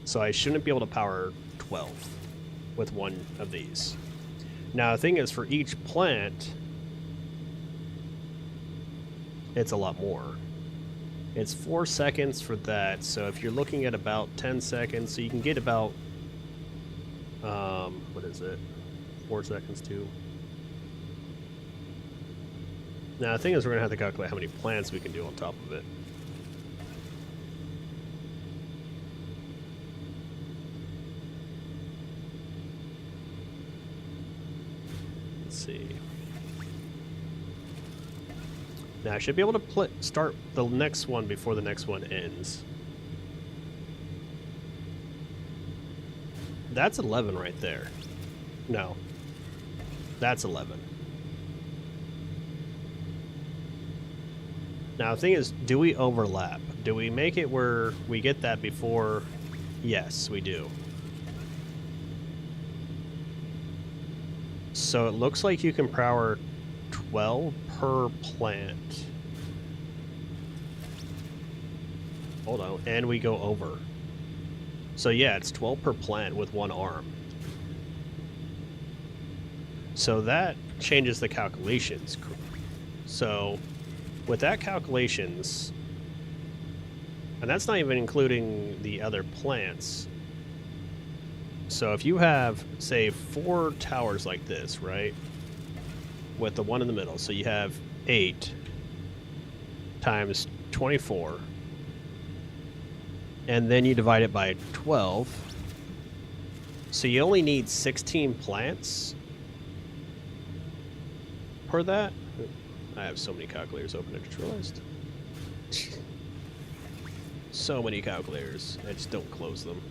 So I shouldn't be able to power 12 with one of these. Now the thing is, for each plant, it's a lot more. It's 4 seconds for that, so if you're looking at about 10 seconds, so you can get about, what is it? 4 seconds too. Now, the thing is, we're going to have to calculate how many plants we can do on top of it. Let's see. Now, I should be able to start the next one before the next one ends. That's 11 right there. No. That's 11. Now, the thing is, do we overlap? Do we make it where we get that before? Yes, we do. So it looks like you can power 12 per plant. Hold on, and we go over. So yeah, it's 12 per plant with one arm. So that changes the calculations. So with that calculations, and that's not even including the other plants, So if you have, say, 4 towers like this, right? With the one in the middle. So you have 8 times 24. And then you divide it by 12. So you only need 16 plants per that. I have so many calculators open, I just realized. So many calculators. I just don't close them.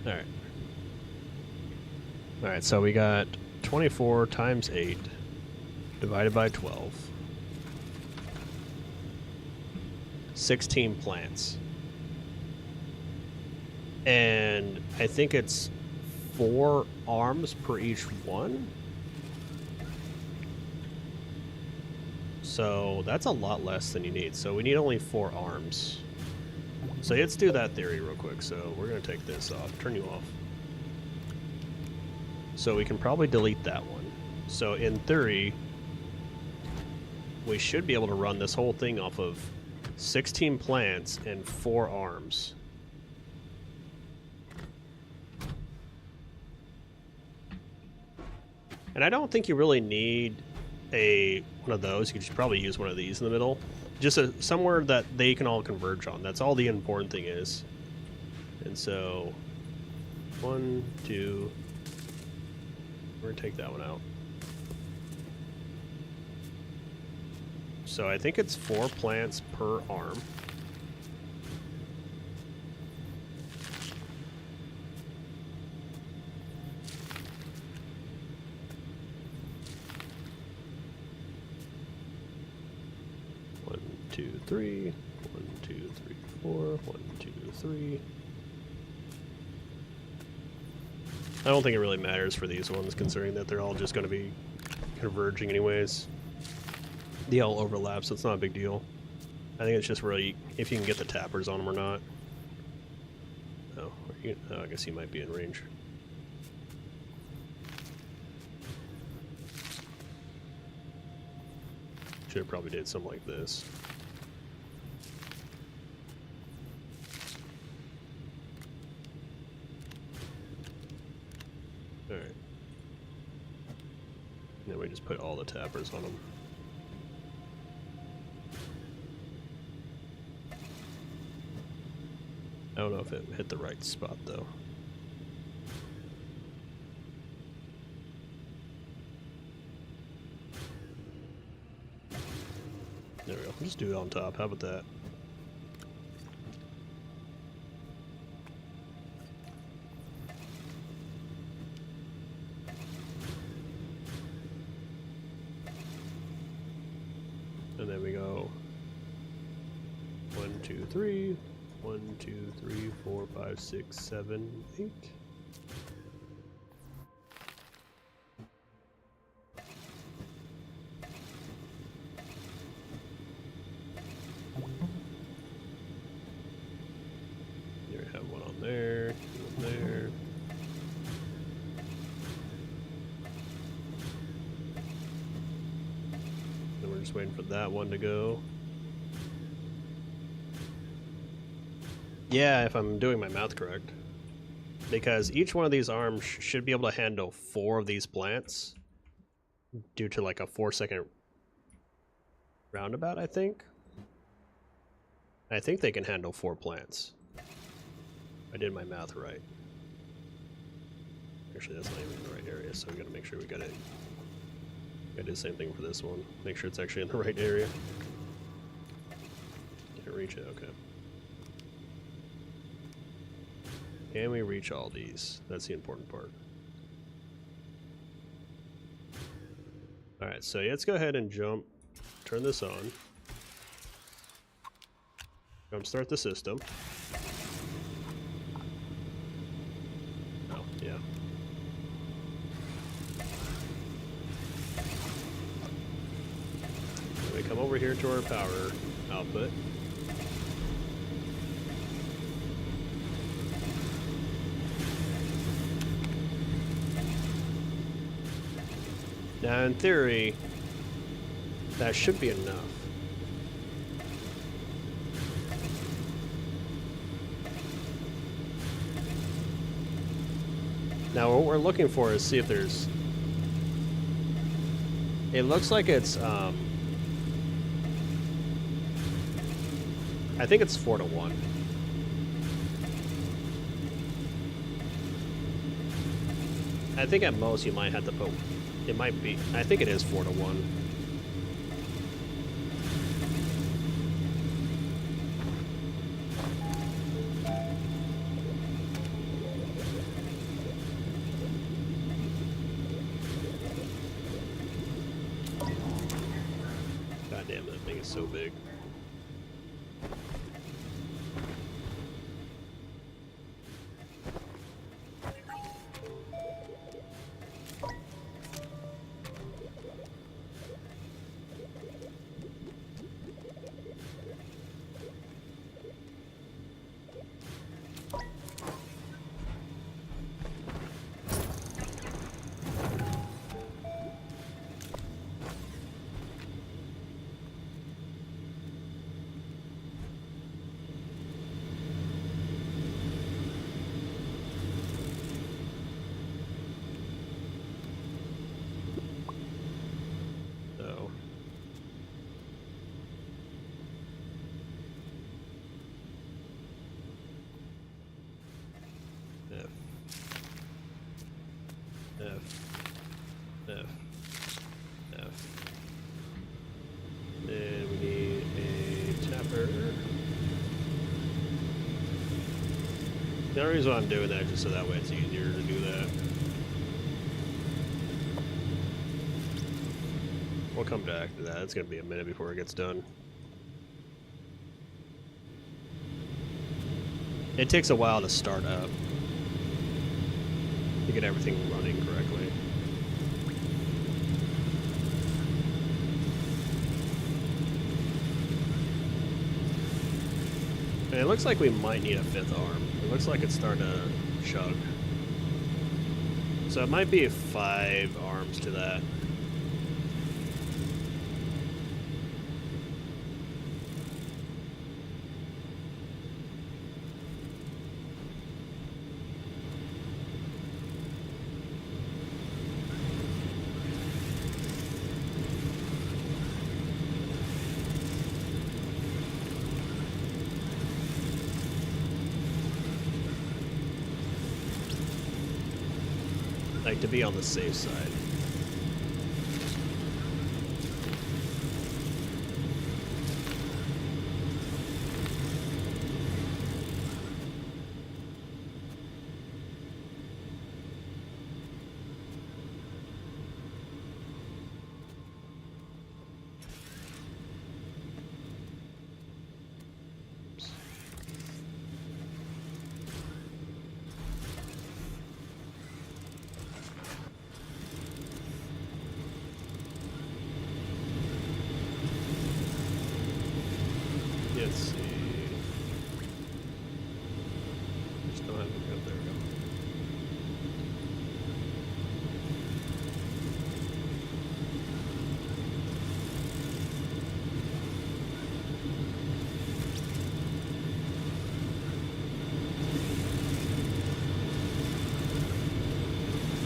Alright. Alright, so we got 24 times 8 divided by 12. 16 plants. And I think it's 4 arms per each one. So that's a lot less than you need. So we need only 4 arms. So let's do that theory real quick. So we're going to take this off, turn you off. So we can probably delete that one. So in theory, we should be able to run this whole thing off of 16 plants and 4 arms. And I don't think you really need one of those. You could just probably use one of these in the middle. Just somewhere that they can all converge on. That's all the important thing is. And so, 1, 2, we're gonna take that one out. So I think it's 4 plants per arm. Two, 3, 1, 2, 3, 4, 1, 2, 3. I don't think it really matters for these ones, considering that they're all just going to be converging anyways. They all overlap, so it's not a big deal. I think it's just really if you can get the tappers on them or not. Oh, I guess he might be in range. Should have probably did something like this. Alright. Then we just put all the tappers on them. I don't know if it hit the right spot though. There we go. Just do it on top. How about that? And then we go 1, 2, 3, 1, 2, 3, 4, 5, 6, 7, 8. There we have one on there, one there. Then we're just waiting for that one to go. Yeah, if I'm doing my math correct. Because each one of these arms should be able to handle 4 of these plants due to like a 4-second roundabout, I think. I think they can handle 4 plants. I did my math right. Actually, that's not even in the right area, so we gotta make sure we got it. Gotta do the same thing for this one. Make sure it's actually in the right area. Can't reach it, okay. Can we reach all these? That's the important part. Alright, so let's go ahead and jump. Turn this on. Start the system. Oh, yeah. Then we come over here to our power output. Now, in theory, that should be enough. Now what we're looking for is see if there's... It looks like it's, I think it's 4-to-1. I think at most you might have to put... It might be... I think it is 4-to-1. God damn, that thing is so big. And we need a tapper. The only reason why I'm doing that is just so that way it's easier to do that. We'll come back to that. It's going to be a minute before it gets done. It takes a while to start up to get everything running correctly. And it looks like we might need a 5th arm. It looks like it's starting to chug. So it might be 5 arms to that. Like, to be on the safe side. Let's see. Just don't have it. Oh, there we go.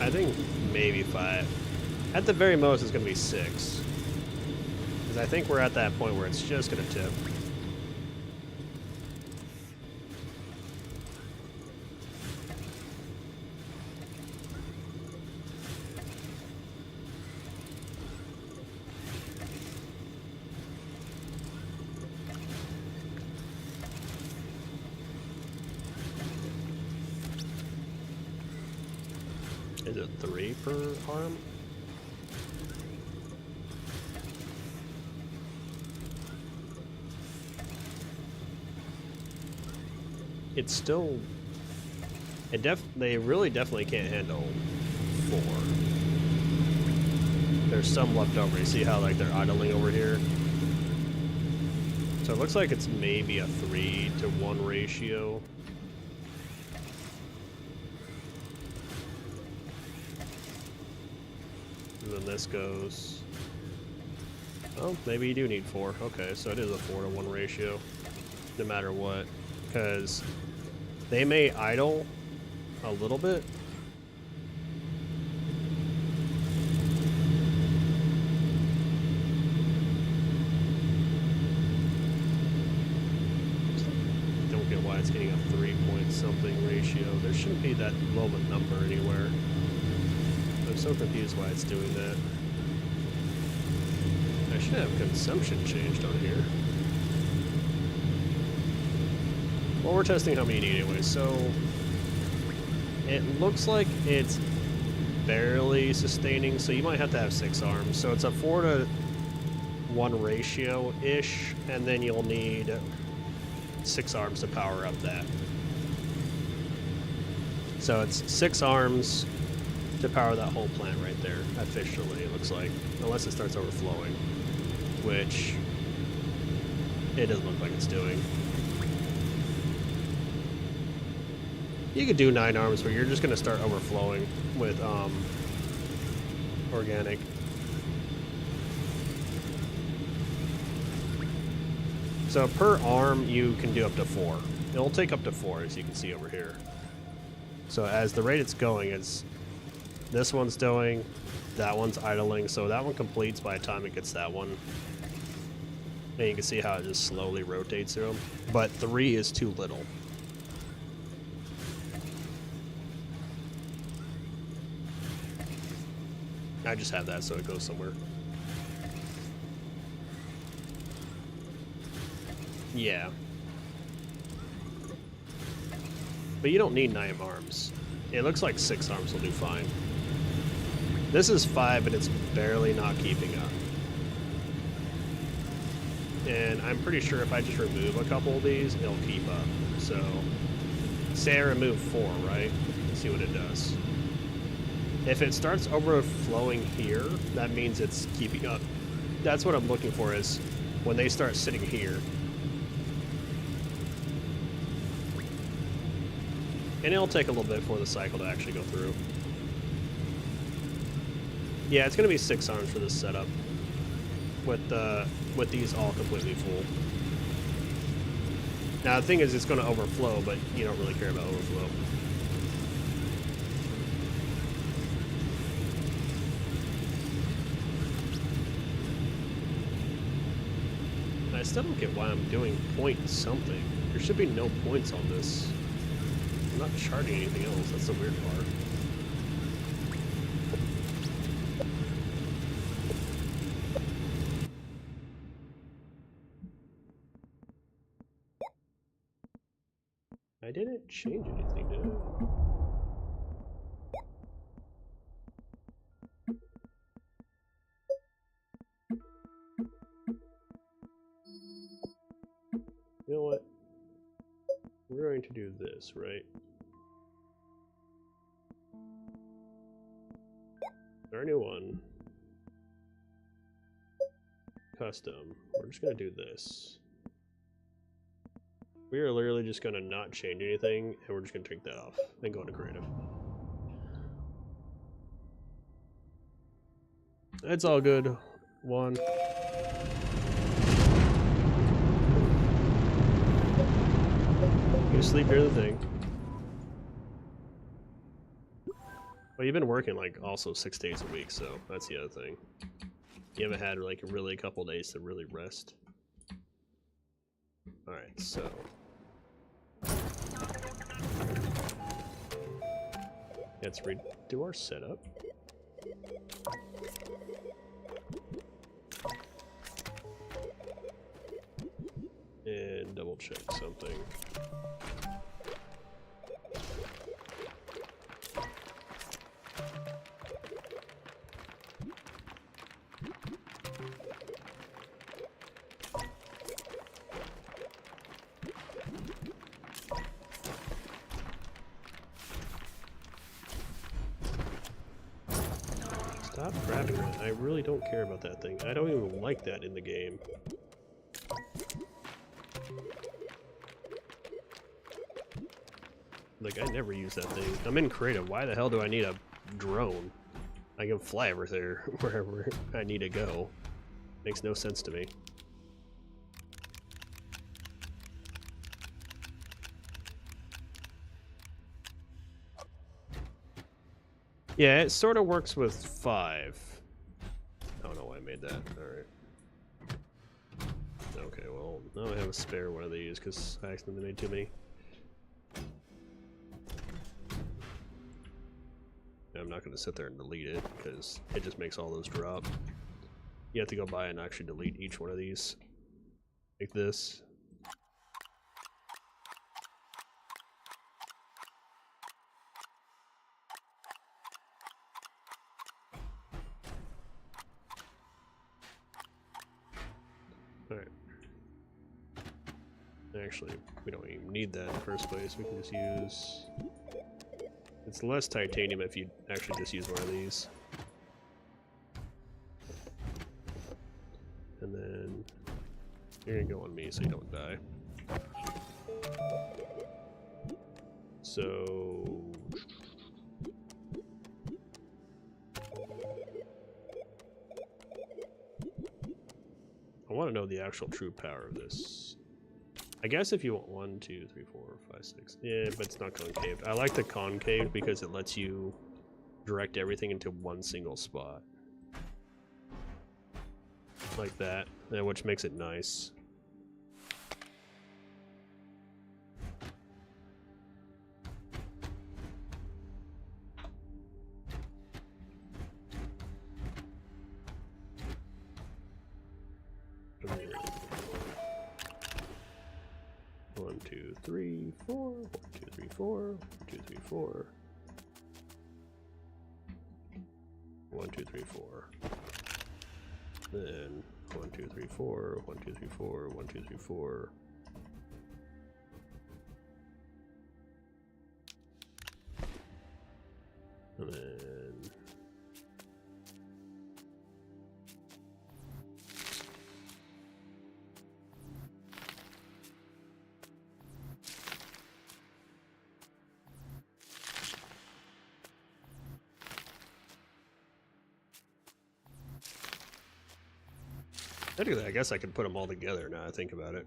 I think maybe 5. At the very most, it's going to be 6. Because I think we're at that point where it's just going to tip. Is it 3 per arm? It's still... They really definitely can't handle 4. There's some left over. You see how like they're idling over here? So it looks like it's maybe a 3-to-1 ratio. And then this goes... Oh, maybe you do need 4. Okay, so it is a 4-to-1 ratio, no matter what. Because they may idle a little bit, it's getting a 3-point-something ratio. There shouldn't be that low of a number anywhere. I'm so confused why it's doing that. I should have consumption changed on here. Well, we're testing how many you need anyway, so it looks like it's barely sustaining, so you might have to have 6 arms. So it's a 4-to-1 ratio-ish, and then you'll need 6 arms to power up that. So it's 6 arms to power that whole plant right there, officially, it looks like. Unless it starts overflowing, which it doesn't look like it's doing. You could do 9 arms, but you're just going to start overflowing with organic. So per arm, you can do up to 4. It'll take up to 4, as you can see over here. So as the rate it's going, is this one's doing, that one's idling, so that one completes by the time it gets that one. And you can see how it just slowly rotates through them. But 3 is too little. I just have that so it goes somewhere. Yeah. But you don't need 9 arms. It looks like 6 arms will do fine. This is 5, but it's barely not keeping up. And I'm pretty sure if I just remove a couple of these, it'll keep up. So, say I remove 4, right? Let's see what it does. If it starts overflowing here, that means it's keeping up. That's what I'm looking for, is when they start sitting here. And it'll take a little bit for the cycle to actually go through. Yeah, it's going to be 6 arms for this setup. With these all completely full. Now the thing is, it's going to overflow, but you don't really care about overflow. I still don't get why I'm doing point something. There should be no points on this. I'm not charting anything else. That's the weird part. I didn't change anything, did I? You know what? We're going to do this, right? Our new one. Custom. We're just going to do this. We are literally just going to not change anything, and we're just going to take that off and go into creative. It's all good. 1. You sleep near the thing. Well, you've been working like also 6 days a week, so that's the other thing. You haven't had like really a couple days to really rest. Alright, so let's redo our setup. And double check something. Stop grabbing that. I really don't care about that thing. I don't even like that in the game. Like, I never use that thing. I'm in creative. Why the hell do I need a drone? I can fly over there wherever I need to go. Makes no sense to me. Yeah, it sort of works with 5. I don't know why I made that. Alright. Okay, well, now I have a spare one of these because I accidentally made too many. I'm not going to sit there and delete it because it just makes all those drop. You have to go by and actually delete each one of these. Like this. Alright. Actually, we don't even need that in the first place. We can just use... It's less titanium if you actually just use one of these. And then you're gonna go on me so you don't die. So I want to know the actual true power of this. I guess if you want 1, 2, 3, 4, 5, 6. Yeah, but it's not concave. I like the concave because it lets you direct everything into one single spot. Like that, which makes it nice. One, 2, 3, 4. 1, 2, 3, 4. 1, 2, 3, 4. 1, 2, 3, 4. Then 1, 2, 3, 4. 1, 2, 3, 4. 1, 2, 3, 4. And then I guess I could put them all together now I think about it.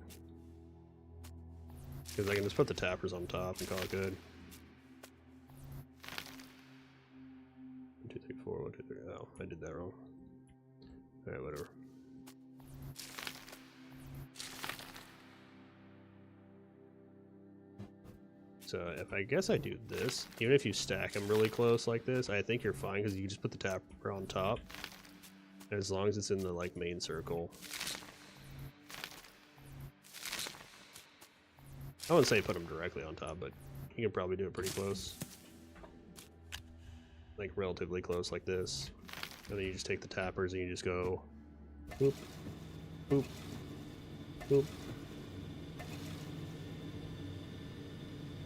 Because I can just put the tappers on top and call it good. 1, 2, 3, 4, 1, 2, 3. Oh, I did that wrong. Alright, whatever. So if I guess I do this, even if you stack them really close like this, I think you're fine because you can just put the tapper on top. As long as it's in the like main circle. I wouldn't say put them directly on top, but you can probably do it pretty close. Like relatively close like this. And then you just take the tappers and you just go boop, boop, boop.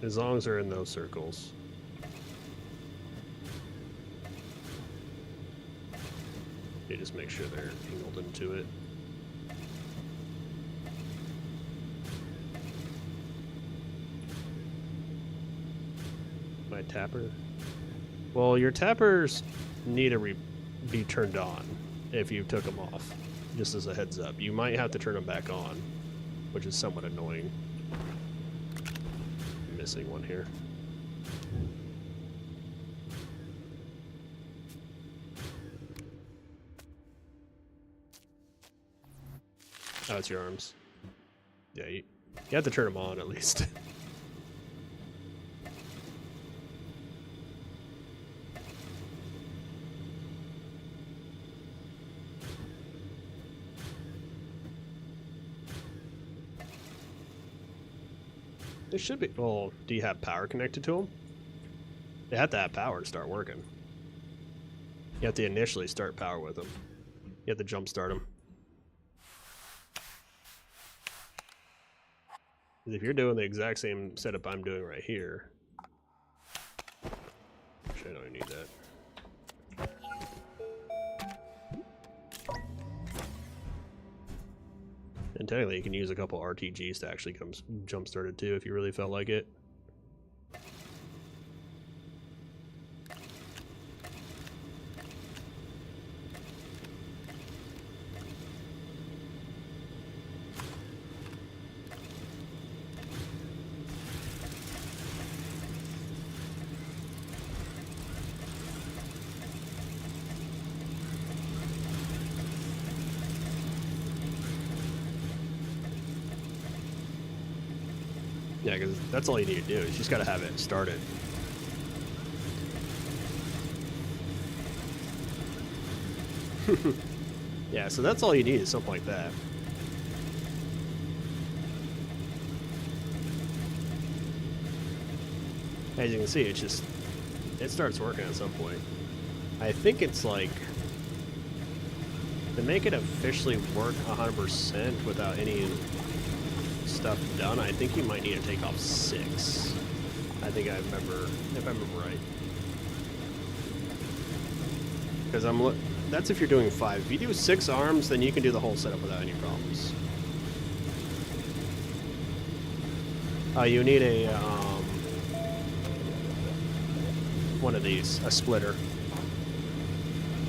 As long as they're in those circles. You just make sure they're angled into it. My tapper? Well, your tappers need to be turned on if you took them off. Just as a heads up. You might have to turn them back on, which is somewhat annoying. I'm missing one here. Oh, it's your arms. Yeah, you have to turn them on at least. They should be. Well, do you have power connected to them? They have to have power to start working. You have to initially start power with them. You have to jump start them. If you're doing the exact same setup I'm doing right here, actually I don't even need that. And technically you can use a couple RTGs to actually come jump start it too if you really felt like it. Yeah, because that's all you need to do. You just got to have it started. Yeah, so that's all you need is something like that. As you can see, it's just, it starts working at some point. I think it's like, to make it officially work 100% without any stuff done, I think you might need to take off 6. I think I remember, if I remember right. Because that's if you're doing 5. If you do 6 arms, then you can do the whole setup without any problems. You need a, one of these, a splitter.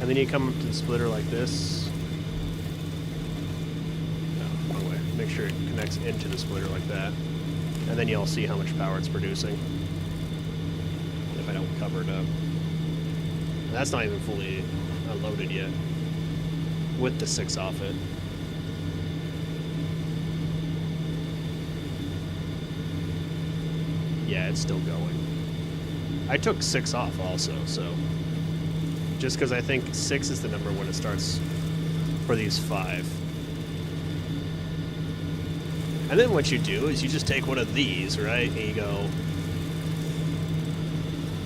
And then you come up to the splitter like this. No, wrong way. Make sure it connects into the splitter like that. And then you'll see how much power it's producing. If I don't cover it up. And that's not even fully loaded yet. With the 6 off it. Yeah, it's still going. I took 6 off also, so just because I think 6 is the number when it starts for these 5. And then what you do is you just take one of these, right? And you go,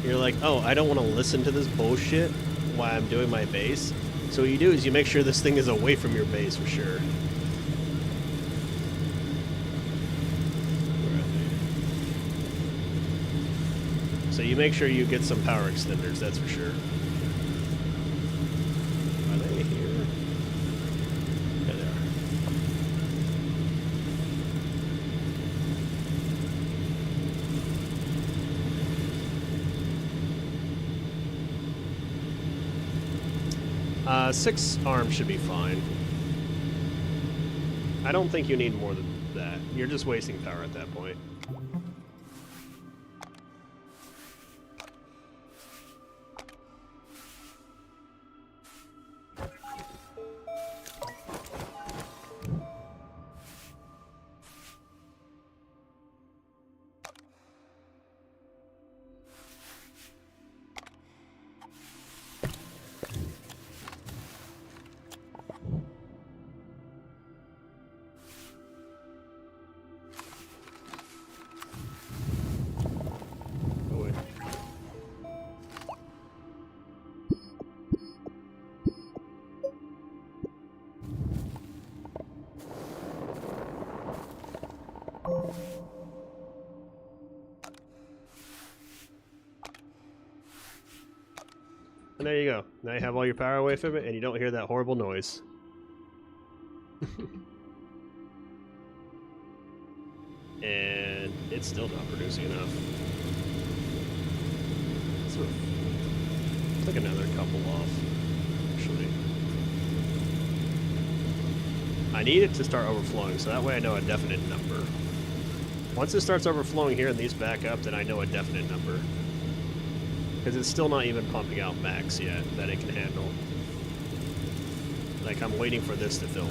you're like, oh, I don't want to listen to this bullshit while I'm doing my base. So what you do is you make sure this thing is away from your base for sure. So you make sure you get some power extenders, that's for sure. Are they here? Yeah, they are. 6 arms should be fine. I don't think you need more than that. You're just wasting power at that point. And there you go. Now you have all your power away from it, and you don't hear that horrible noise. And it's still not producing enough. So take another couple off, actually. I need it to start overflowing, so that way I know a definite number. Once it starts overflowing here and these back up, then I know a definite number. Because it's still not even pumping out max yet that it can handle. Like, I'm waiting for this to fill.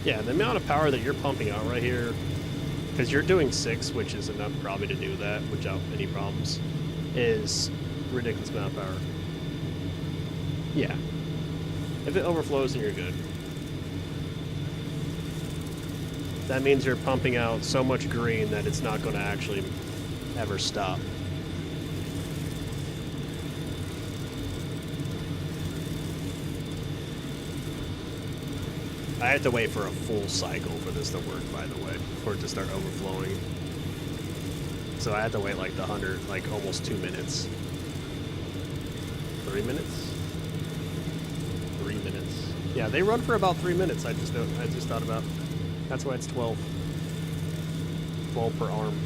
Yeah, the amount of power that you're pumping out right here, because you're doing 6, which is enough probably to do that without any problems, is ridiculous amount of power. Yeah. If it overflows, then you're good. That means you're pumping out so much green that it's not going to actually ever stop. I have to wait for a full cycle for this to work, by the way, for it to start overflowing. So I had to wait like 100, like almost 2 minutes. 3 minutes? 3 minutes. Yeah, they run for about 3 minutes. I just thought about. That's why it's 12. 12 per arm.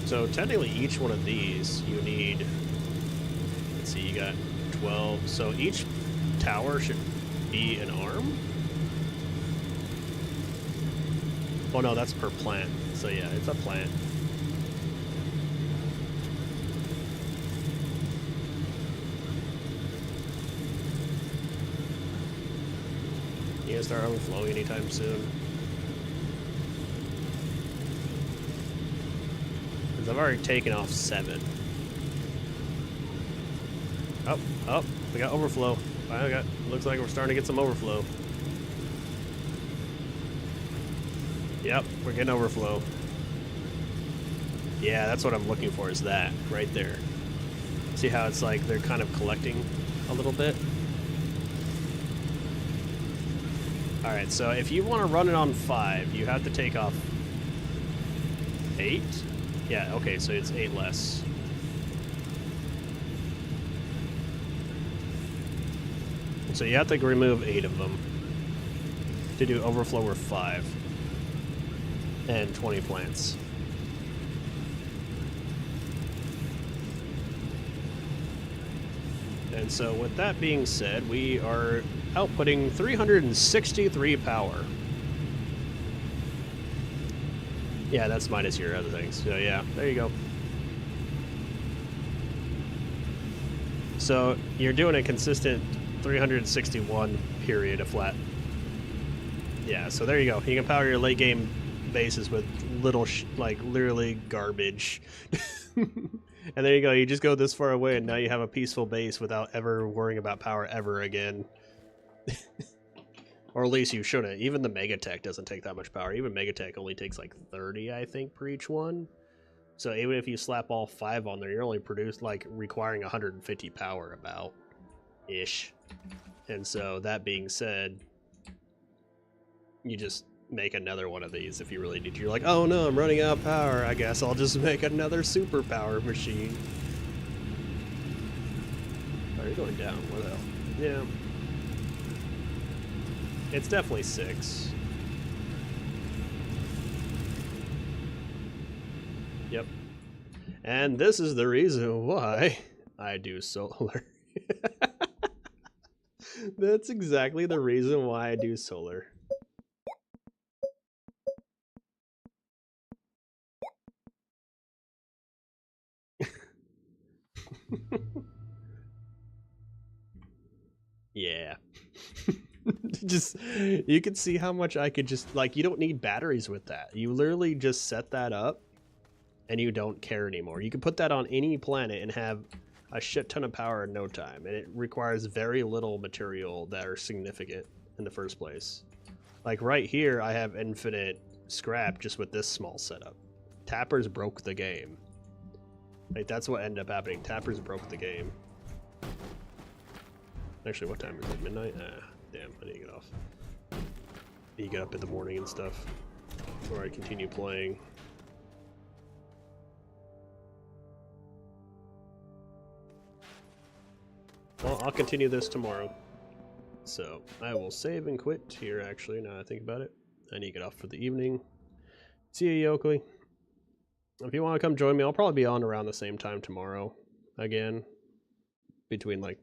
So technically each one of these you need, let's see, you got 12. So each tower should be an arm? Oh no, that's per plant. So yeah, it's a plant. You gonna start overflowing anytime soon? Because I've already taken off 7. Oh, we got overflow. Looks like we're starting to get some overflow. Yep, we're getting overflow. Yeah, that's what I'm looking for, is that right there. See how it's like they're kind of collecting a little bit? Alright, so if you want to run it on 5, you have to take off 8? Yeah, okay, so it's 8 less. So you have to remove 8 of them to do overflow or 5 and 20 plants. And so with that being said, we are outputting 363 power. Yeah, that's minus your other things. So yeah, there you go. So you're doing a consistent 361 period of flat. Yeah, so there you go. You can power your late game bases with little, like, literally garbage. And there you go. You just go this far away, and now you have a peaceful base without ever worrying about power ever again. Or at least you shouldn't. Even the Megatech doesn't take that much power. Even Megatech only takes like 30, I think, per each one. So even if you slap all 5 on there, you're only requiring 150 power about ish. And so that being said, you just make another one of these if you really need to. You're like, oh no, I'm running out of power. I guess I'll just make another superpower machine. Oh, you're going down. Where the hell? Yeah. It's definitely 6. Yep. And this is the reason why I do solar. That's exactly the reason why I do solar. Yeah. Just, you can see how much I could just, like, you don't need batteries with that. You literally just set that up and you don't care anymore. You can put that on any planet and have a shit ton of power in no time, and it requires very little material that are significant in the first place. Like right here, I have infinite scrap just with this small setup. Tappers broke the game. Like, that's what ended up happening. Tappers broke the game. Actually, what time is it? Midnight? Ah, damn, I need to get off. You get up in the morning and stuff, or I continue playing. Well, I'll continue this tomorrow. So I will save and quit here, actually, now I think about it. I need to get off for the evening. See you, Yoakley. If you want to come join me, I'll probably be on around the same time tomorrow. Again, between like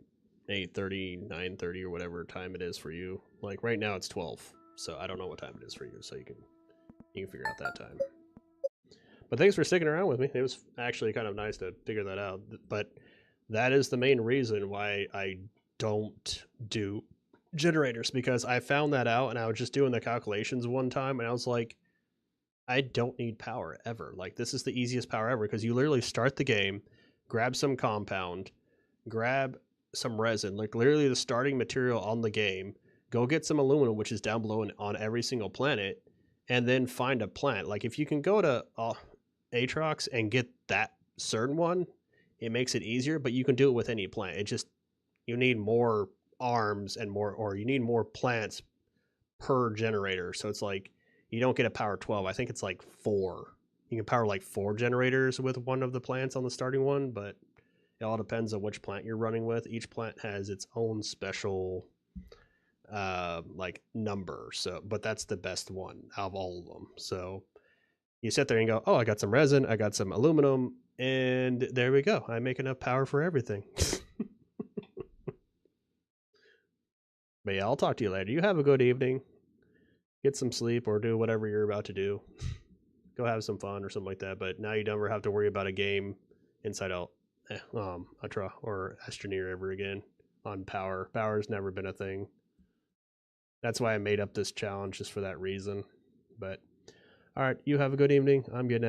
8:30, 9:30, or whatever time it is for you. Like right now it's 12, so I don't know what time it is for you, so you can figure out that time. But thanks for sticking around with me. It was actually kind of nice to figure that out. But that is the main reason why I don't do generators, because I found that out and I was just doing the calculations one time and I was like, I don't need power ever. Like, this is the easiest power ever, because you literally start the game, grab some compound, grab some resin, like literally the starting material on the game, go get some aluminum, which is down below and on every single planet, and then find a plant. Like, if you can go to Atrox and get that certain one, it makes it easier, but you can do it with any plant. It just, you need more arms and more, or you need more plants per generator. So it's like, you don't get a power 12. I think it's like 4. You can power like 4 generators with one of the plants on the starting one, but it all depends on which plant you're running with. Each plant has its own special like number. So, but that's the best one out of all of them. So you sit there and go, oh, I got some resin, I got some aluminum, and there we go. I make enough power for everything. But yeah, I'll talk to you later. You have a good evening. Get some sleep or do whatever you're about to do. Go have some fun or something like that. But now you never have to worry about a game inside out Atrox or Astroneer ever again on power. Power's never been a thing. That's why I made up this challenge, just for that reason. But all right, you have a good evening. I'm getting out.